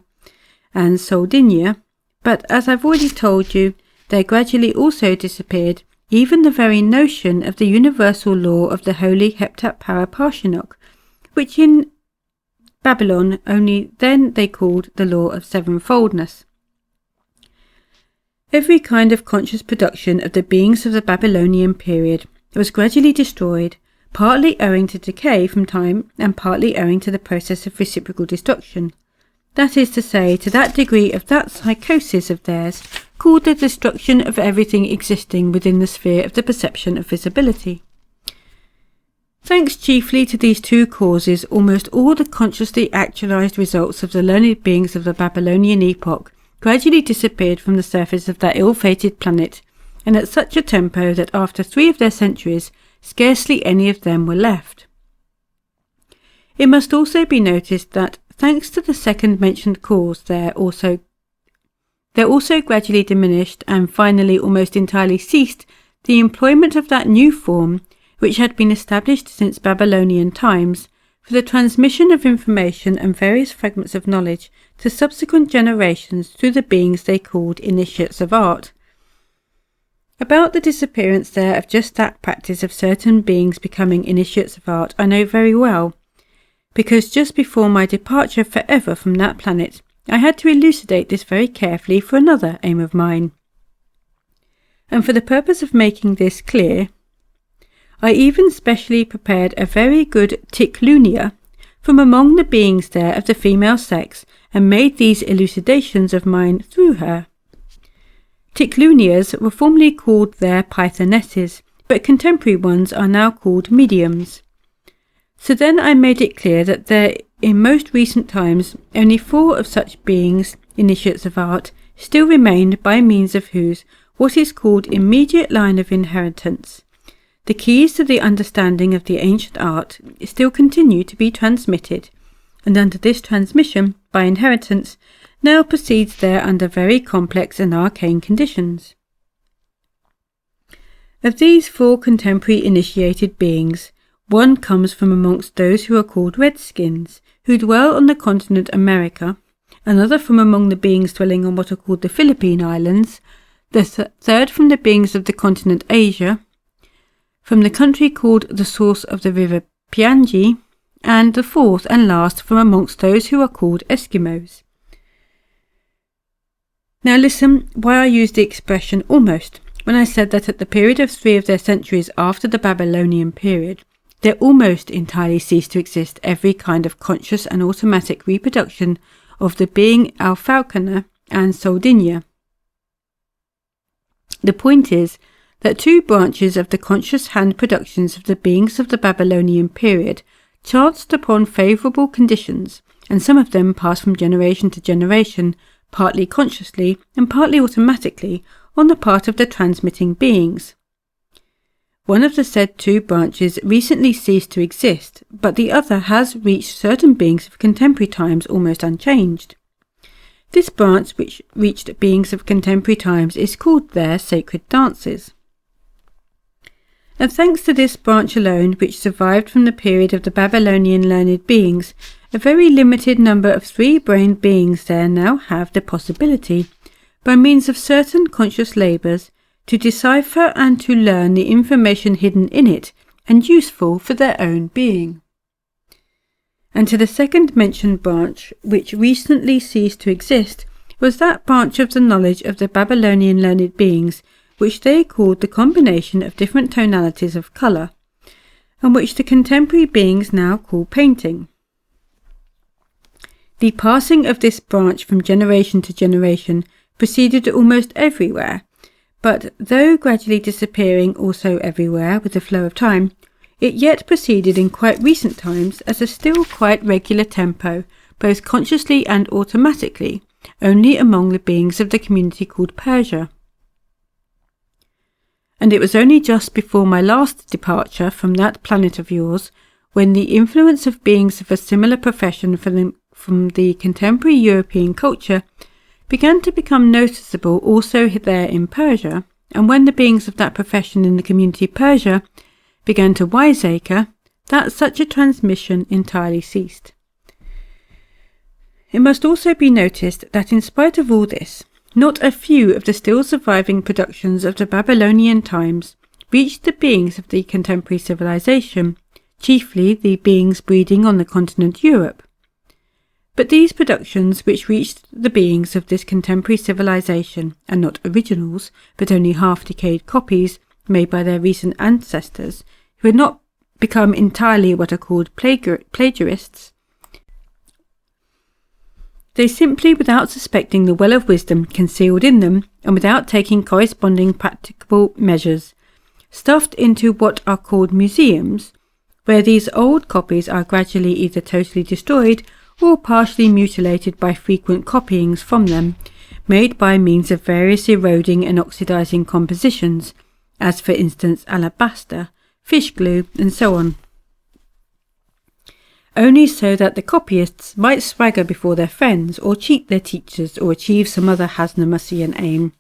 and soldinia, but, as I've already told you, there gradually also disappeared even the very notion of the universal law of the holy heptaparapashinok, which in Babylon only then they called the law of sevenfoldness. Every kind of conscious production of the beings of the Babylonian period was gradually destroyed, partly owing to decay from time and partly owing to the process of reciprocal destruction. That is to say, to that degree of that psychosis of theirs called the destruction of everything existing within the sphere of the perception of visibility. Thanks chiefly to these two causes, almost all the consciously actualized results of the learned beings of the Babylonian epoch gradually disappeared from the surface of that ill-fated planet, and at such a tempo that after 3 of their centuries, scarcely any of them were left. It must also be noticed that, thanks to the second mentioned cause, there also there also gradually diminished and finally almost entirely ceased the employment of that new form which had been established since Babylonian times for the transmission of information and various fragments of knowledge to subsequent generations through the beings they called initiates of art. About the disappearance there of just that practice of certain beings becoming initiates of art I know very well, because just before my departure forever from that planet, I had to elucidate this very carefully for another aim of mine. And for the purpose of making this clear, I even specially prepared a very good Ticlunia from among the beings there of the female sex and made these elucidations of mine through her. Ticlunias were formerly called their Pythonesses, but contemporary ones are now called mediums. So then I made it clear that there in most recent times only 4 of such beings, initiates of art, still remained by means of whose what is called immediate line of inheritance. The keys to the understanding of the ancient art still continue to be transmitted, and under this transmission, by inheritance, now proceeds there under very complex and arcane conditions. Of these 4 contemporary initiated beings, one comes from amongst those who are called Redskins, who dwell on the continent America, another from among the beings dwelling on what are called the Philippine Islands, the third from the beings of the continent Asia, from the country called the source of the river Piangi, and the 4th and last from amongst those who are called Eskimos. Now listen why I used the expression almost when I said that at the period of 3 of their centuries after the Babylonian period, there almost entirely ceased to exist every kind of conscious and automatic reproduction of the being Alfalcana and Soldinia. The point is that 2 branches of the conscious hand productions of the beings of the Babylonian period chanced upon favourable conditions, and some of them passed from generation to generation, partly consciously and partly automatically, on the part of the transmitting beings. One of the said 2 branches recently ceased to exist, but the other has reached certain beings of contemporary times almost unchanged. This branch which reached beings of contemporary times is called their sacred dances. And thanks to this branch alone, which survived from the period of the Babylonian learned beings, a very limited number of 3-brained beings there now have the possibility, by means of certain conscious labours, to decipher and to learn the information hidden in it and useful for their own being. And to the second mentioned branch, which recently ceased to exist, was that branch of the knowledge of the Babylonian learned beings which they called the combination of different tonalities of colour, and which the contemporary beings now call painting. The passing of this branch from generation to generation proceeded almost everywhere, but though gradually disappearing also everywhere with the flow of time, it yet proceeded in quite recent times as a still quite regular tempo, both consciously and automatically, only among the beings of the community called Persia. And it was only just before my last departure from that planet of yours, when the influence of beings of a similar profession from the contemporary European culture began to become noticeable also there in Persia, and when the beings of that profession in the community Persia began to wiseacre, that such a transmission entirely ceased. It must also be noticed that in spite of all this, not a few of the still surviving productions of the Babylonian times reached the beings of the contemporary civilization, chiefly the beings breeding on the continent Europe. But these productions which reached the beings of this contemporary civilization are not originals, but only half-decayed copies made by their recent ancestors, who had not become entirely what are called plagiarists. They simply, without suspecting the well of wisdom concealed in them, and without taking corresponding practicable measures, stuffed into what are called museums, where these old copies are gradually either totally destroyed or partially mutilated by frequent copyings from them, made by means of various eroding and oxidizing compositions, as for instance alabaster, fish glue, and so on. only so that the copyists might swagger before their friends, or cheat their teachers, or achieve some other Hasnamussian aim.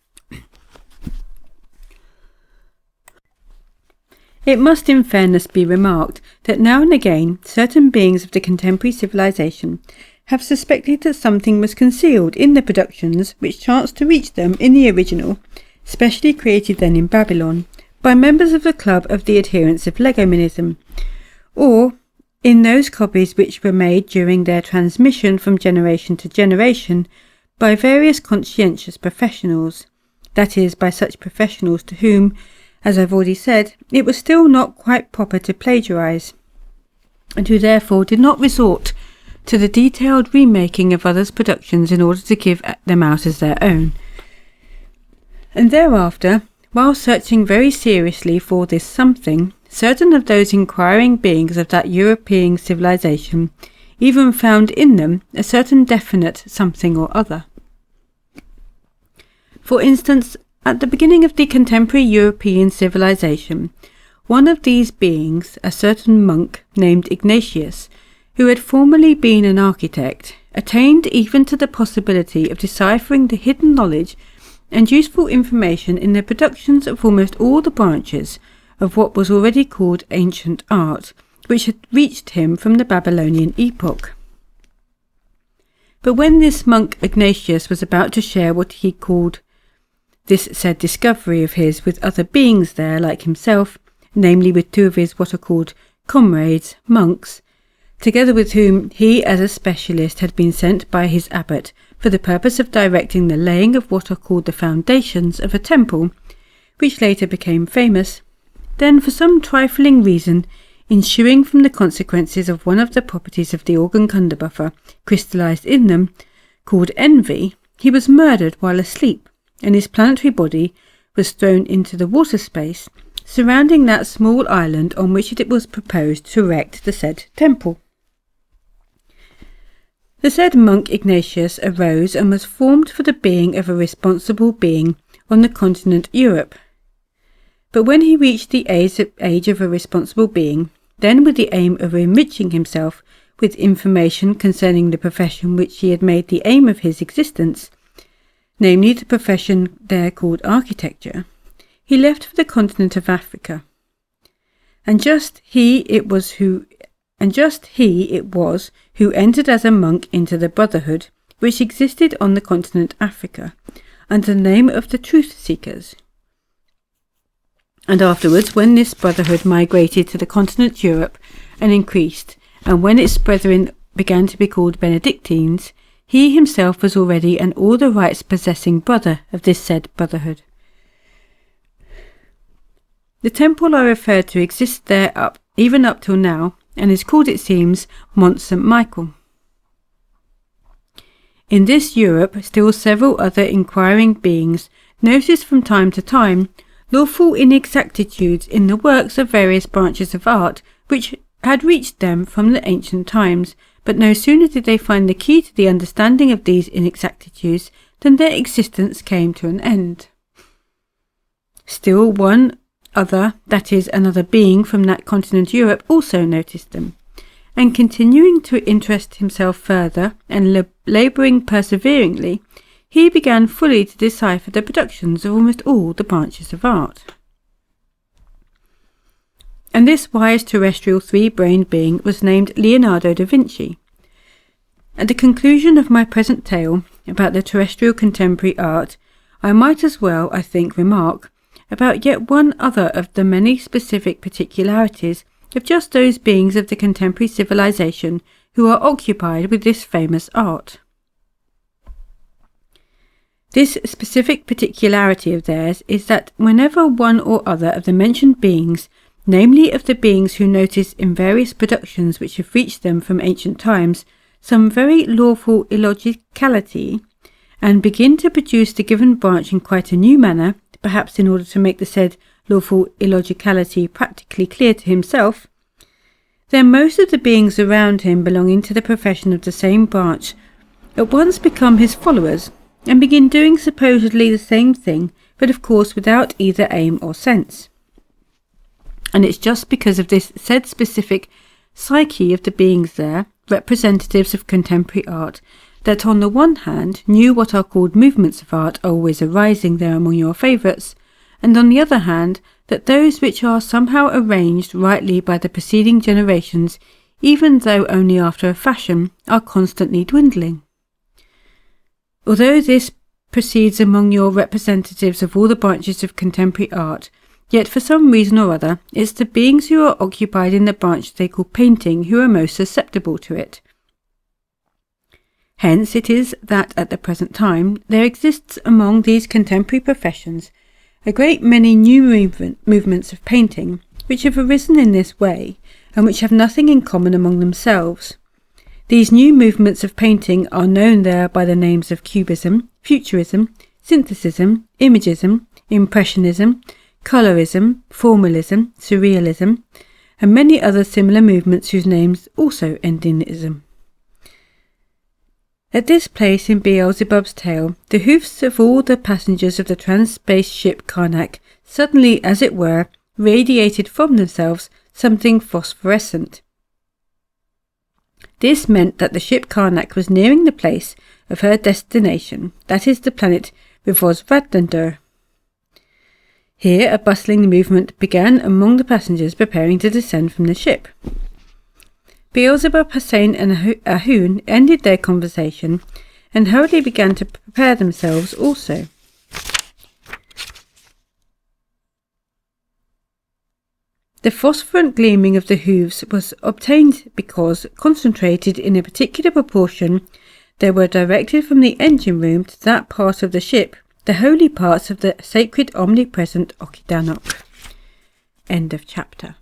It must in fairness be remarked that now and again certain beings of the contemporary civilization have suspected that something was concealed in the productions which chanced to reach them in the original, specially created then in Babylon, by members of the club of the adherents of legomanism, or in those copies which were made during their transmission from generation to generation by various conscientious professionals, that is, by such professionals to whom, as I've already said, it was still not quite proper to plagiarise, and who therefore did not resort to the detailed remaking of others' productions in order to give them out as their own. And thereafter, while searching very seriously for this something, certain of those inquiring beings of that European civilization even found in them a certain definite something or other. For instance, at the beginning of the contemporary European civilization, one of these beings, a certain monk named Ignatius, who had formerly been an architect, attained even to the possibility of deciphering the hidden knowledge and useful information in the productions of almost all the branches of what was already called ancient art, which had reached him from the Babylonian epoch. But when this monk Ignatius was about to share what he called this said discovery of his with other beings there like himself, namely with two of his what are called comrades, monks, together with whom he as a specialist had been sent by his abbot for the purpose of directing the laying of what are called the foundations of a temple, which later became famous, then for some trifling reason ensuing from the consequences of one of the properties of the organ Kunderbuffer crystallized in them, called envy, he was murdered while asleep, and his planetary body was thrown into the water space surrounding that small island on which it was proposed to erect the said temple. The said monk Ignatius arose and was formed for the being of a responsible being on the continent Europe. But when he reached the age of a responsible being, then with the aim of enriching himself with information concerning the profession which he had made the aim of his existence, namely the profession there called architecture, he left for the continent of Africa. And just he it was who entered as a monk into the brotherhood which existed on the continent Africa, under the name of the Truth Seekers. And afterwards, when this brotherhood migrated to the continent Europe and increased, and when its brethren began to be called Benedictines, he himself was already an all the rights possessing brother of this said brotherhood. The temple I referred to exists there even up till now, and is called, it seems, Mont St. Michael. In this Europe, still several other inquiring beings noticed from time to time lawful inexactitudes in the works of various branches of art which had reached them from the ancient times, but no sooner did they find the key to the understanding of these inexactitudes than their existence came to an end. Still one other, that is, another being from that continent Europe, also noticed them, and continuing to interest himself further and labouring perseveringly, he began fully to decipher the productions of almost all the branches of art. And this wise terrestrial three-brained being was named Leonardo da Vinci. At the conclusion of my present tale about the terrestrial contemporary art, I might as well, I think, remark about yet one other of the many specific particularities of just those beings of the contemporary civilization who are occupied with this famous art. This specific particularity of theirs is that whenever one or other of the mentioned beings, namely of the beings who notice in various productions which have reached them from ancient times some very lawful illogicality, and begin to produce the given branch in quite a new manner, perhaps in order to make the said lawful illogicality practically clear to himself, then most of the beings around him belonging to the profession of the same branch at once become his followers, and begin doing supposedly the same thing, but of course without either aim or sense. And it's just because of this said specific psyche of the beings there, representatives of contemporary art, that on the one hand knew what are called movements of art always arising there among your favourites, and on the other hand that those which are somehow arranged rightly by the preceding generations, even though only after a fashion, are constantly dwindling. Although this proceeds among your representatives of all the branches of contemporary art, yet for some reason or other it's the beings who are occupied in the branch they call painting who are most susceptible to it. Hence it is that at the present time there exists among these contemporary professions a great many new movements of painting which have arisen in this way and which have nothing in common among themselves. These new movements of painting are known there by the names of Cubism, Futurism, Synthesism, Imagism, Impressionism, Colorism, Formalism, Surrealism, and many other similar movements whose names also end in ism. At this place in Beelzebub's tale, the hoofs of all the passengers of the trans-space ship Karnak suddenly, as it were, radiated from themselves something phosphorescent. This meant that the ship Karnak was nearing the place of her destination, that is the planet Rivosvadlander. Here a bustling movement began among the passengers preparing to descend from the ship. Beelzebub, Hussein and Ahun ended their conversation and hurriedly began to prepare themselves also. The phosphorant gleaming of the hooves was obtained because, concentrated in a particular proportion, they were directed from the engine room to that part of the ship, the holy parts of the sacred omnipresent Okidanok. End of chapter.